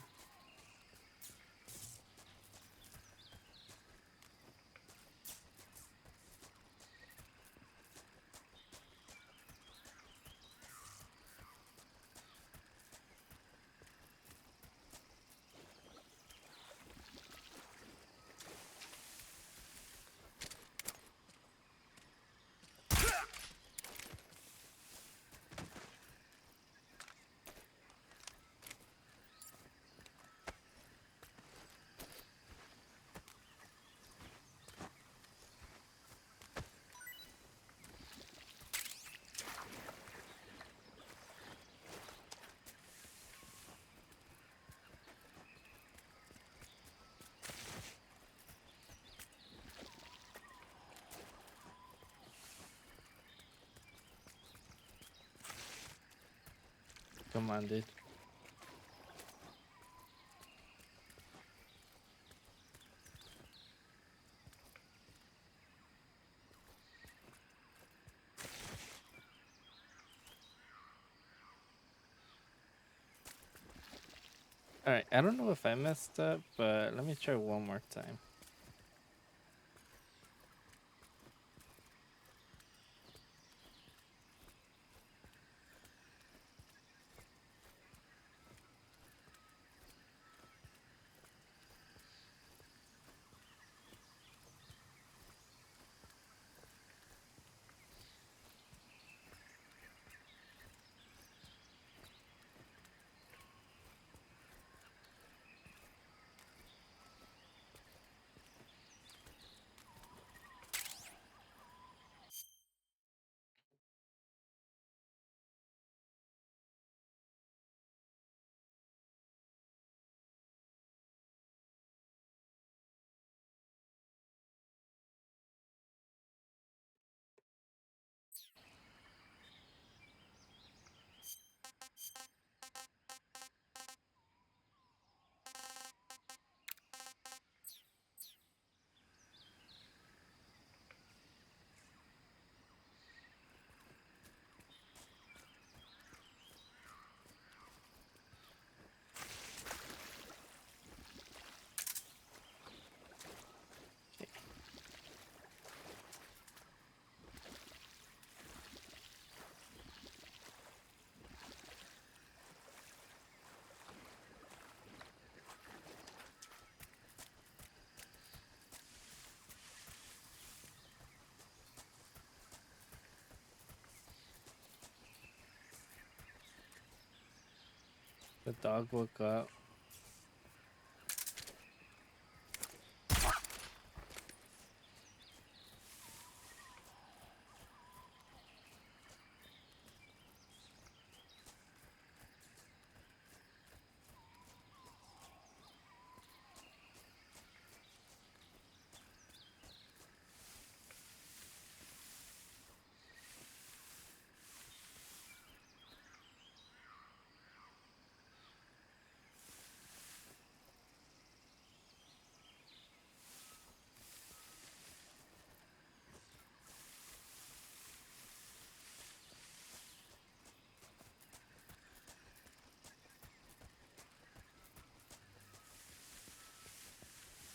Come on, dude. Alright, I don't know if I messed up, but let me try one more time. The dog woke up.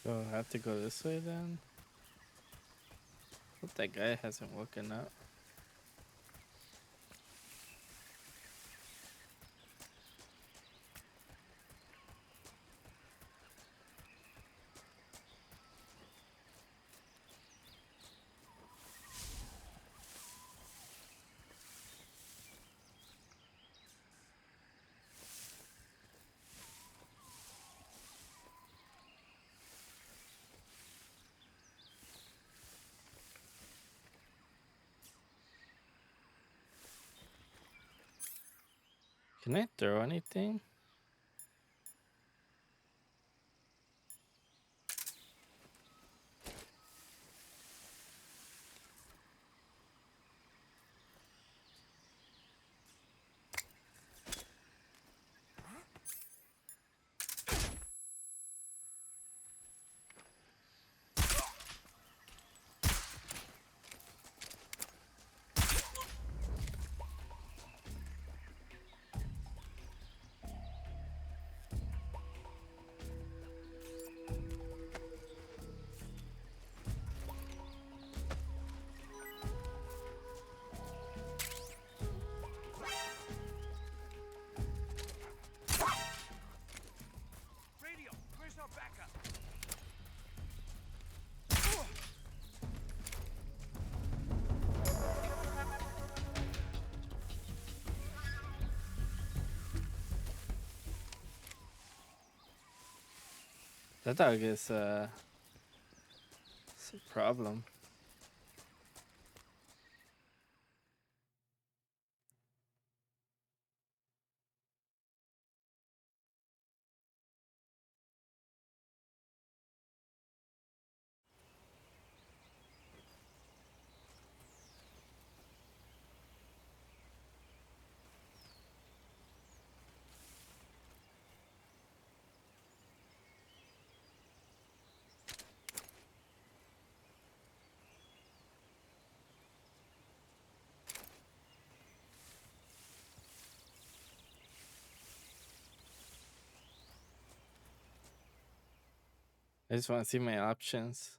So I have to go this way then? Hope that guy hasn't woken up. Can I throw anything? That dog is it's a problem. I just want to see my options.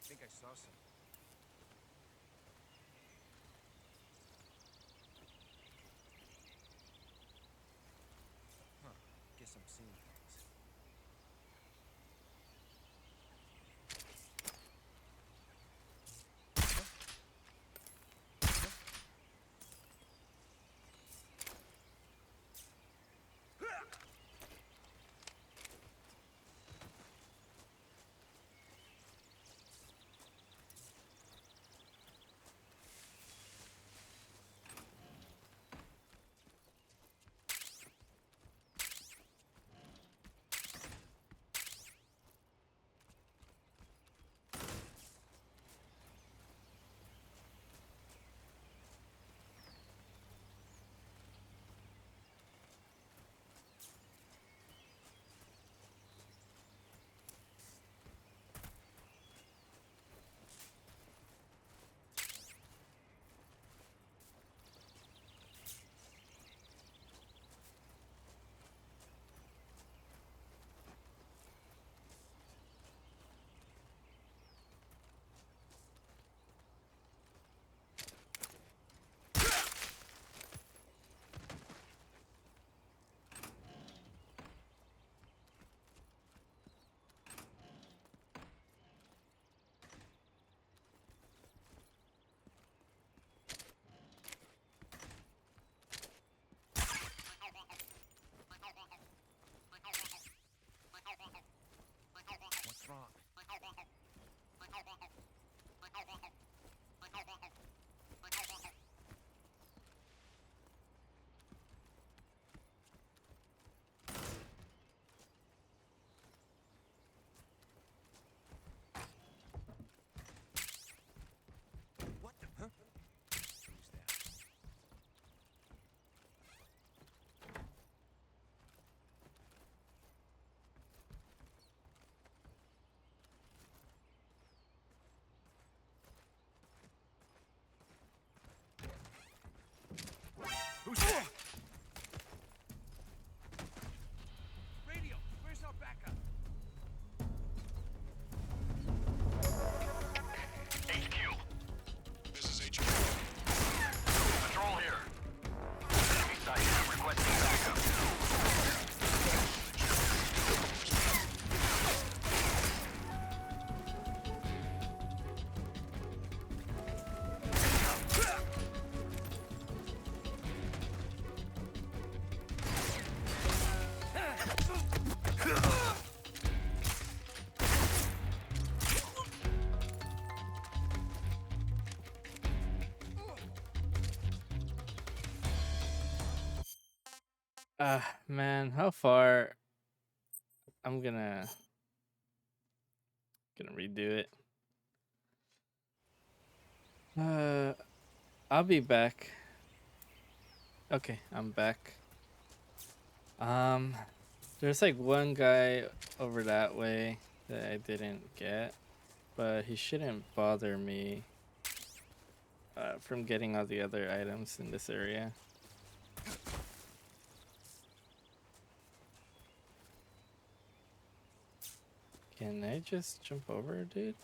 I think I saw some. Huh. Guess I'm seeing things. Man, how far? I'm gonna redo it. I'll be back. Okay, I'm back. Um, there's like one guy over that way that I didn't get, but he shouldn't bother me from getting all the other items in this area. Can I just jump over, dude?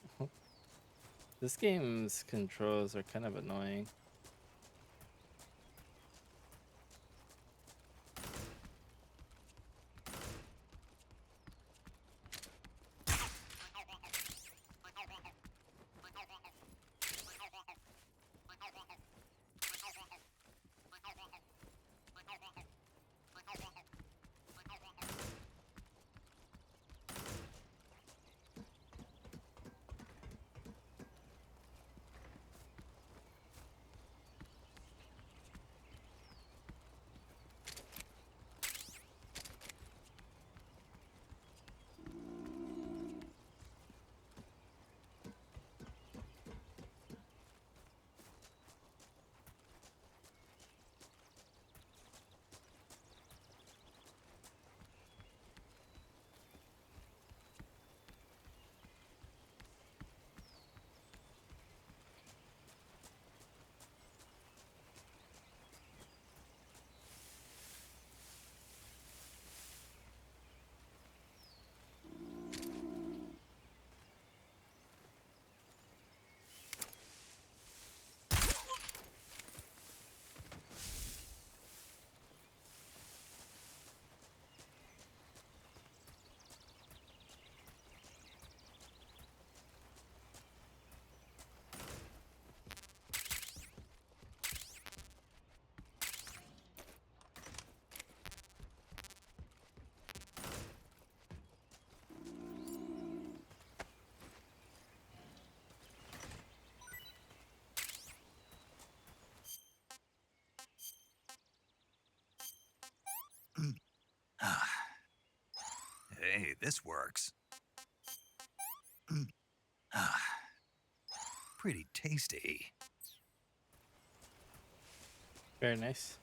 This game's controls are kind of annoying. Hey, this works. Pretty tasty. Very nice.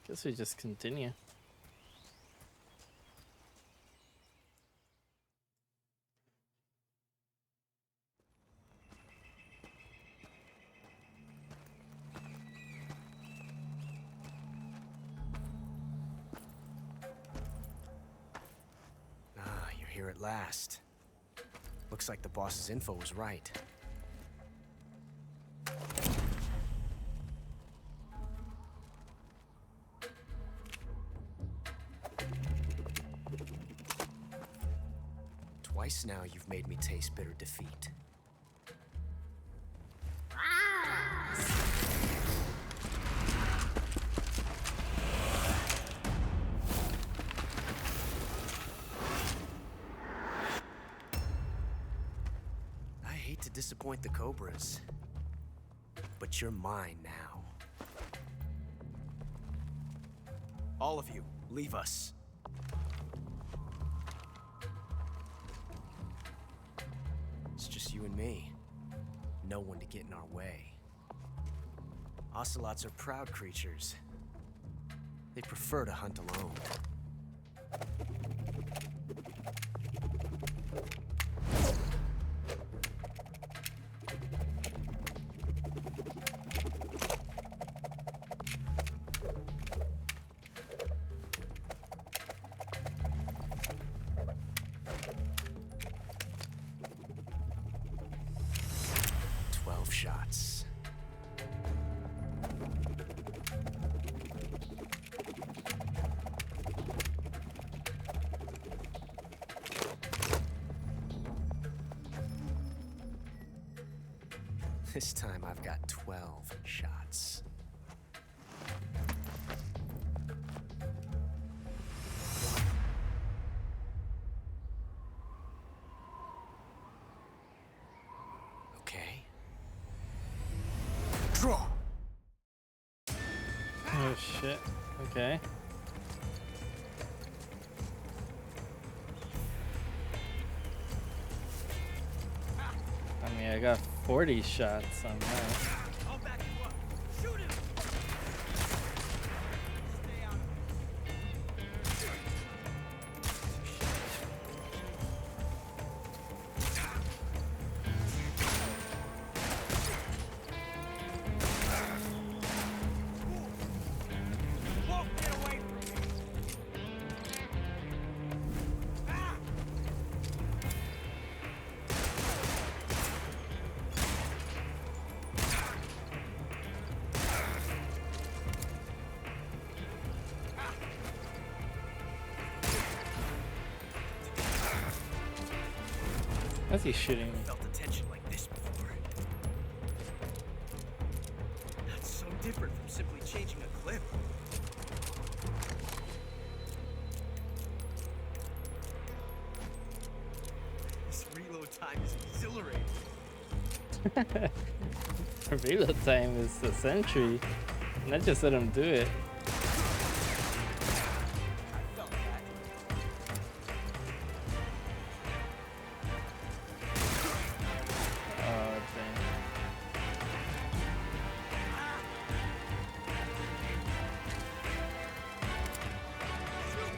Guess we just continue. Ah, you're here at last. Looks like the boss's info was right. Twice now you've made me taste bitter defeat. I hate to disappoint the Cobras, but you're mine now. All of you, leave us. It's just you and me. No one to get in our way. Ocelots are proud creatures. They prefer to hunt alone. Shots. This time I've got 12 shots. Okay. Draw! Oh shit. Okay. I mean, I got 40 shots on that. I'll back you up. Shoot him! Stay out of Won't get away from me! Why's he shooting me? Felt a tension like this before. That's so different from simply changing a clip. This reload time is exhilarating. Reload time is a century. And I just let him do it. Oh, dang.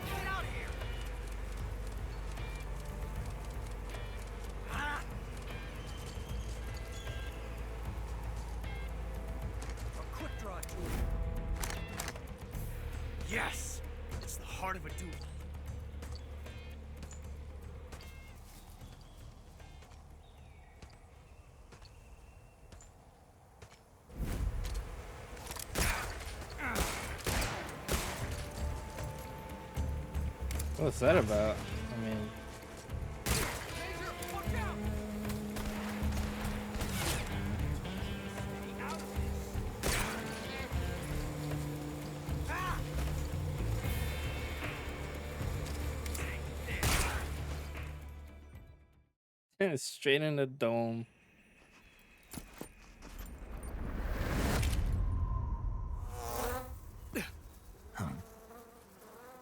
Get out of here! A quick draw tool. Yes! It's the heart of a duel. What's that about? I mean, Major, watch out! Stay out of this. Ah! straight in the dome.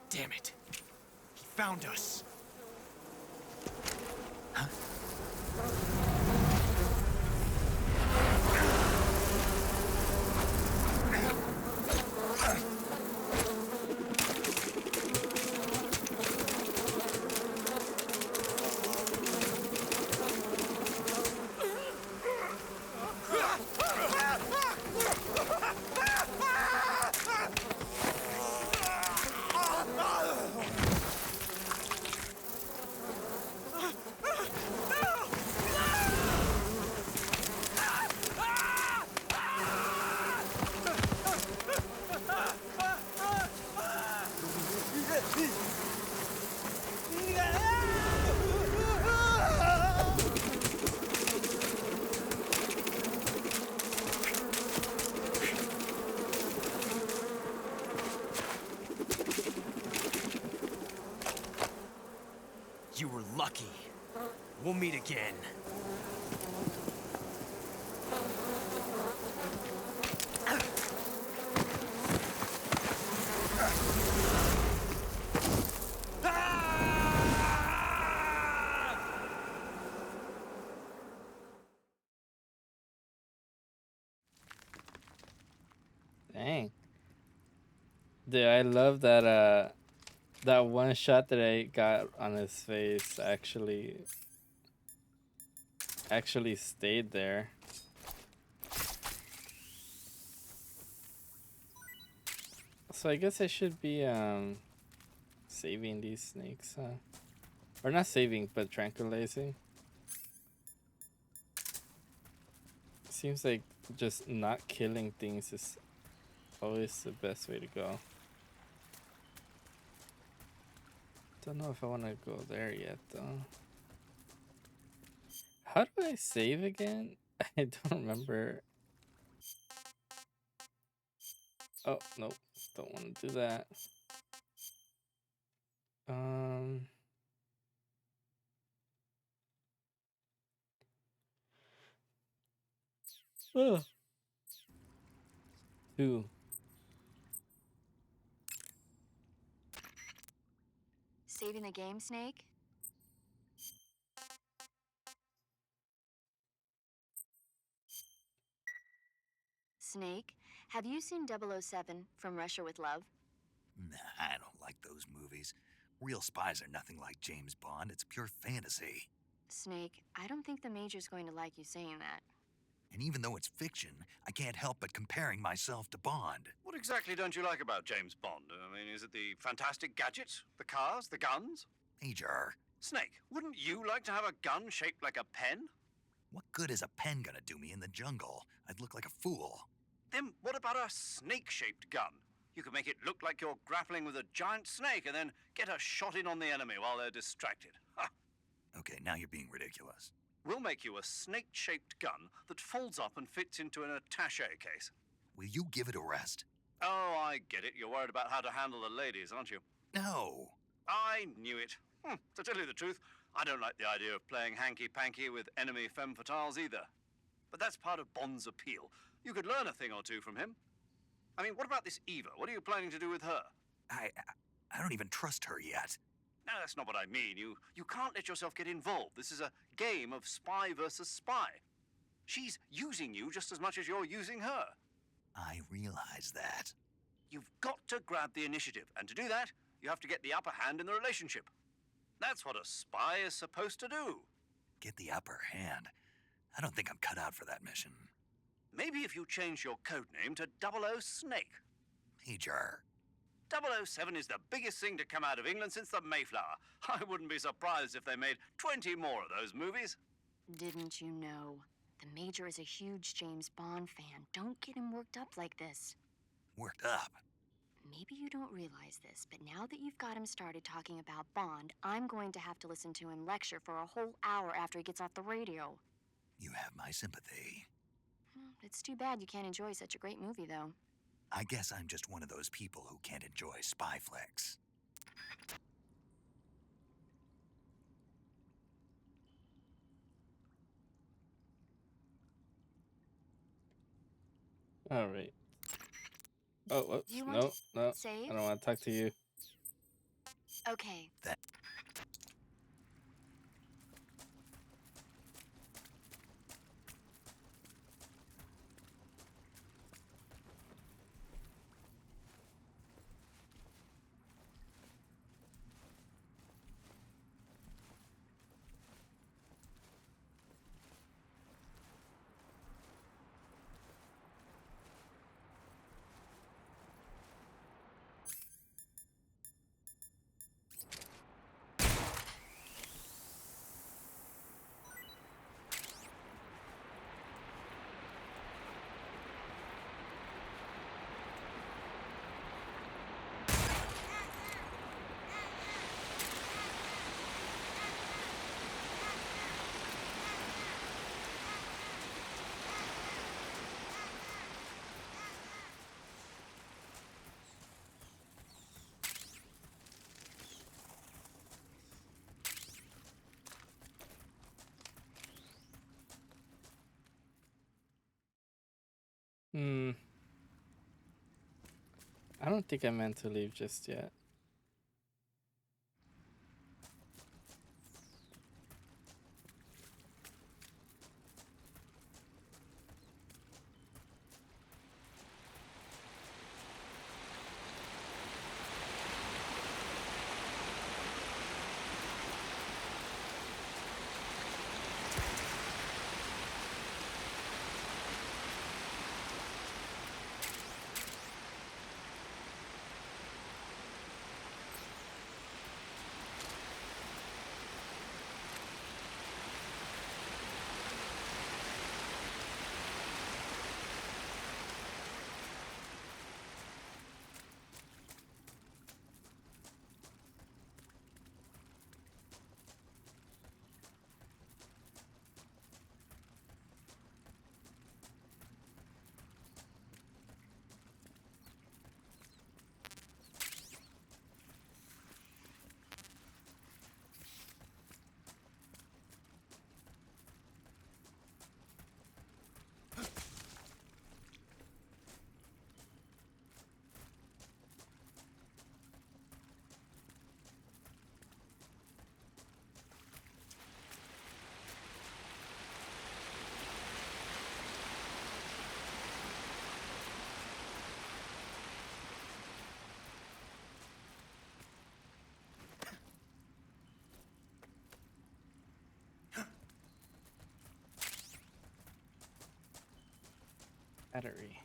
Damn it. He found us. You were lucky. We'll meet again. Dang. Dude, I love that that one shot that I got on his face actually stayed there. So I guess I should be saving these snakes, huh? Or not saving, but tranquilizing. Seems like just not killing things is always the best way to go. Don't know if I want to go there yet, though. How do I save again? I don't remember. Oh, no. Don't want to do that. Ugh. 2. Saving the game, Snake? Snake, have you seen 007 From Russia with Love? Nah, I don't like those movies. Real spies are nothing like James Bond. It's pure fantasy. Snake, I don't think the Major's going to like you saying that. And even though it's fiction, I can't help but comparing myself to Bond. What exactly don't you like about James Bond? I mean, is it the fantastic gadgets? The cars? The guns? Major, Snake, wouldn't you like to have a gun shaped like a pen? what good is a pen gonna do me in the jungle? I'd look like a fool. Then what about a snake-shaped gun? You could make it look like you're grappling with a giant snake and then get a shot in on the enemy while they're distracted. Ha! Okay, now you're being ridiculous. We'll make you a snake-shaped gun that folds up and fits into an attaché case. Will you give it a rest? Oh, I get it. You're worried about how to handle the ladies, aren't you? No. I knew it. To tell you the truth, I don't like the idea of playing hanky-panky with enemy femme fatales either. But that's part of Bond's appeal. You could learn a thing or two from him. I mean, what about this Eva? What are you planning to do with her? I don't even trust her yet. No, that's not what I mean. You can't let yourself get involved. This is a game of spy versus spy. She's using you just as much as you're using her. I realize that. You've got to grab the initiative, and to do that, you have to get the upper hand in the relationship. That's what a spy is supposed to do. Get the upper hand? I don't think I'm cut out for that mission. Maybe if you change your code name to 00 Snake. Major. 007 is the biggest thing to come out of England since the Mayflower. I wouldn't be surprised if they made 20 more of those movies. Didn't you know? The Major is a huge James Bond fan. Don't get him worked up like this. Worked up? Maybe you don't realize this, but now that you've got him started talking about Bond, I'm going to have to listen to him lecture for a whole hour after he gets off the radio. You have my sympathy. It's too bad you can't enjoy such a great movie, though. I guess I'm just one of those people who can't enjoy spy flicks. All right. Oh, whoops. Do you want No, to no. save? I don't want to talk to you. Okay. I don't think I meant to leave just yet. Battery.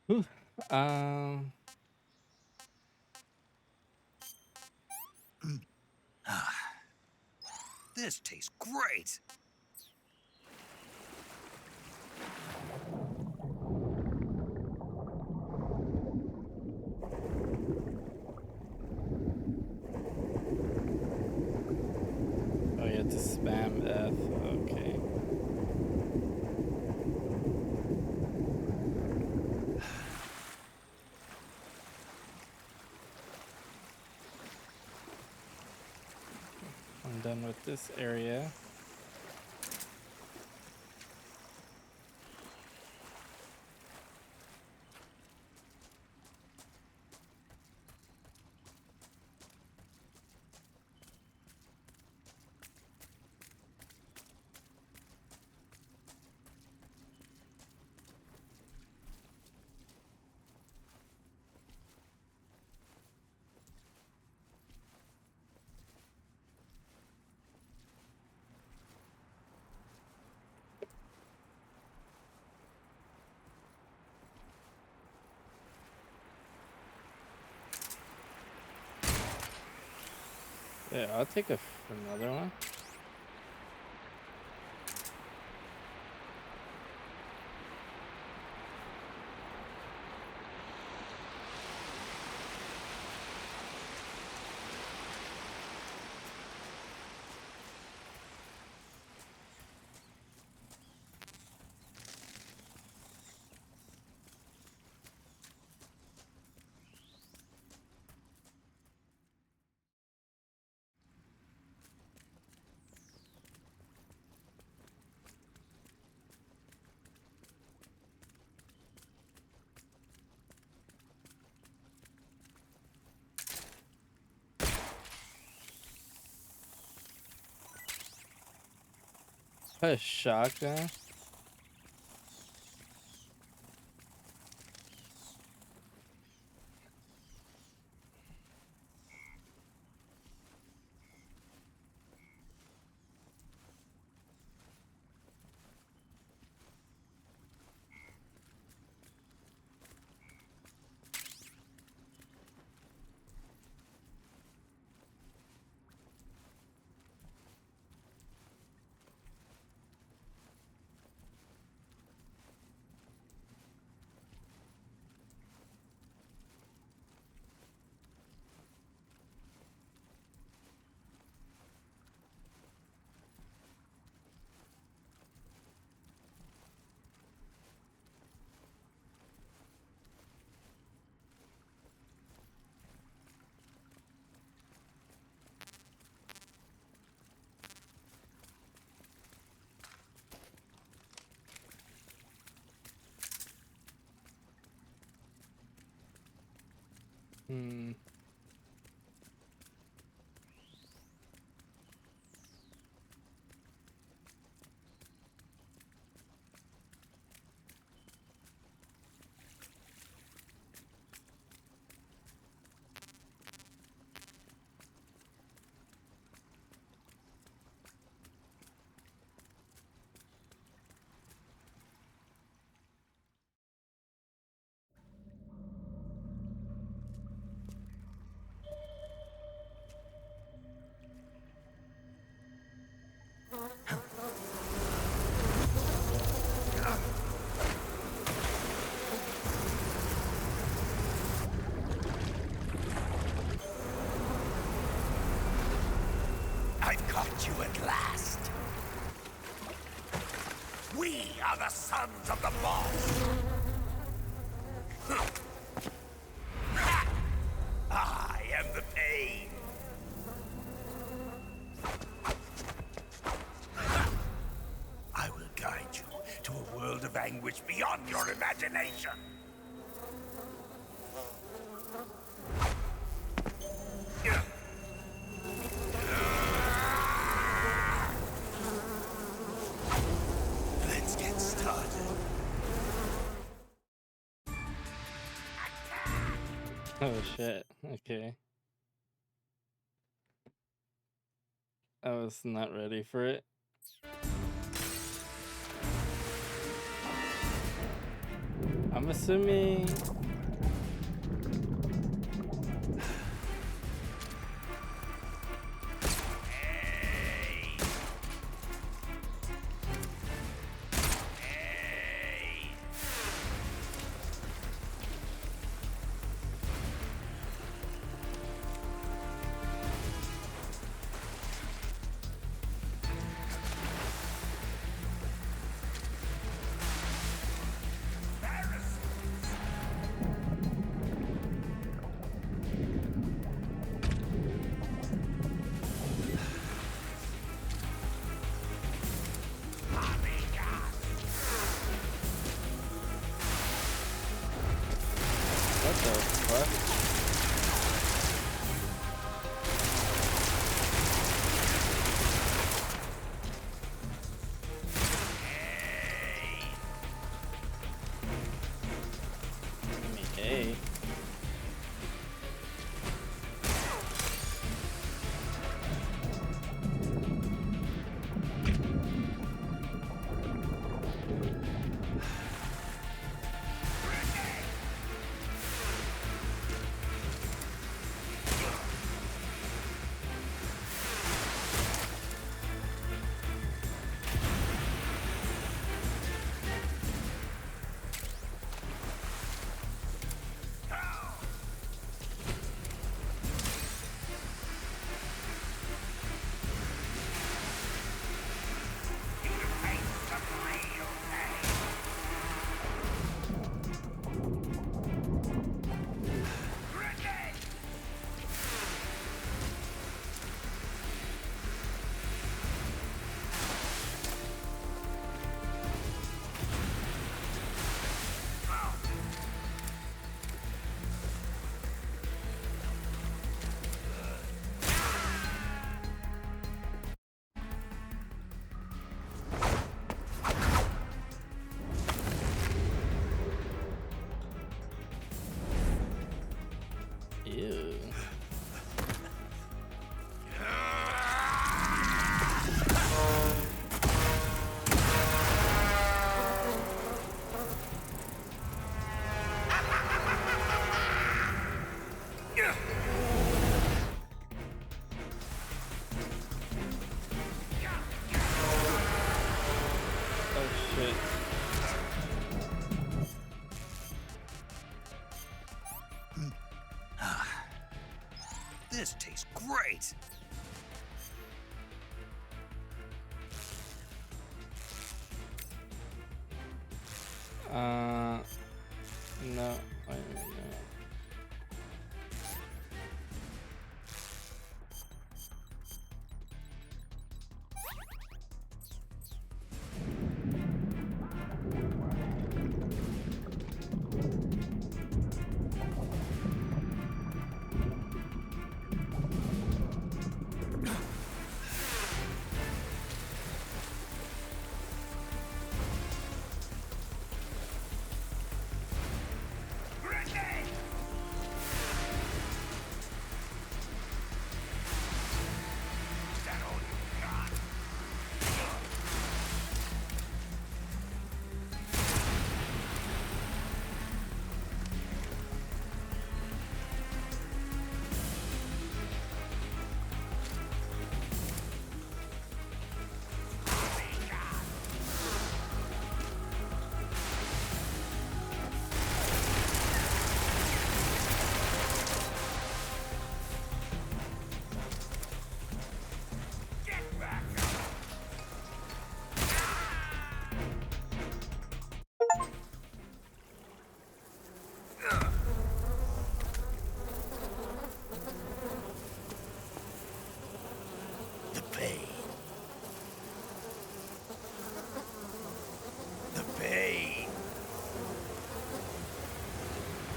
Whew. This tastes great. Oh, you have to spam F. Okay. I'm done with this area. Yeah, I'll take another one. A shotgun? Hmm. at last. We are the sons of the boss. I am the pain. I will guide you to a world of anguish beyond your imagination. Let's get started. Oh shit. Okay. I was not ready for it. I'm assuming. What the fuck? Hey. Ew. Oh shit. This tastes great. No. I don't know.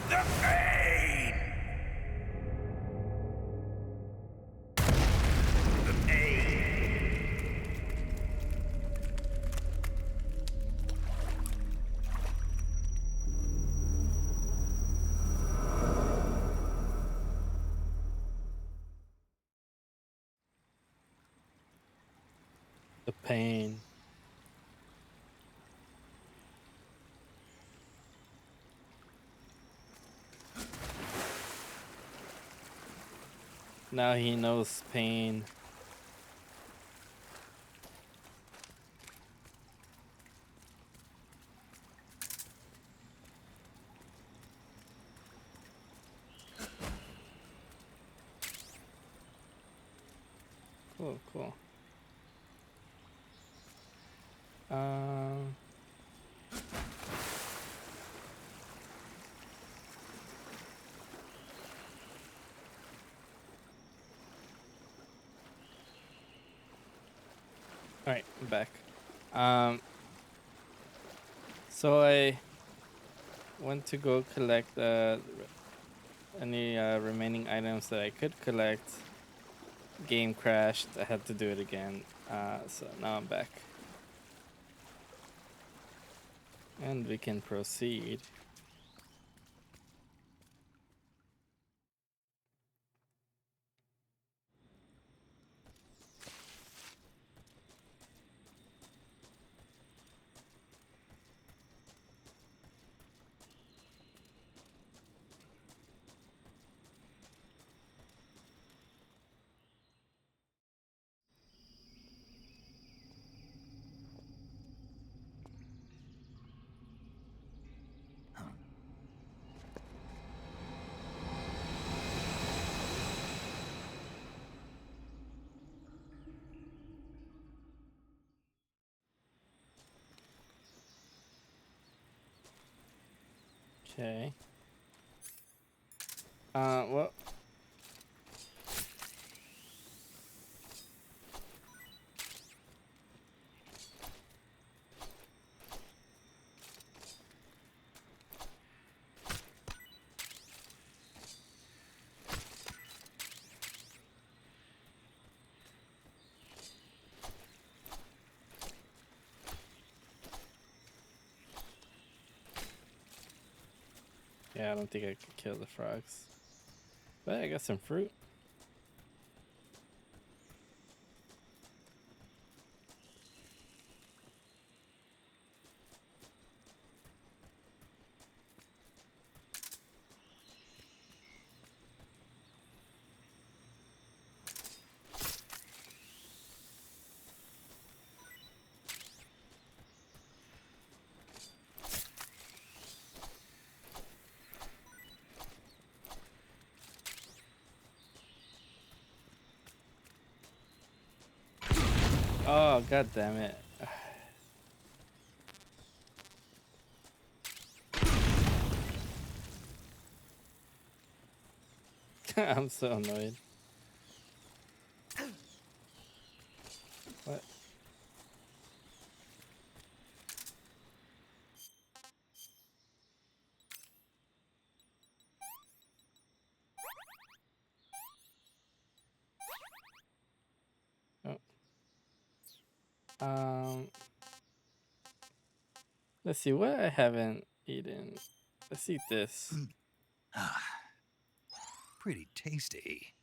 The pain! The pain! The pain. Now he knows pain. Cool, cool. All right, I'm back. So I went to go collect any remaining items that I could collect. Game crashed. I had to do it again. So now I'm back. And we can proceed. Okay. Well. Yeah, I don't think I could kill the frogs. But I got some fruit. Oh, god damn it. I'm so annoyed. What? Oh. Let's see what I haven't eaten. Let's eat this. Pretty tasty.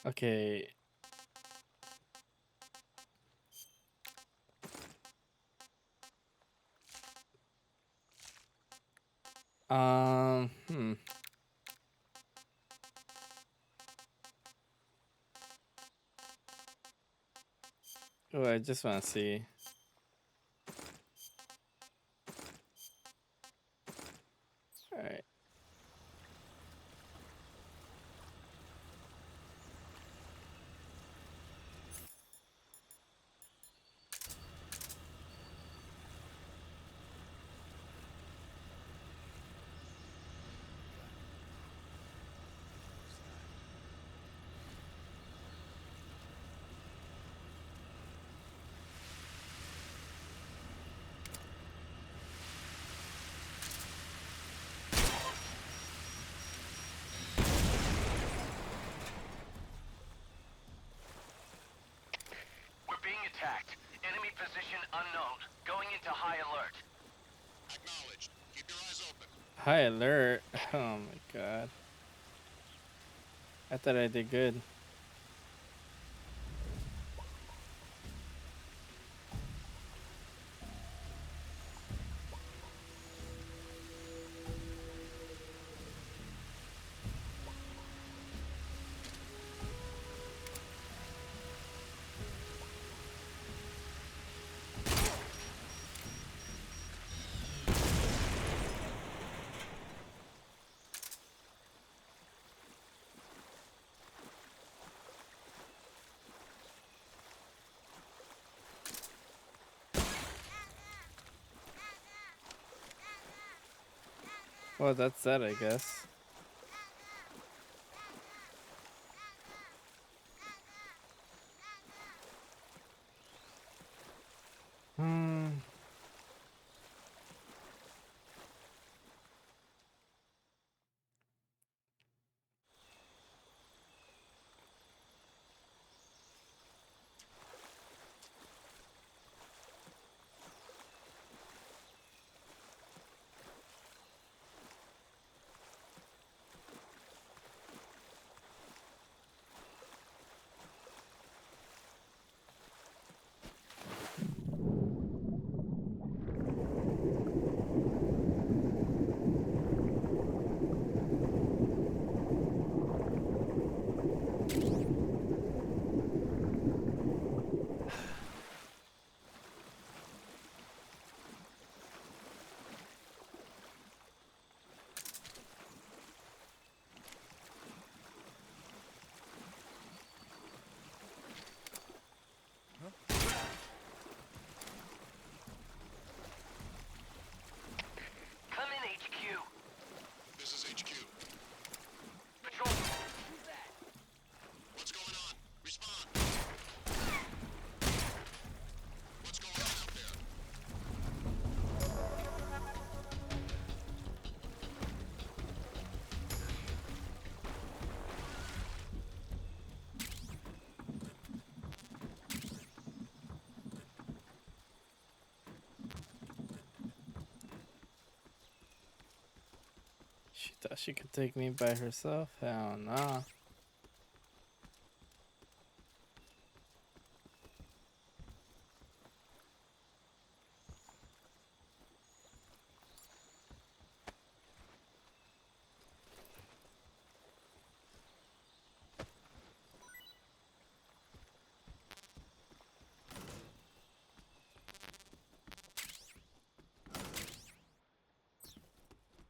Okay. Hmm. Oh, I just want to see. All right. We're being attacked. Enemy position unknown. Going into high alert. Acknowledged. Keep your eyes open. High alert. Oh my god. I thought I did good. Well, that's that, I guess. Hmm. Come in, HQ. This is HQ. Patrol. What's going on? Respond. What's going on out there? She thought she could take me by herself? Hell nah.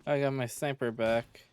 I got my sniper back.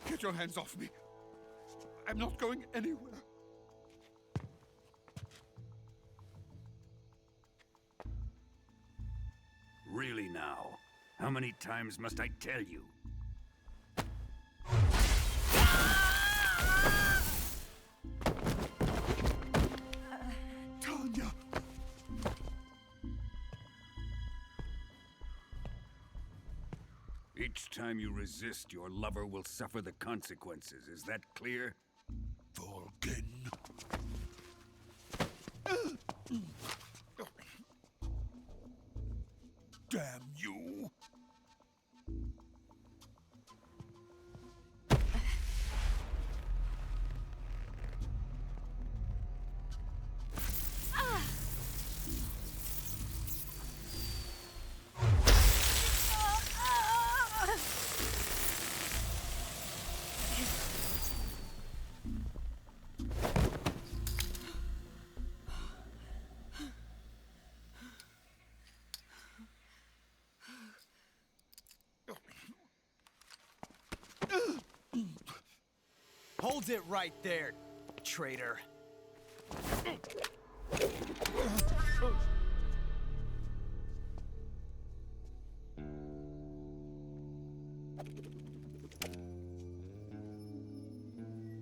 Get your hands off me. I'm not going anywhere. Really now? How many times must I tell you? Tanya! Each time you resist, your lover will suffer the consequences. Is that clear? Volgin. Damn you! Hold it right there, traitor.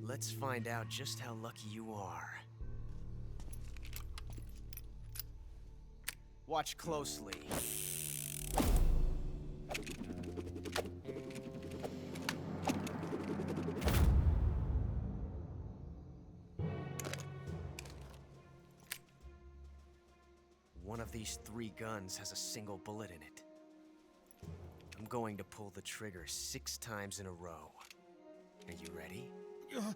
Let's find out just how lucky you are. Watch closely. One of these 3 guns has a single bullet in it. I'm going to pull the trigger 6 times in a row. Are you ready? Huh.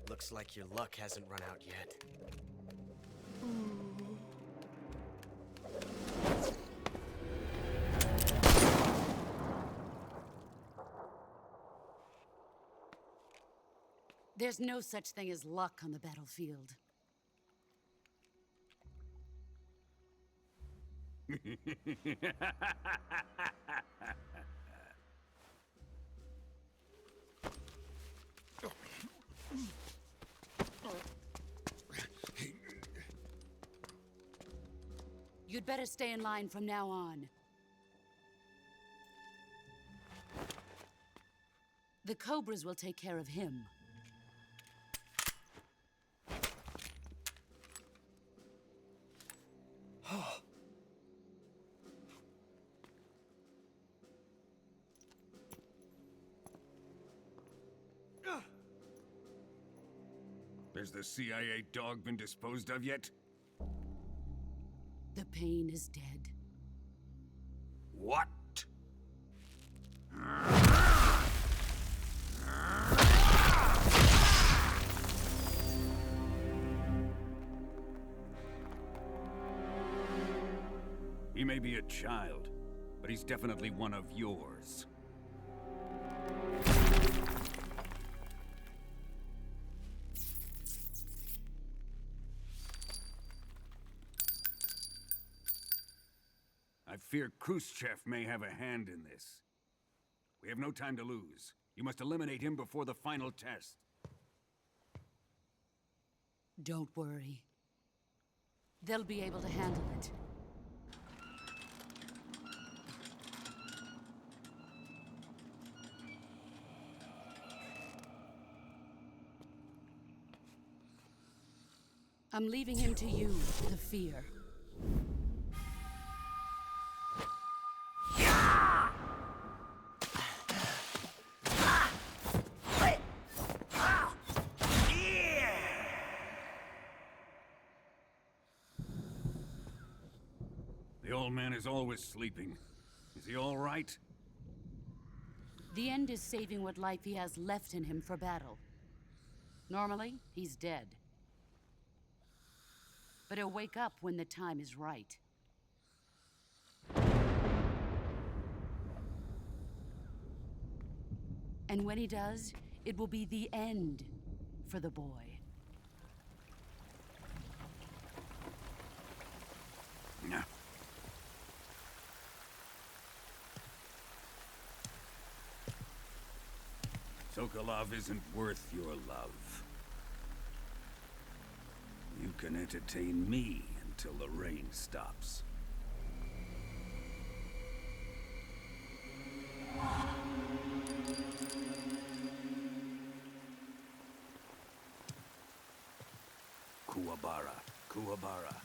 Looks like your luck hasn't run out yet. There's no such thing as luck on the battlefield. You'd better stay in line from now on. The Cobras will take care of him. Has the CIA dog been disposed of yet? The pain is dead. What? He may be a child, but he's definitely one of yours. I fear Khrushchev may have a hand in this. We have no time to lose. You must eliminate him before the final test. Don't worry. They'll be able to handle it. I'm leaving him to you, the fear. The old man is always sleeping. Is he all right? The end is saving what life he has left in him for battle. Normally, he's dead. But he'll wake up when the time is right. And when he does, it will be the end for the boy. No. Sokolov isn't worth your love. You can entertain me until the rain stops. Kuwabara, Kuwabara.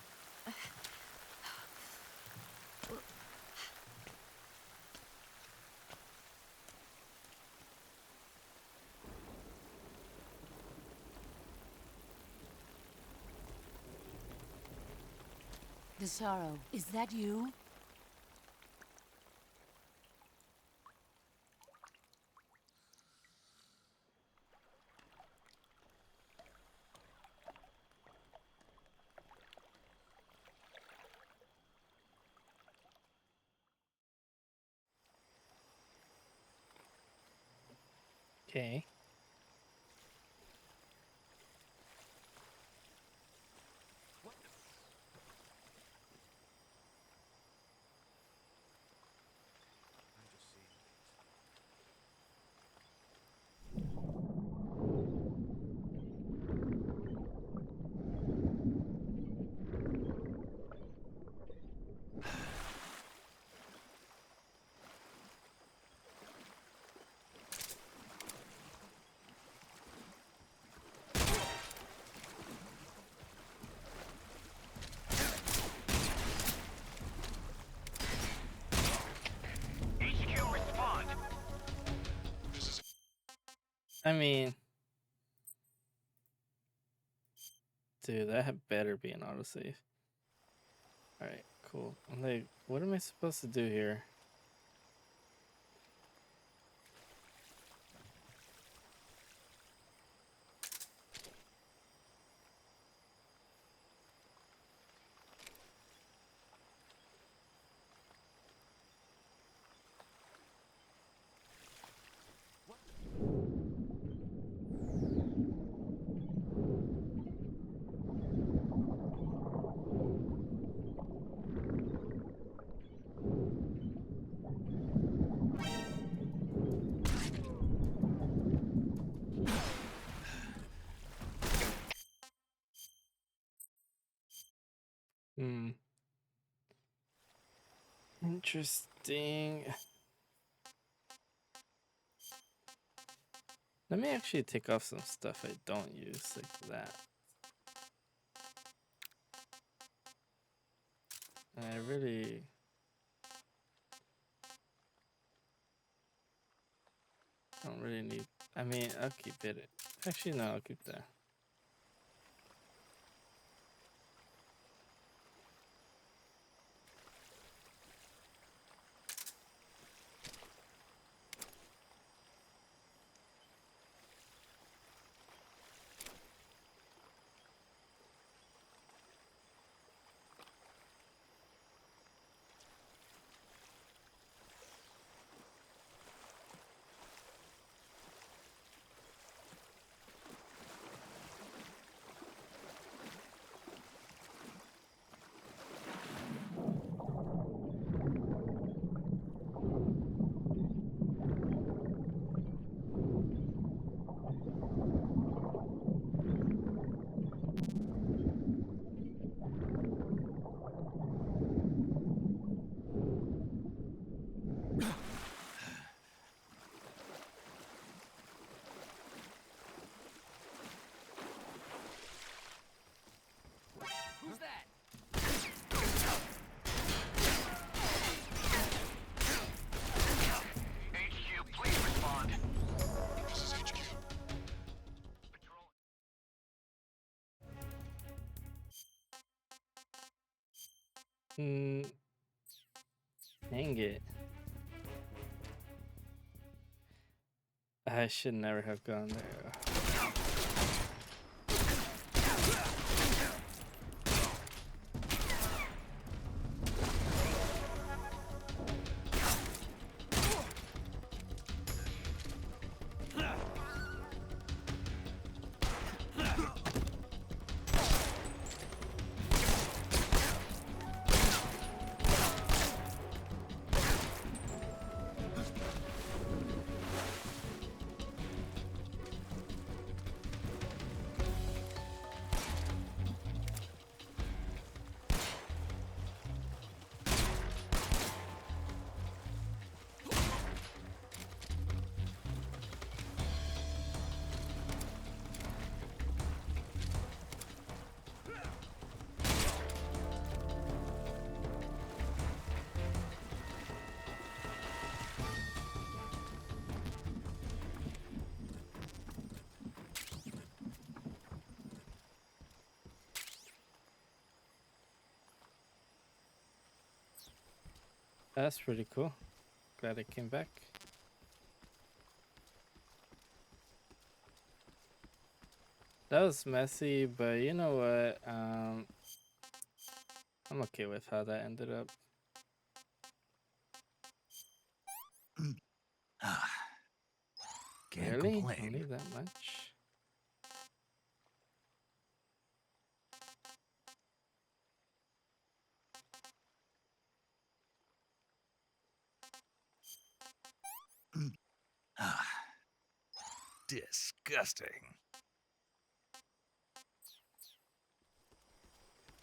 Desaro, is that you? Okay. HQ, respond. I mean, dude, that had better be an autosave. Alright, cool. I'm like, what am I supposed to do here? Hmm. Interesting. Let me actually take off some stuff I don't use, like that. I really... don't really need... I mean, I'll keep it. Actually, no, I'll keep that. Who's that? HQ, please respond. This is HQ. Dang it. I should never have gone there. That's pretty cool. Glad it came back. That was messy, but you know what? I'm okay with how that ended up. Can't Really? complain. Only that much? Disgusting.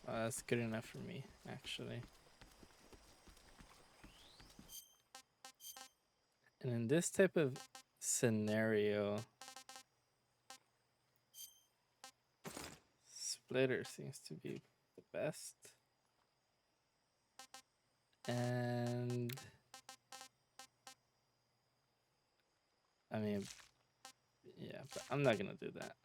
That's good enough for me, actually. And in this type of scenario, splitter seems to be the best. And I mean, yeah, but I'm not gonna do that.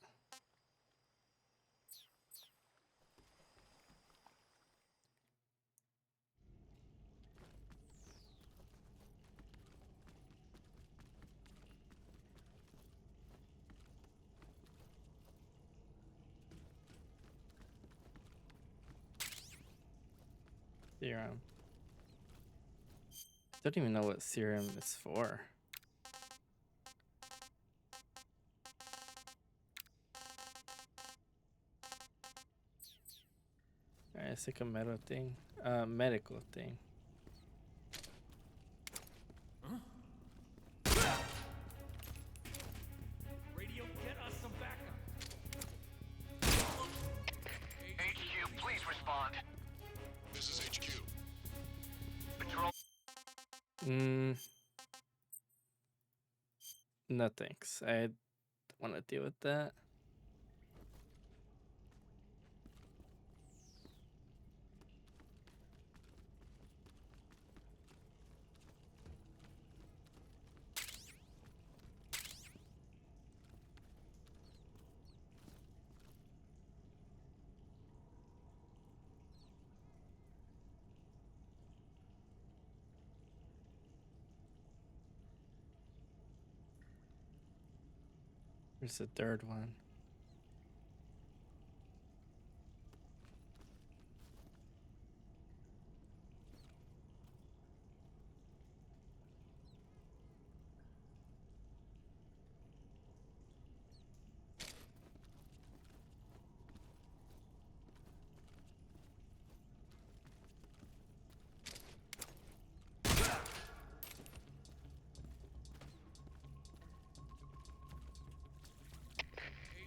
Serum. Don't even know what serum is for. Alright, it's like a medical thing. Radio, get us some backup. HQ, please respond. This is HQ. Patrol. No thanks. I don't want to deal with that. There's a third one.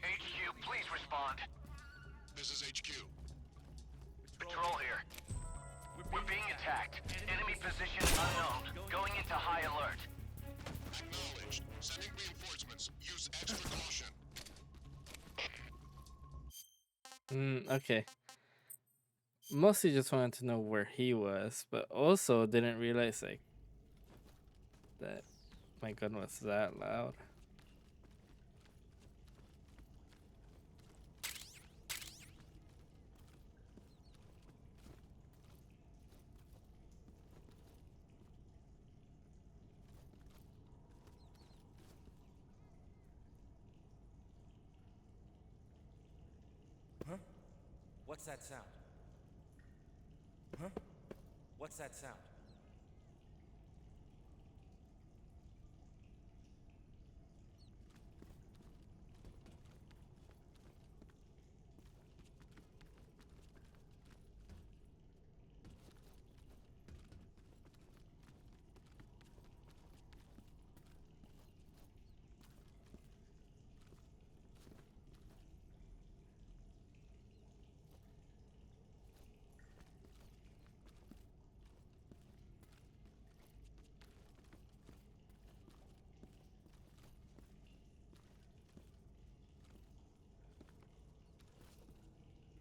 HQ, please respond. This is HQ. Patrol here. We're being attacked. Enemy position unknown. Going into high alert. Acknowledged. Sending reinforcements. Use extra caution. Okay. Mostly just wanted to know where he was, but also didn't realize like that my gun was that loud. Huh? What's that sound? Huh? What's that sound?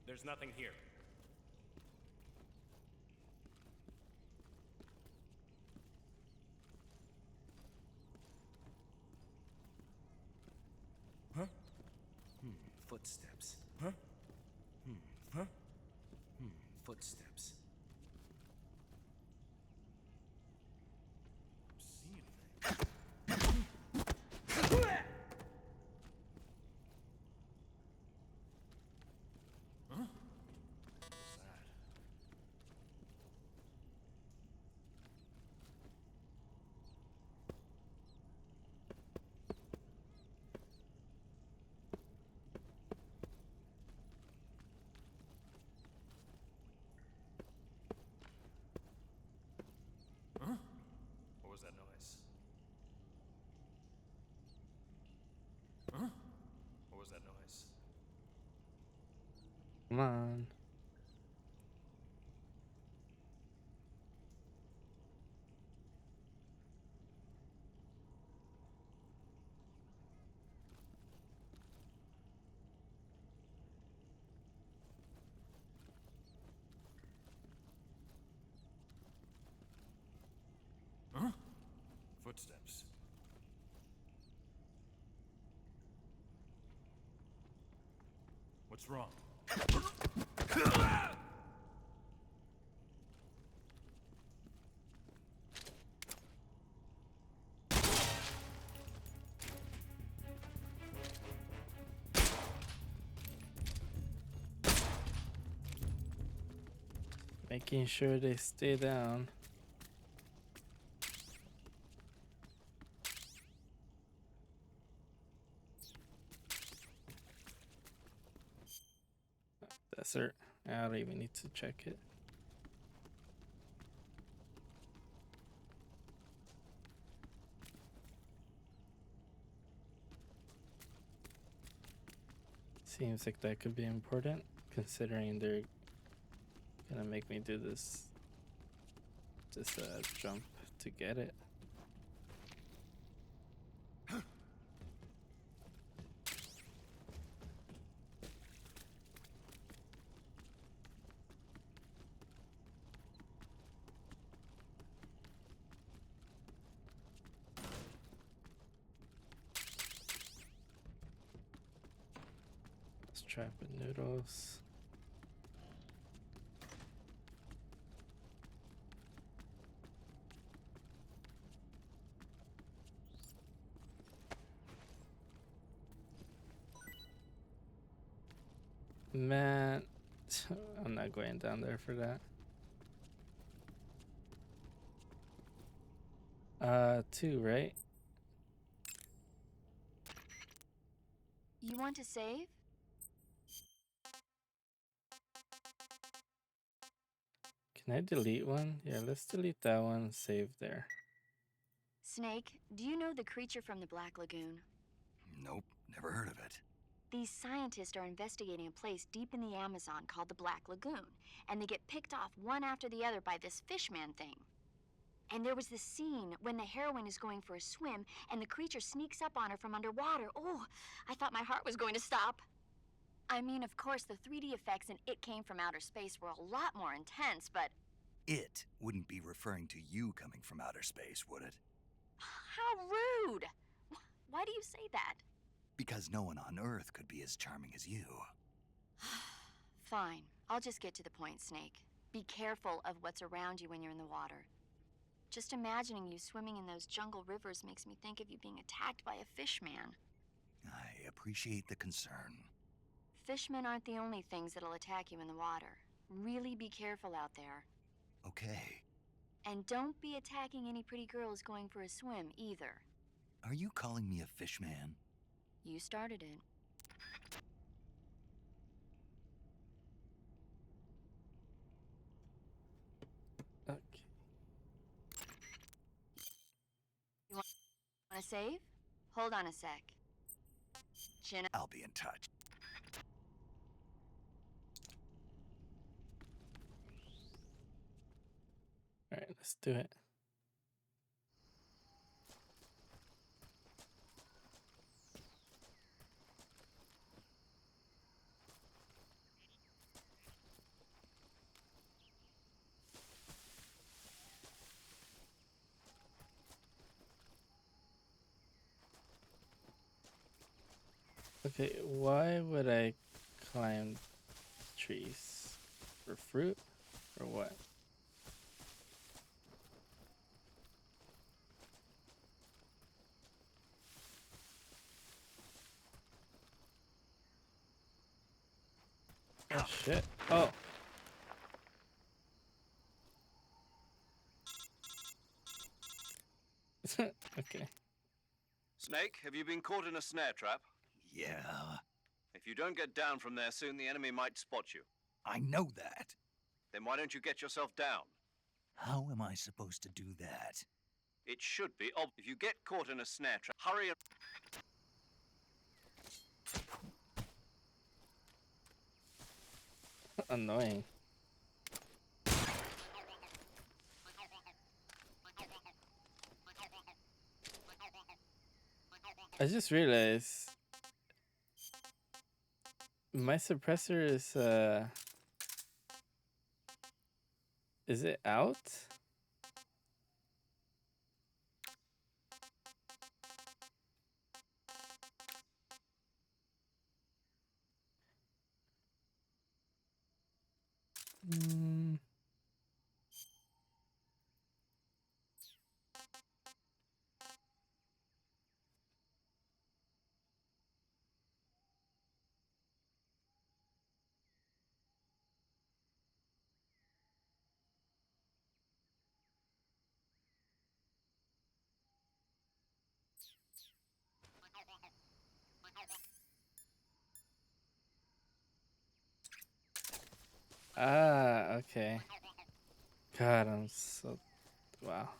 There's nothing here. Huh? Footsteps. Huh? Huh? Footsteps. is. Come on. Huh? Footsteps. What's wrong? Making sure they stay down. Desert. I don't even need to check it. Seems like that could be important, considering they're gonna make me do this jump to get it. Let's trap with noodles. Man, I'm not going down there for that. 2, right? You want to save? Can I delete one? Yeah, let's delete that one. Save there. Snake, do you know the creature from the Black Lagoon? Nope, never heard of it. These scientists are investigating a place deep in the Amazon called the Black Lagoon, and they get picked off one after the other by this fishman thing. And there was this scene when the heroine is going for a swim and the creature sneaks up on her from underwater. Oh, I thought my heart was going to stop. I mean, of course, the 3D effects in It Came from Outer Space were a lot more intense, but... It wouldn't be referring to you coming from outer space, would it? How rude! Why do you say that? Because no one on Earth could be as charming as you. Fine. I'll just get to the point, Snake. Be careful of what's around you when you're in the water. Just imagining you swimming in those jungle rivers makes me think of you being attacked by a fishman. I appreciate the concern. Fishmen aren't the only things that'll attack you in the water. Really be careful out there. Okay. And don't be attacking any pretty girls going for a swim, either. Are you calling me a fishman? You started it. Okay. You want to save? Hold on a sec. Chin up. I'll be in touch. Alright, let's do it. Okay, why would I climb trees? For fruit? Or what? Oh shit. Oh. Okay. Snake, have you been caught in a snare trap? Yeah. If you don't get down from there soon, the enemy might spot you. I know that. Then why don't you get yourself down? How am I supposed to do that? It should be obvious. If you get caught in a snare trap, hurry and... annoying. I just realized my suppressor is it out? Mm. Ah, okay. God, I'm so wow.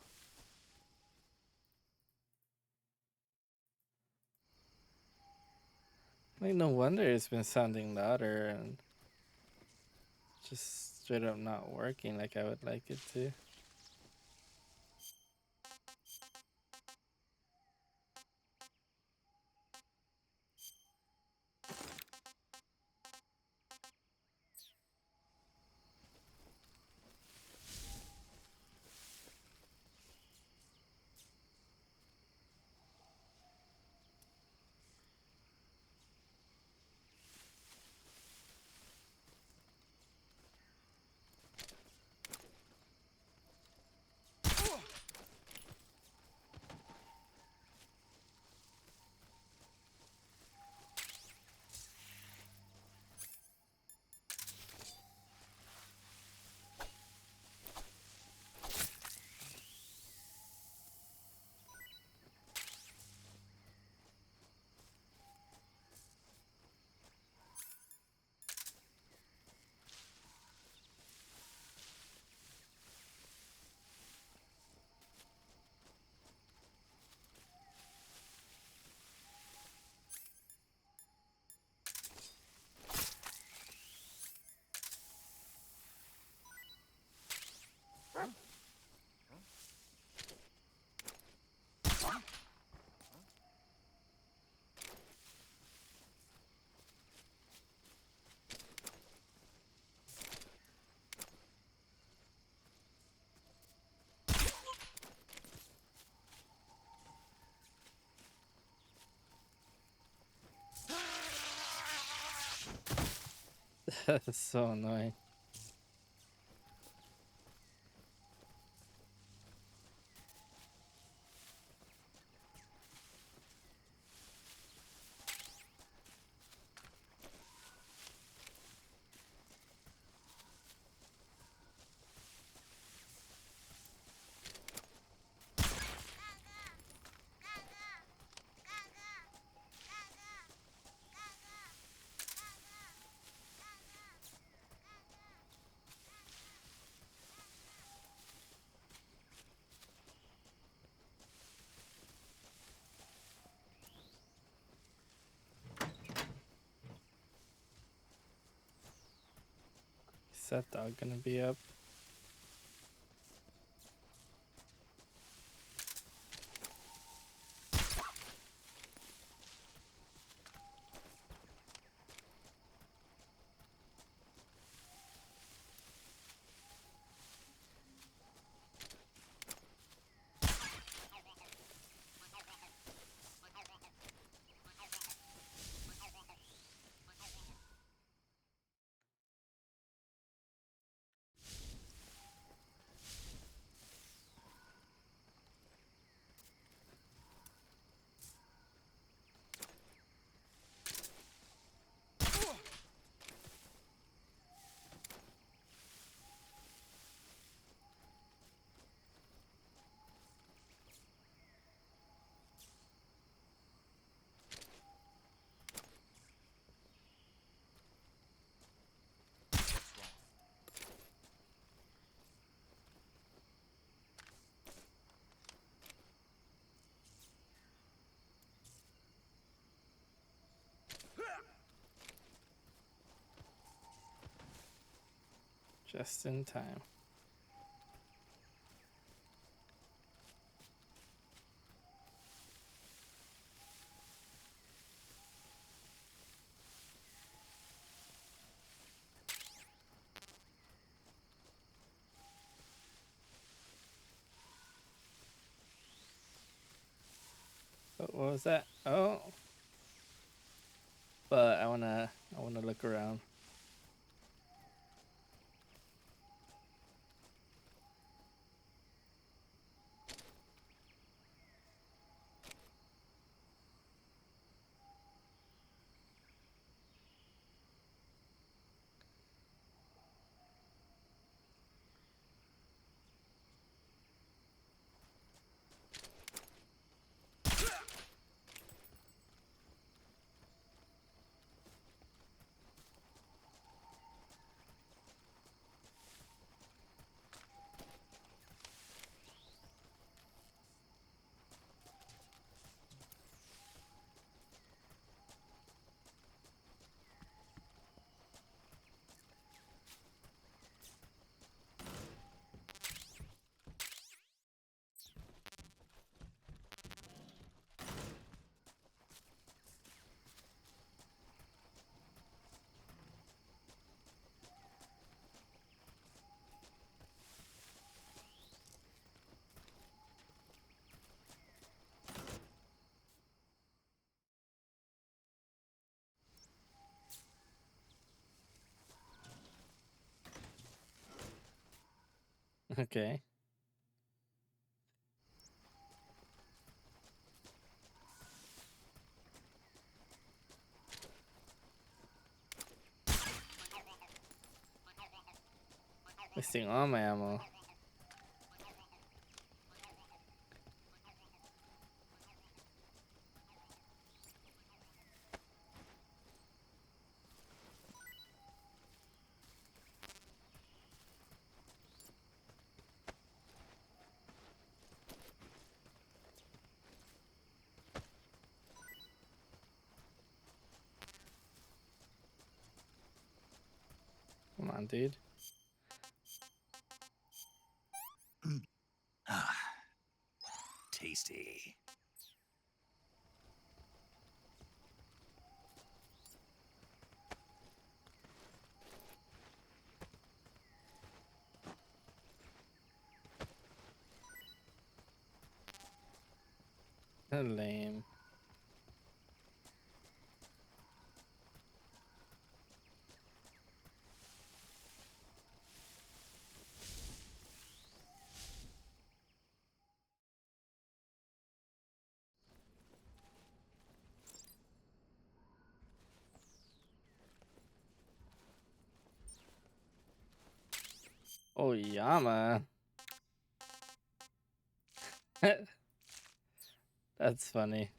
Like no wonder it's been sounding louder and just straight up not working like I would like it to. That's so annoying. Is that dog gonna be up? Just in time. What was that? Oh. But I wanna look around. Okay. Wasting all my ammo. Come on, dude. Tasty. Lame. Oh, Yama. That's funny.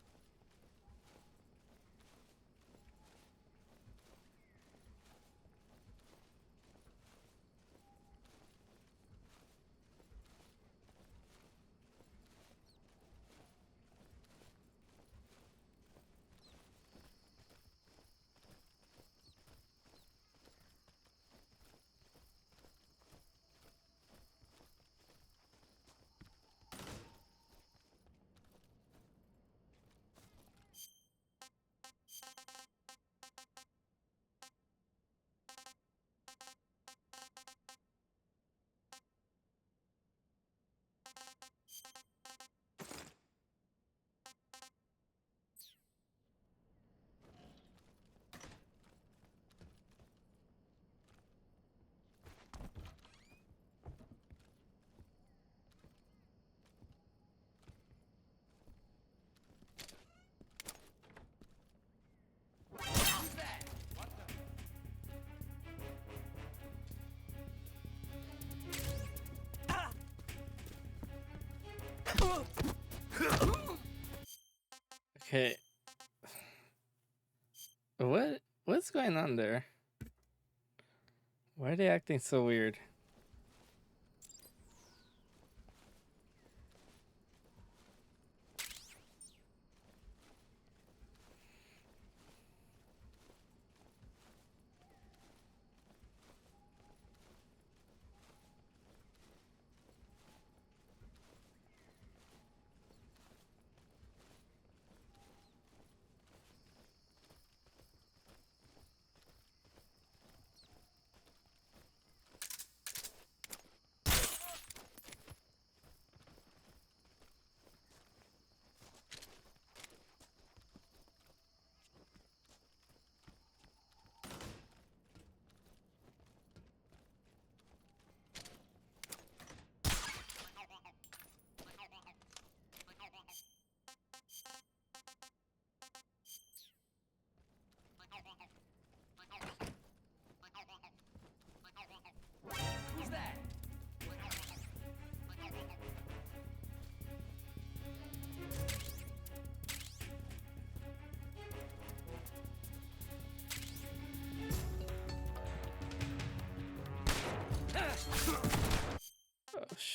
Okay. What's going on there? Why are they acting so weird?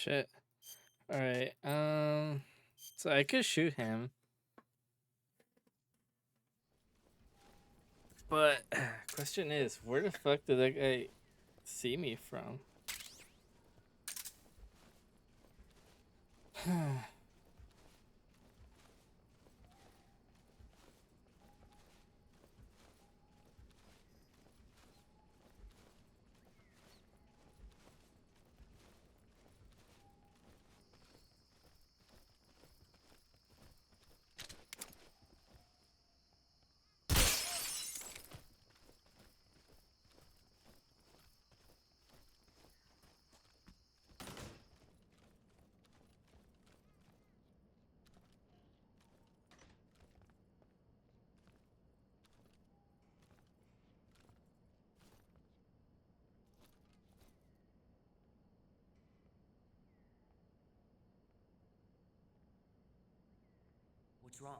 shit. Alright, so I could shoot him. But question is, where the fuck did that guy see me from? What's wrong?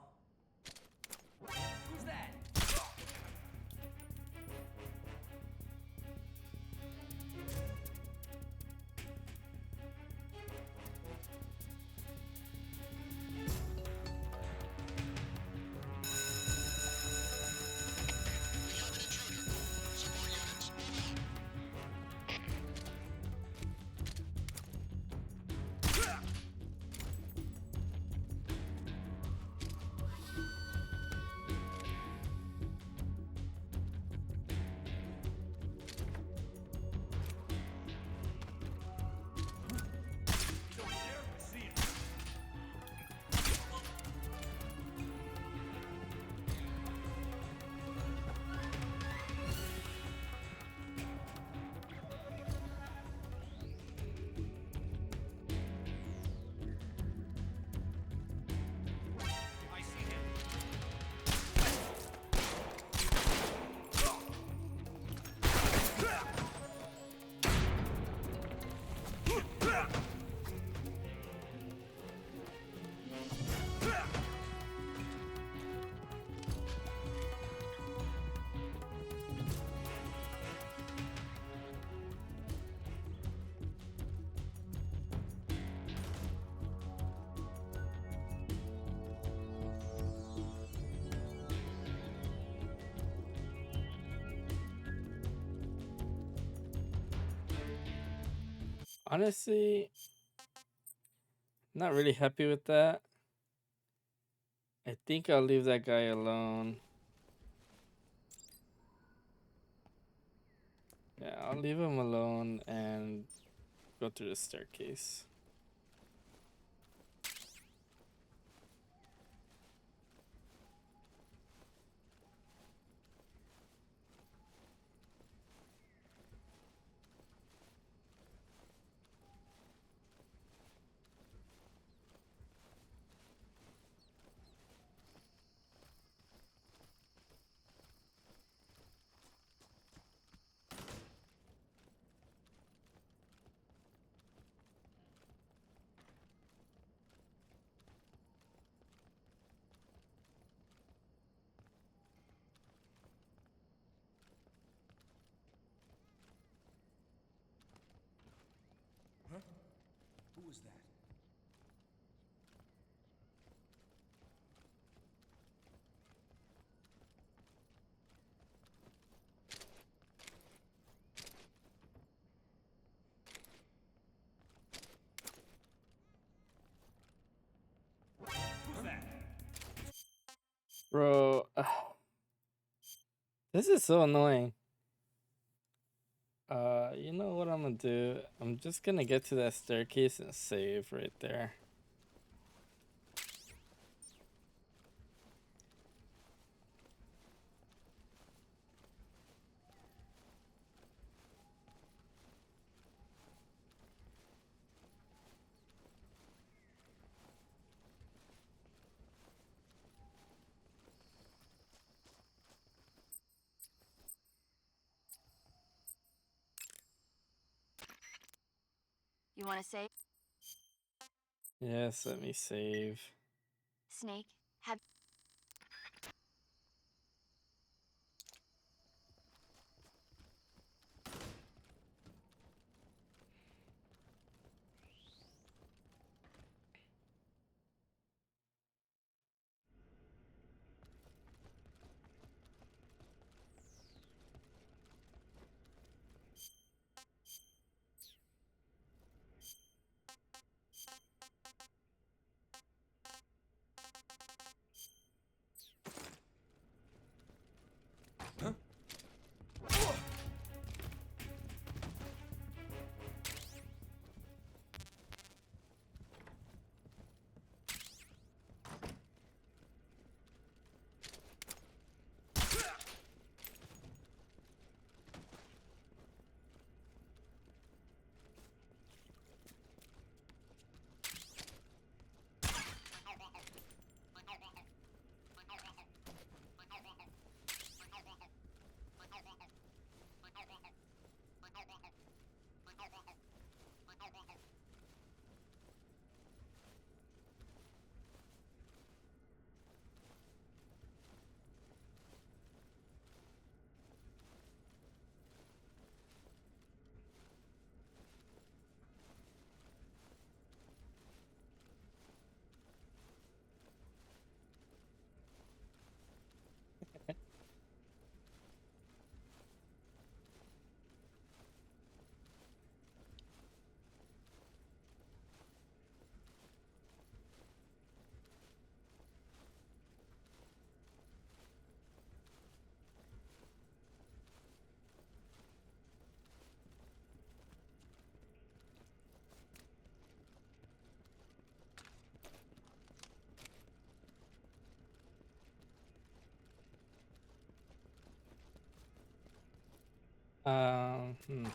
Who's that? Honestly, not really happy with that. I think I'll leave that guy alone. Yeah, I'll leave him alone and go through the staircase. Huh? Who was that? Who's that? Bro, this is so annoying. You know what I'm gonna do? I'm just gonna get to that staircase and save right there. You want to save? Yes, let me save. Snake, have. Hmm.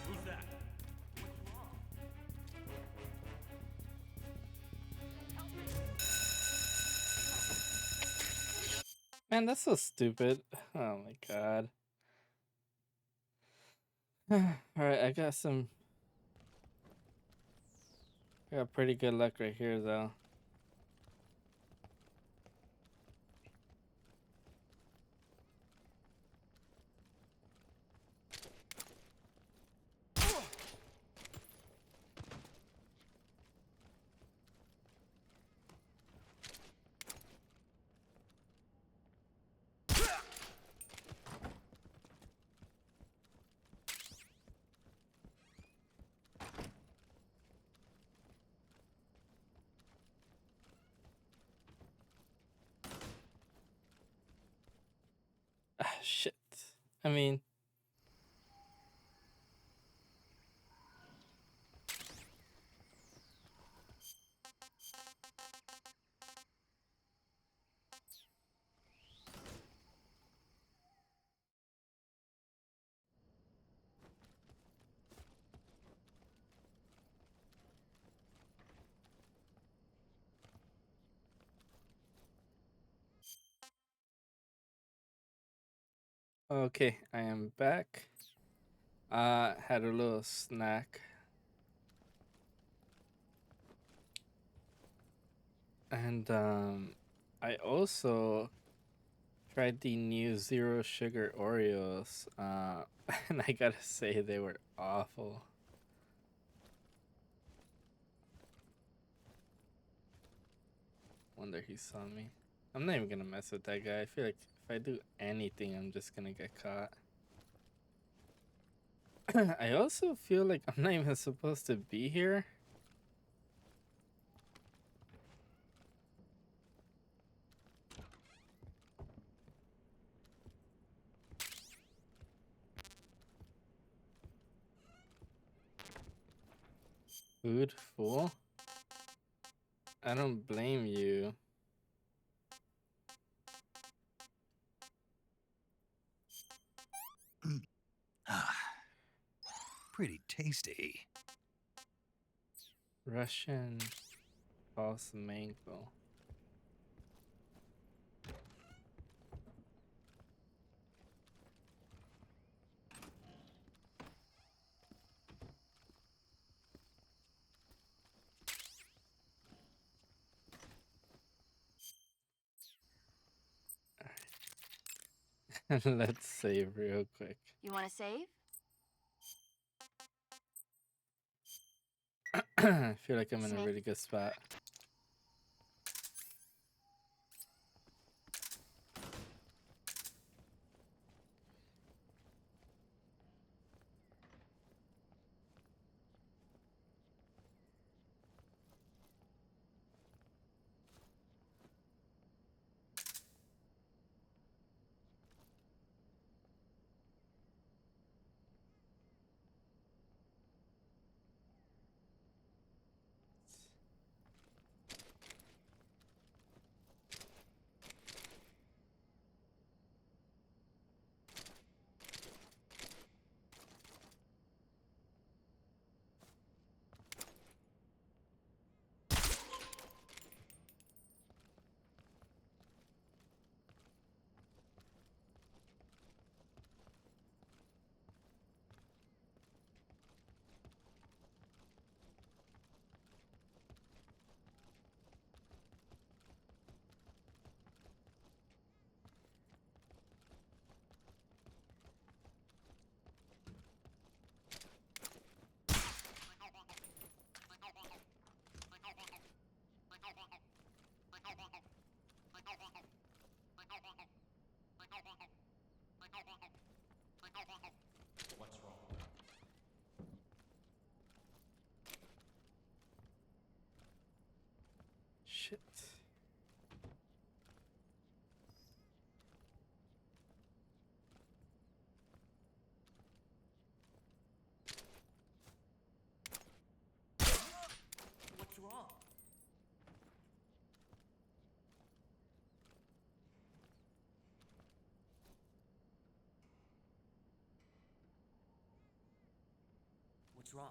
Who's that? Man, that's so stupid. Oh my god. Alright, I got pretty good luck right here though. Ah, shit. I mean, okay, I am back. Had a little snack. And I also tried the new zero sugar Oreos. And I gotta say they were awful. Wonder he saw me. I'm not even gonna mess with that guy. I feel like if I do anything, I'm just gonna get caught. I also feel like I'm not even supposed to be here. Food, fool. I don't blame you. Pretty tasty. Russian false mango. Let's save real quick. You want to save? I feel like I'm in a really good spot. What's wrong? Shit. What's wrong? What's wrong?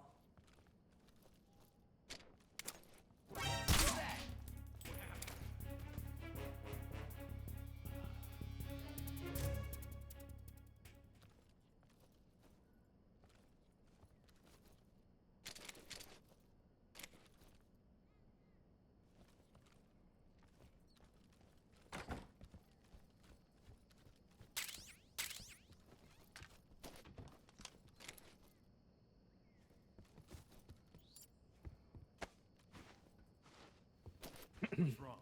What's wrong?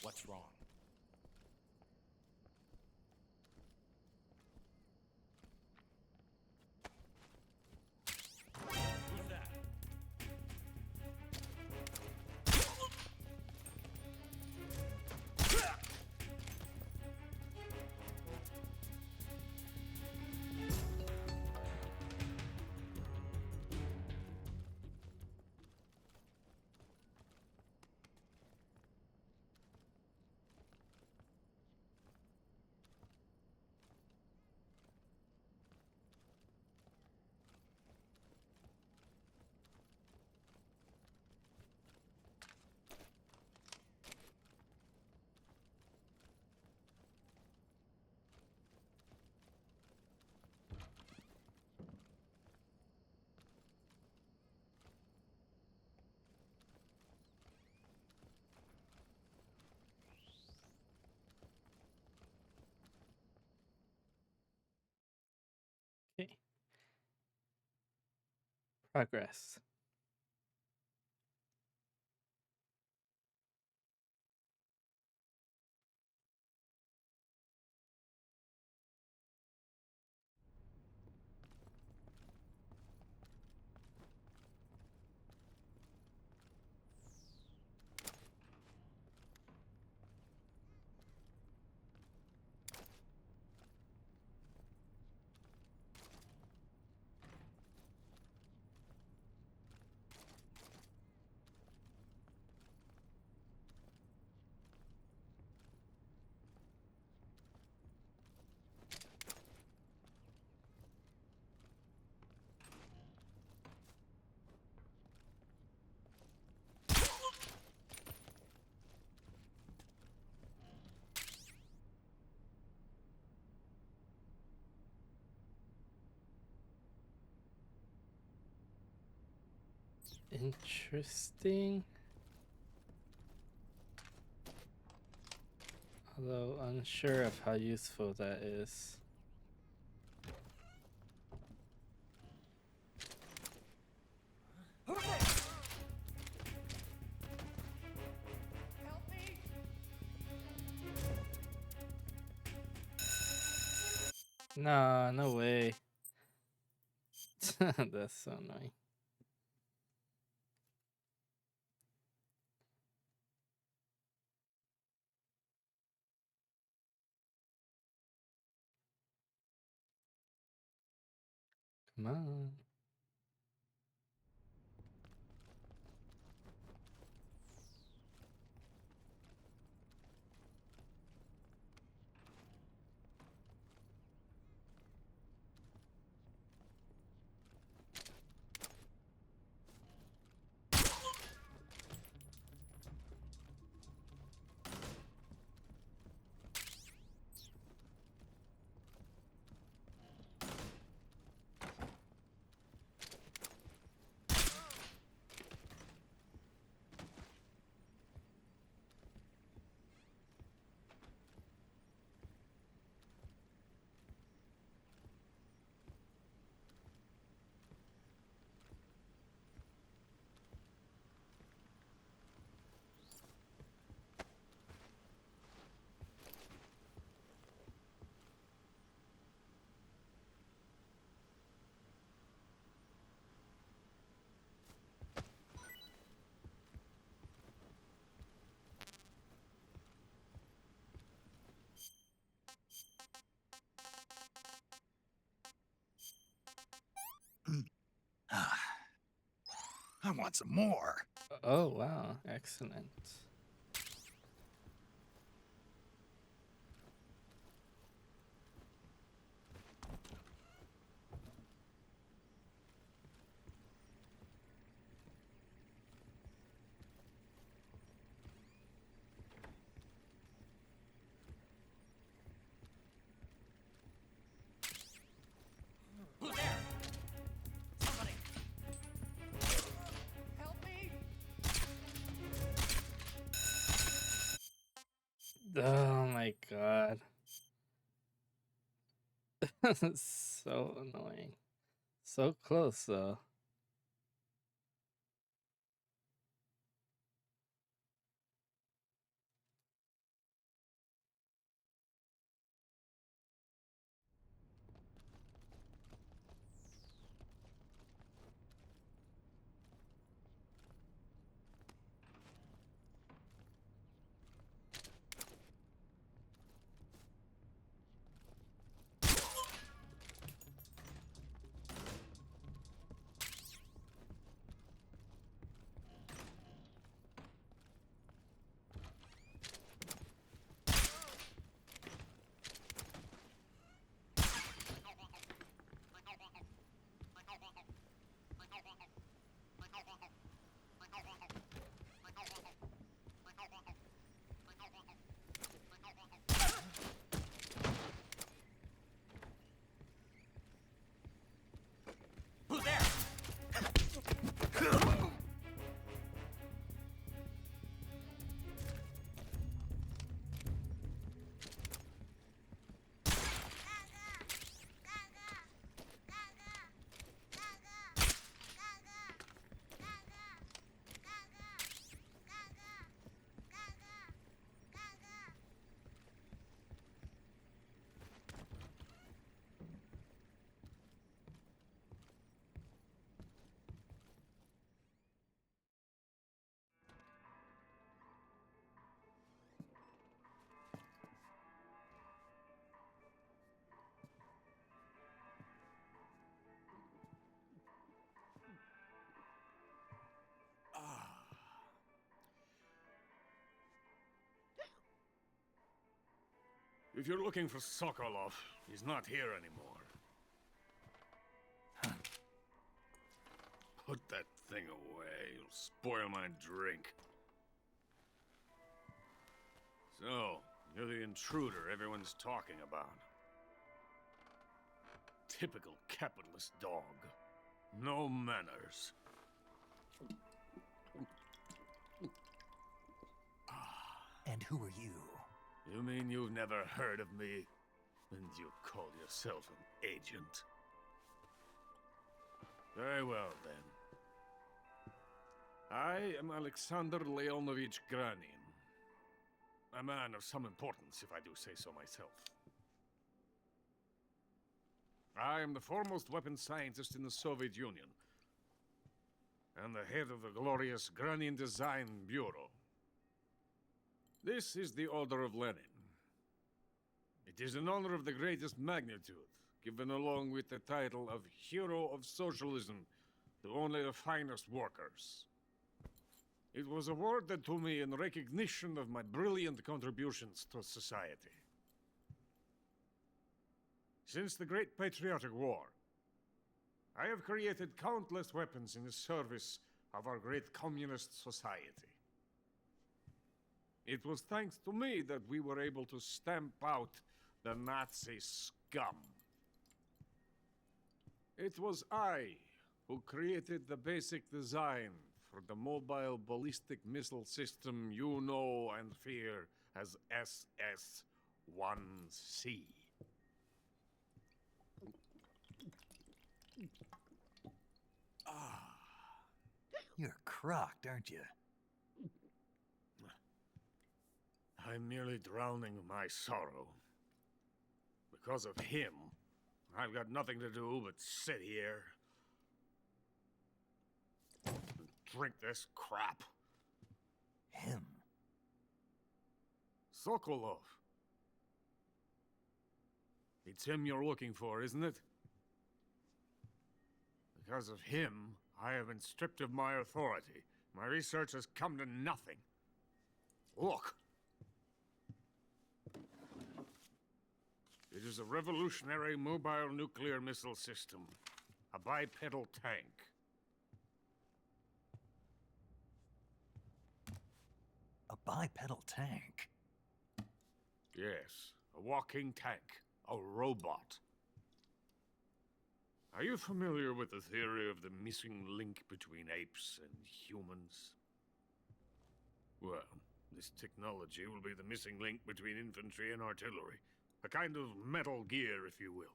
What's wrong? Who's that? Okay. Progress. Interesting. Although unsure of how useful that is. Nah, no way. That's so annoying. Come on. I want some more. Oh, wow. Excellent. Who's there? Somebody! Help me! Oh my god. So annoying. So close though. Who's there? If you're looking for Sokolov, he's not here anymore. Put that thing away. You'll spoil my drink. So, you're the intruder everyone's talking about. Typical capitalist dog. No manners. And who are you? You mean you've never heard of me? And you call yourself an agent? Very well, then. I am Alexander Leonovich Granin. A man of some importance, if I do say so myself. I am the foremost weapons scientist in the Soviet Union, and the head of the glorious Granin Design Bureau. This is the Order of Lenin. It is an honor of the greatest magnitude, given along with the title of Hero of Socialism to only the finest workers. It was awarded to me in recognition of my brilliant contributions to society. Since the Great Patriotic War, I have created countless weapons in the service of our great communist society. It was thanks to me that we were able to stamp out the Nazi scum. It was I who created the basic design for the mobile ballistic missile system you know and fear as SS-1C. You're crocked, aren't you? I'm merely drowning my sorrow. Because of him, I've got nothing to do but sit here and drink this crap. Him? Sokolov. It's him you're looking for, isn't it? Because of him, I have been stripped of my authority. My research has come to nothing. Look. It is a revolutionary mobile nuclear missile system. A bipedal tank. A bipedal tank? Yes, a walking tank. A robot. Are you familiar with the theory of the missing link between apes and humans? Well, this technology will be the missing link between infantry and artillery. A kind of Metal Gear, if you will.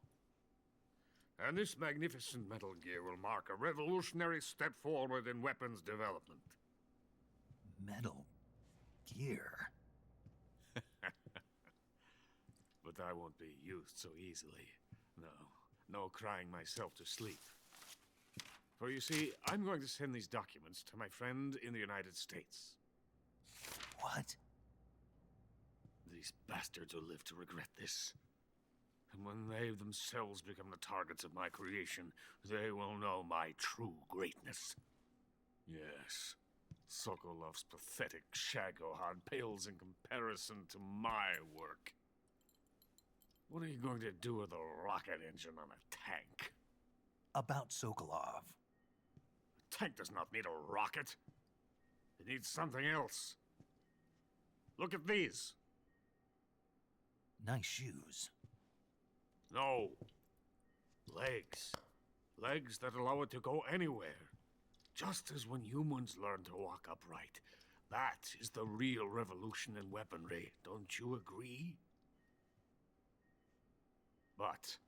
And this magnificent Metal Gear will mark a revolutionary step forward in weapons development. Metal Gear? But I won't be used so easily. No crying myself to sleep. For you see, I'm going to send these documents to my friend in the United States. What? These bastards will live to regret this. And when they themselves become the targets of my creation, they will know my true greatness. Yes, Sokolov's pathetic shagohod pales in comparison to my work. What are you going to do with a rocket engine on a tank? About Sokolov. A tank does not need a rocket. It needs something else. Look at these. Nice shoes. No. Legs. Legs that allow it to go anywhere. Just as when humans learn to walk upright. That is the real revolution in weaponry. Don't you agree? But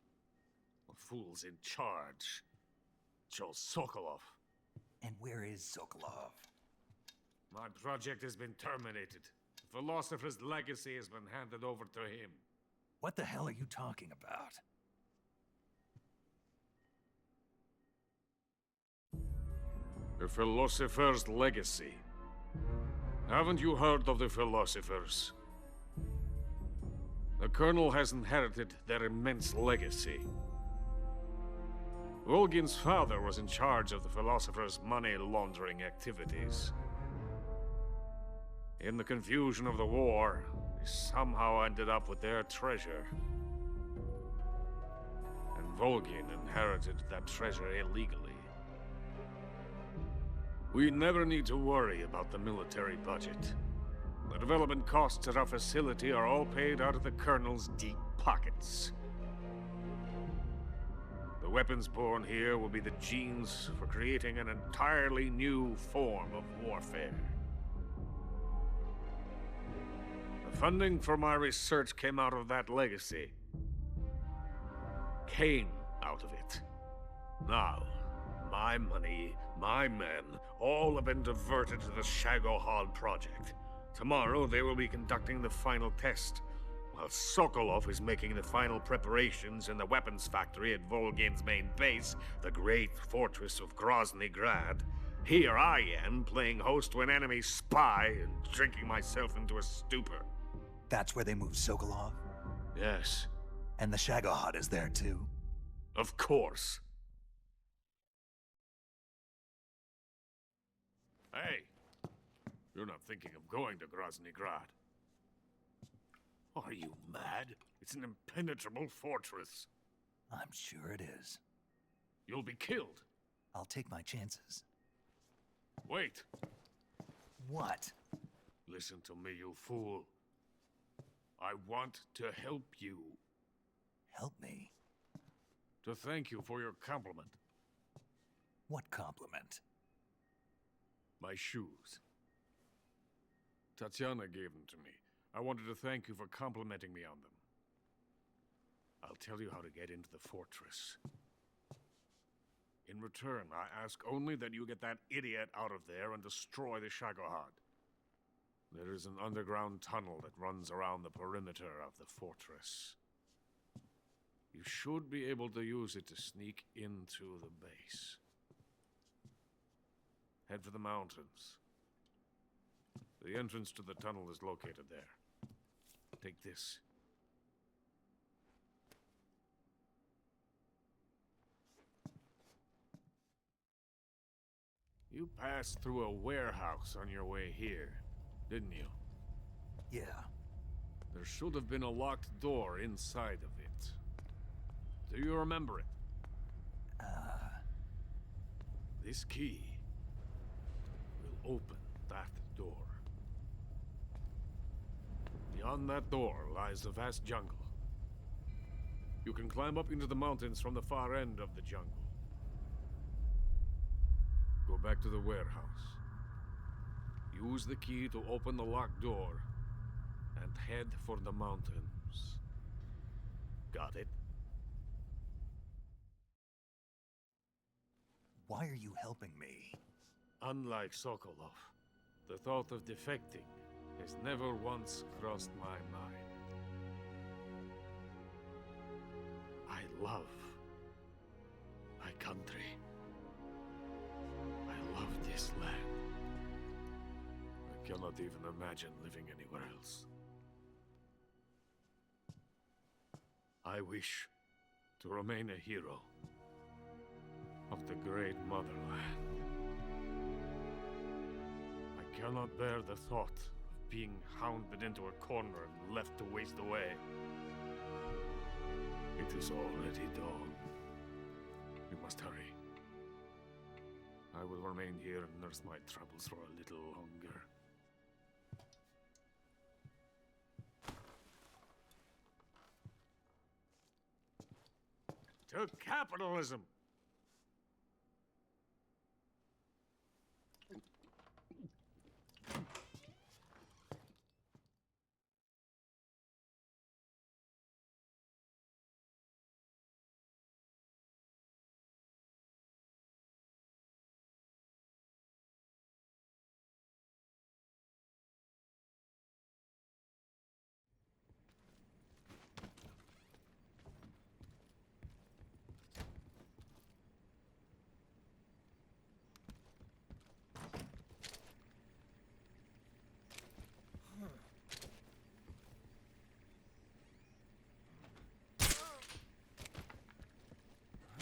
the fool's in charge. Chose Sokolov. And where is Sokolov? My project has been terminated. The philosopher's legacy has been handed over to him. What the hell are you talking about? The philosopher's legacy. Haven't you heard of the philosophers? The Colonel has inherited their immense legacy. Volgin's father was in charge of the philosophers' money laundering activities. In the confusion of the war, they somehow ended up with their treasure. And Volgin inherited that treasure illegally. We never need to worry about the military budget. The development costs at our facility are all paid out of the Colonel's deep pockets. The weapons born here will be the genes for creating an entirely new form of warfare. Funding for my research came out of that legacy. Came out of it. Now, my money, my men, all have been diverted to the Shagohod project. Tomorrow they will be conducting the final test, while Sokolov is making the final preparations in the weapons factory at Volgin's main base, the great fortress of Grozny Grad. Here I am, playing host to an enemy spy and drinking myself into a stupor. That's where they moved Sokolov? Yes. And the Shagohod is there too? Of course. Hey, you're not thinking of going to Grozny Grad. Are you mad? It's an impenetrable fortress. I'm sure it is. You'll be killed. I'll take my chances. Wait. What? Listen to me, you fool. I want to help you. Help me? To thank you for your compliment. What compliment? My shoes. Tatiana gave them to me. I wanted to thank you for complimenting me on them. I'll tell you how to get into the fortress. In return, I ask only that you get that idiot out of there and destroy the Shagohod. There is an underground tunnel that runs around the perimeter of the fortress. You should be able to use it to sneak into the base. Head for the mountains. The entrance to the tunnel is located there. Take this. You passed through a warehouse on your way here, didn't you? Yeah. There should have been a locked door inside of it. Do you remember it? This key will open that door. Beyond that door lies a vast jungle. You can climb up into the mountains from the far end of the jungle. Go back to the warehouse. Use the key to open the locked door and head for the mountains. Got it? Why are you helping me? Unlike Sokolov, the thought of defecting has never once crossed my mind. I love my country. I love this land. I cannot even imagine living anywhere else. I wish to remain a hero of the great motherland. I cannot bear the thought of being hounded into a corner and left to waste away. It is already dawn. We must hurry. I will remain here and nurse my troubles for a little longer. To capitalism!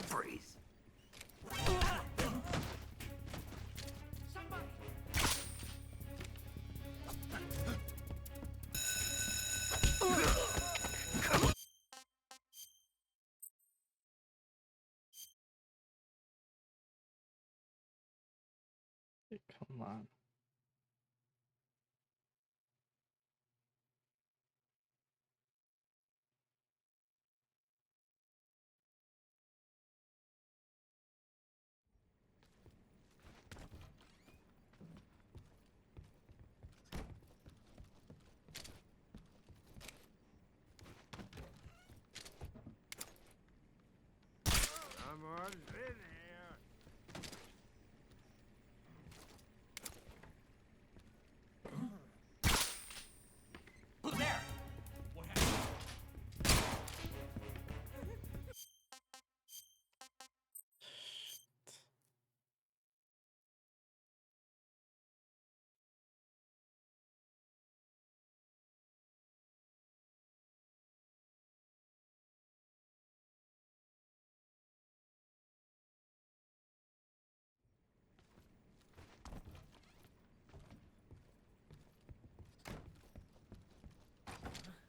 Freeze. Come on. What's in here? Who's there? What happened?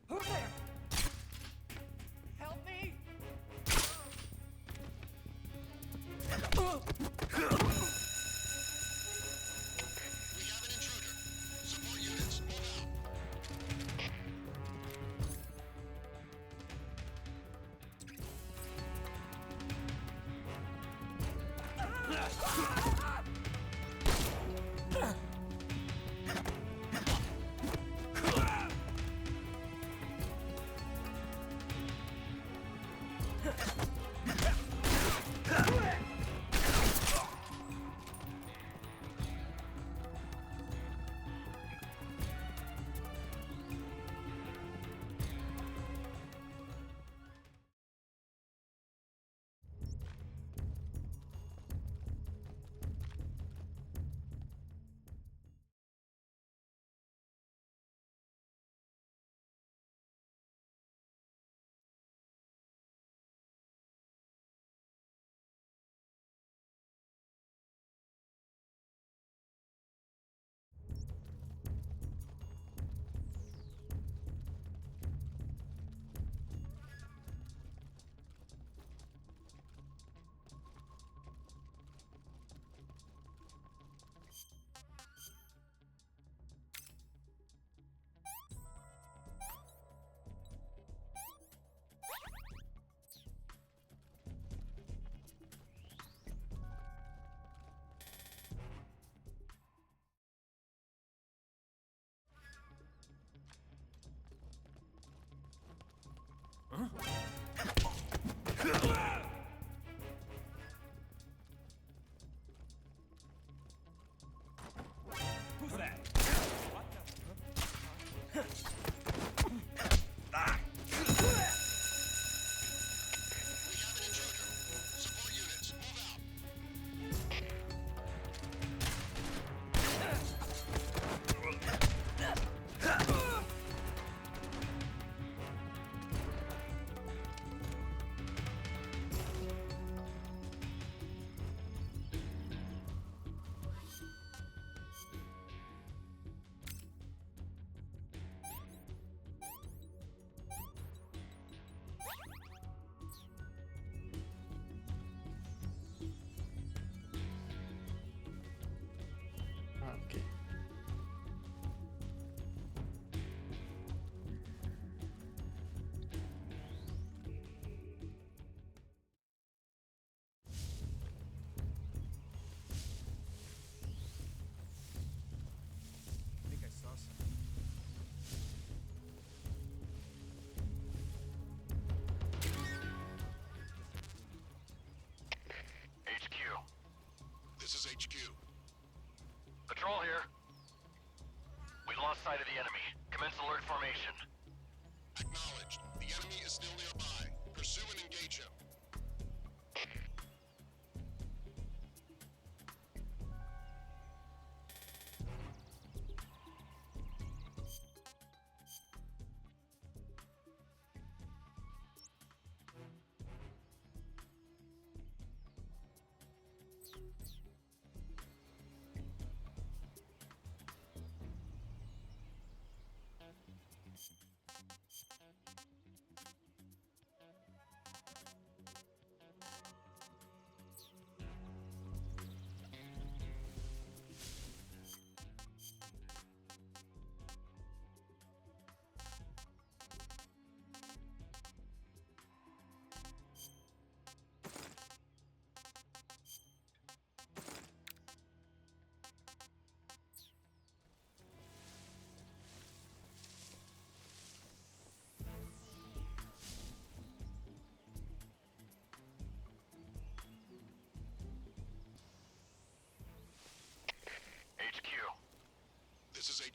Who's there? Help me!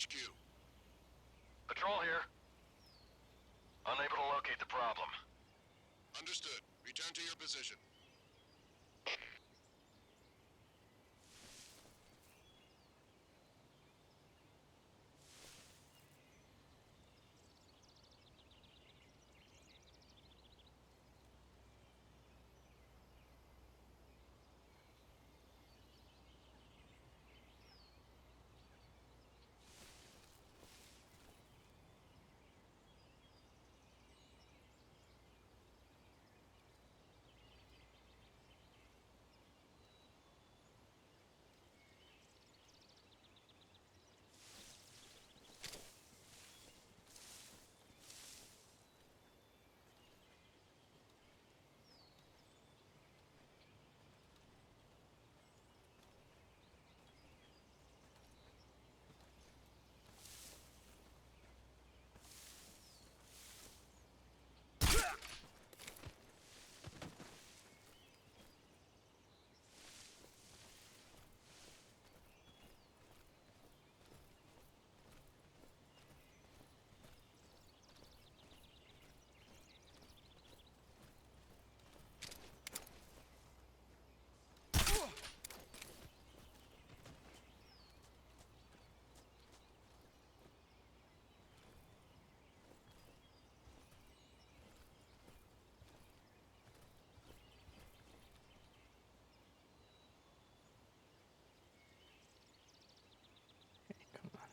HQ. Patrol here. Unable to locate the problem. Understood. Return to your position. Come on.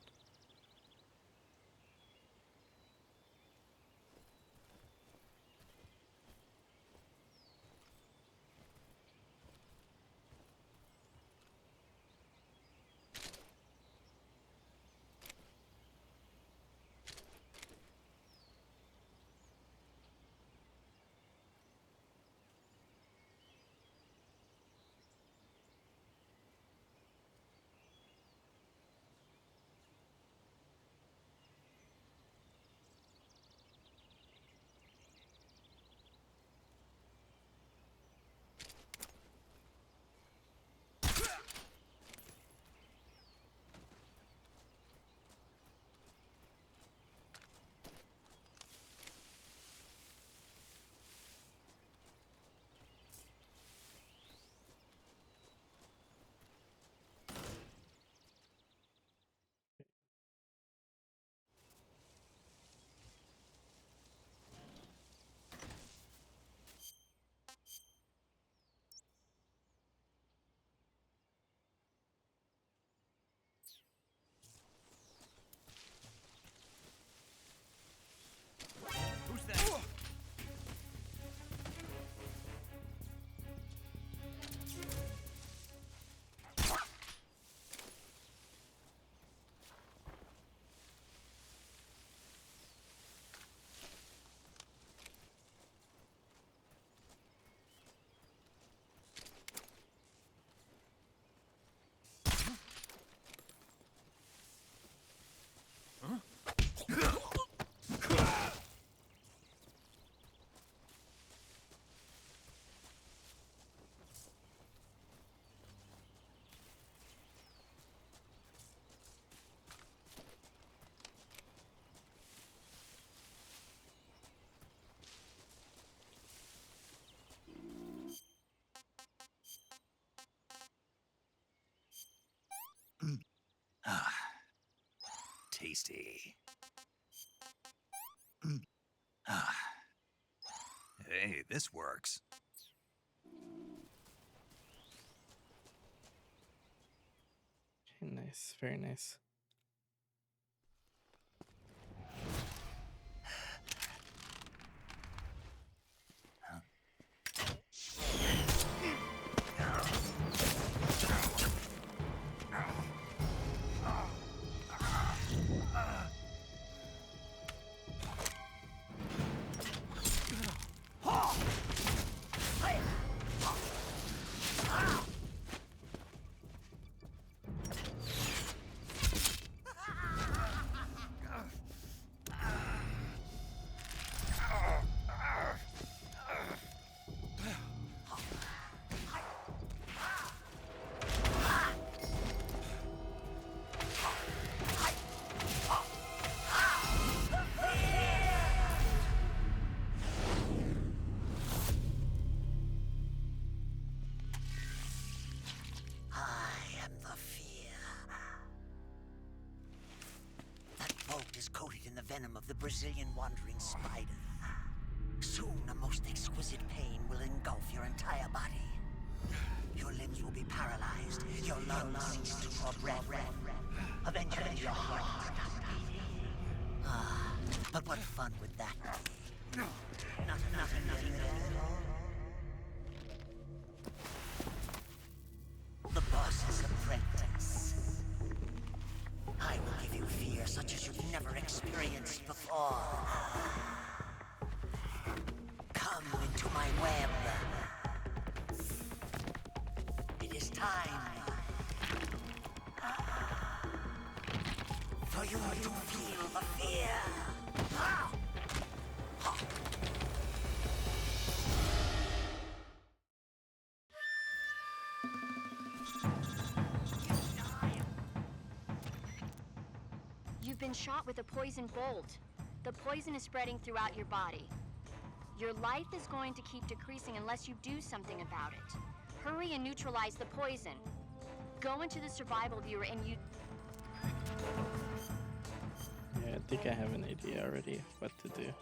Who's that? Ah, tasty. Ah. Hey, this works. Okay, nice. Very nice. venom of the Brazilian wandering spider. Soon, a most exquisite pain will engulf your entire body. Your limbs will be paralyzed, your lungs cease to draw breath. Eventually, your heart will stop beating. Ah, but what fun would that be? Nothing at all. The boss's apprentice. I will give you fear such as you've never experienced before. Come into my web. It is time for you to feel the fear. You've been shot with a poison bolt. The poison is spreading throughout your body. Your life is going to keep decreasing unless you do something about it. Hurry and neutralize the poison. Go into the survival viewer and you... Yeah, I think I have an idea already of what to do.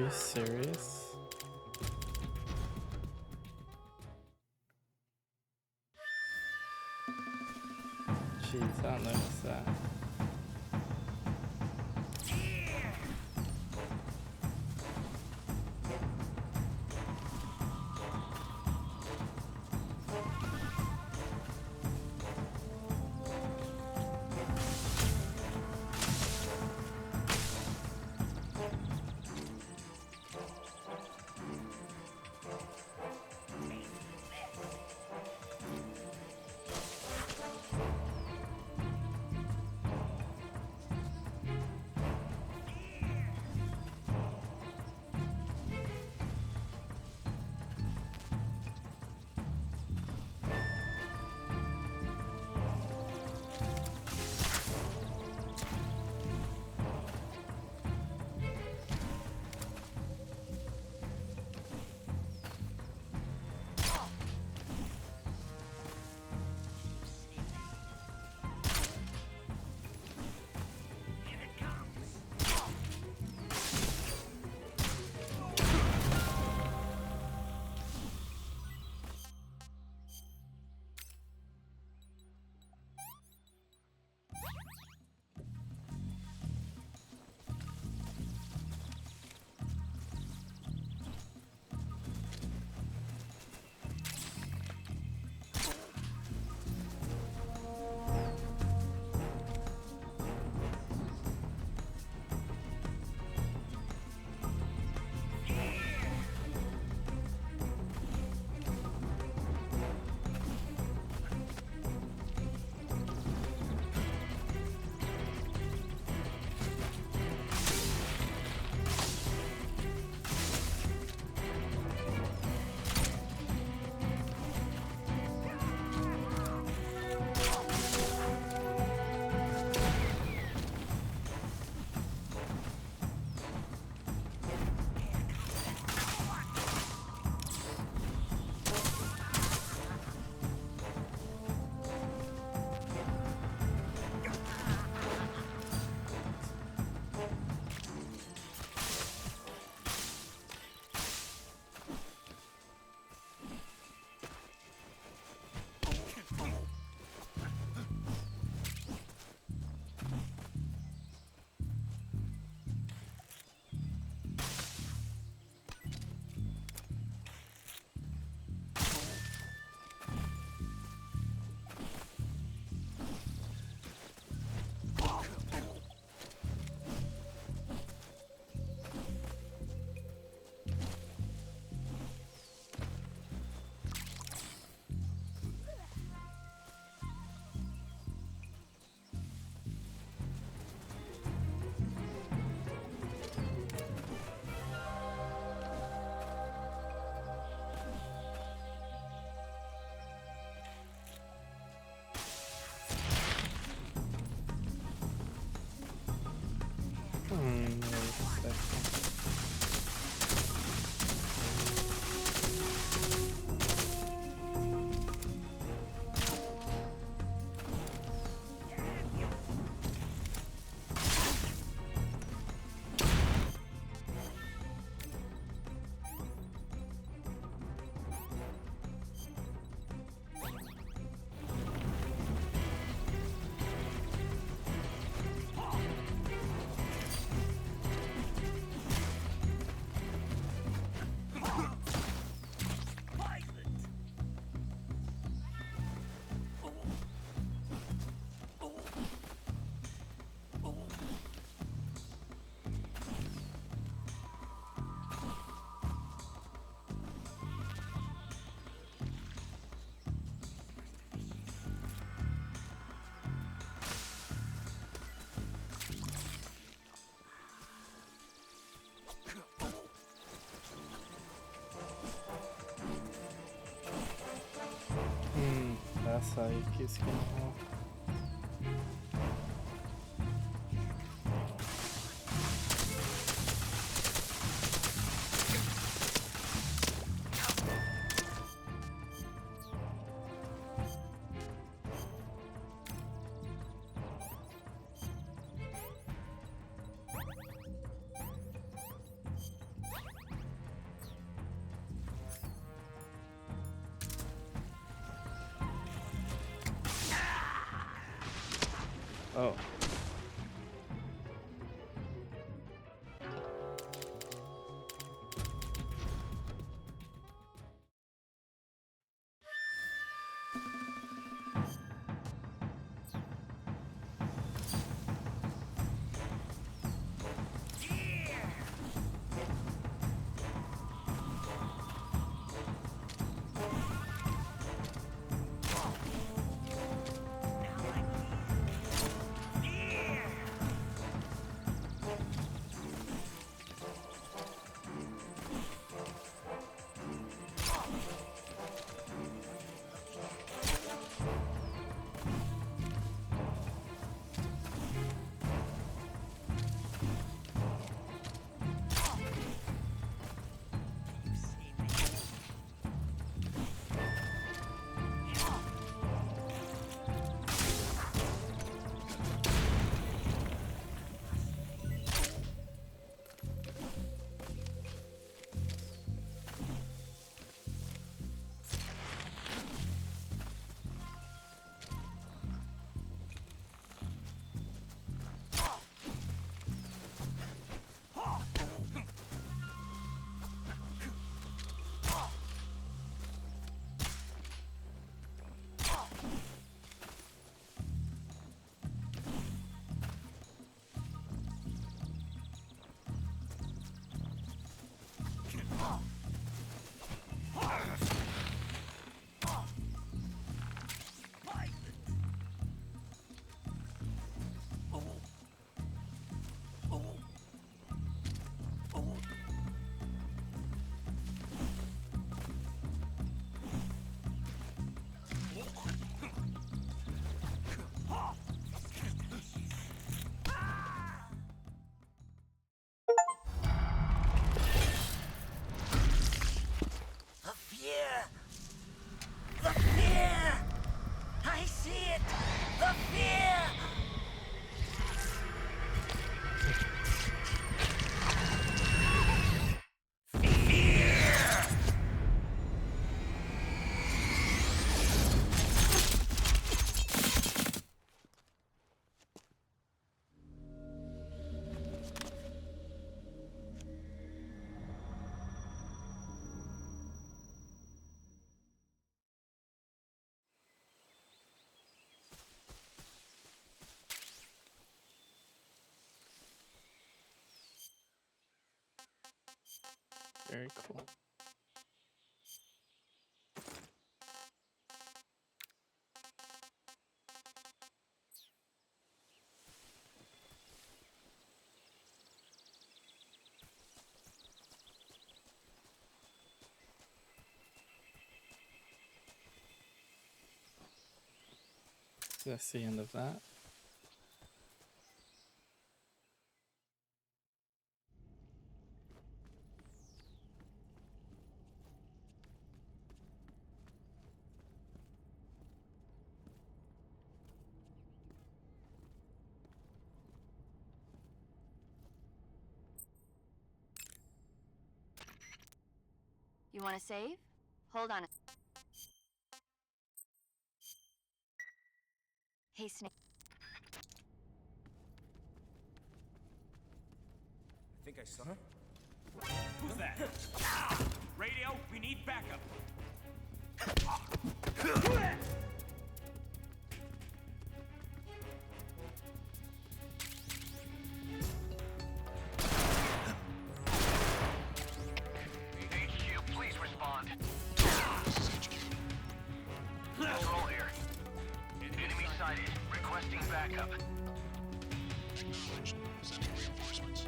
you serious? Jeez, I don't notice that. Wait a second. That's how you keep skinning off. Oh. The fear! The fear! I see it! The fear! Very cool. So that's the end of that. You want to save? Hold on. Hey, Snake. I think I saw. Who's that? Radio, we need backup. HQ, please respond. This is HQ. Control here. Enemy sighted. Requesting backup. Acknowledged. Sending reinforcements.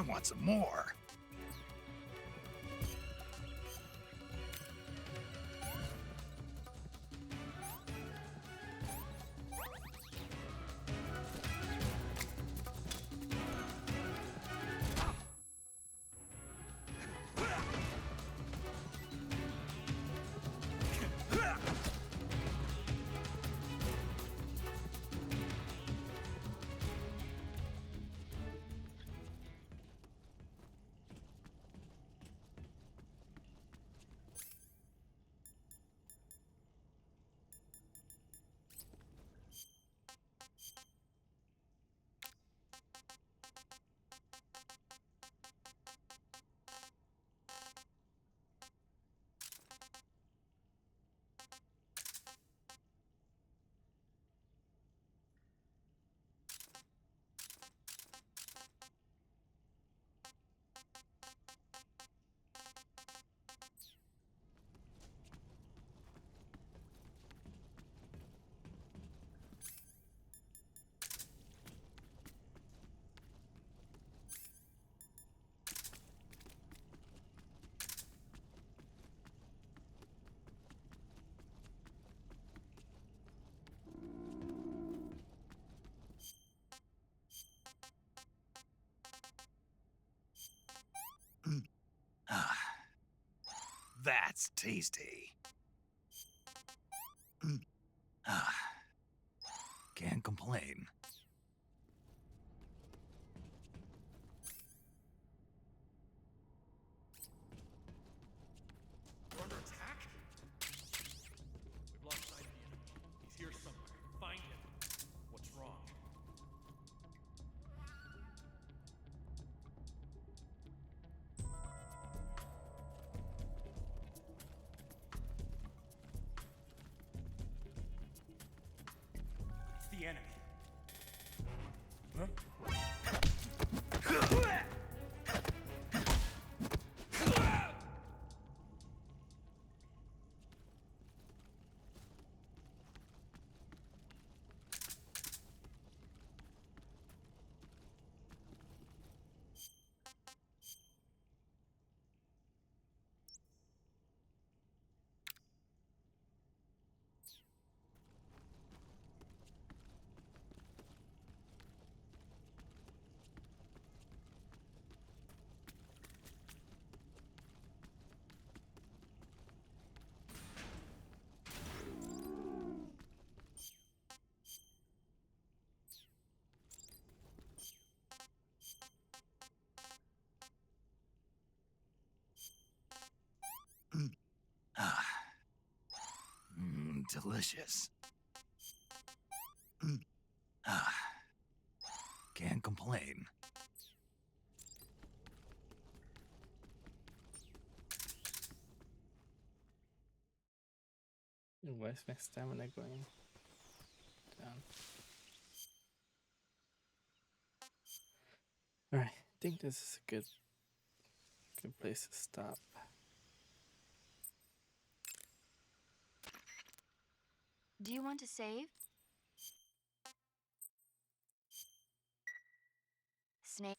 want some more. That's tasty. Can't complain. We're under attack? We've lost sight of the enemy. He's here somewhere. Find him. What's wrong? It's the enemy. Huh? Delicious. Can't complain. Why is my stamina going down? Alright, I think this is a good place to stop. Do you want to save? Snake.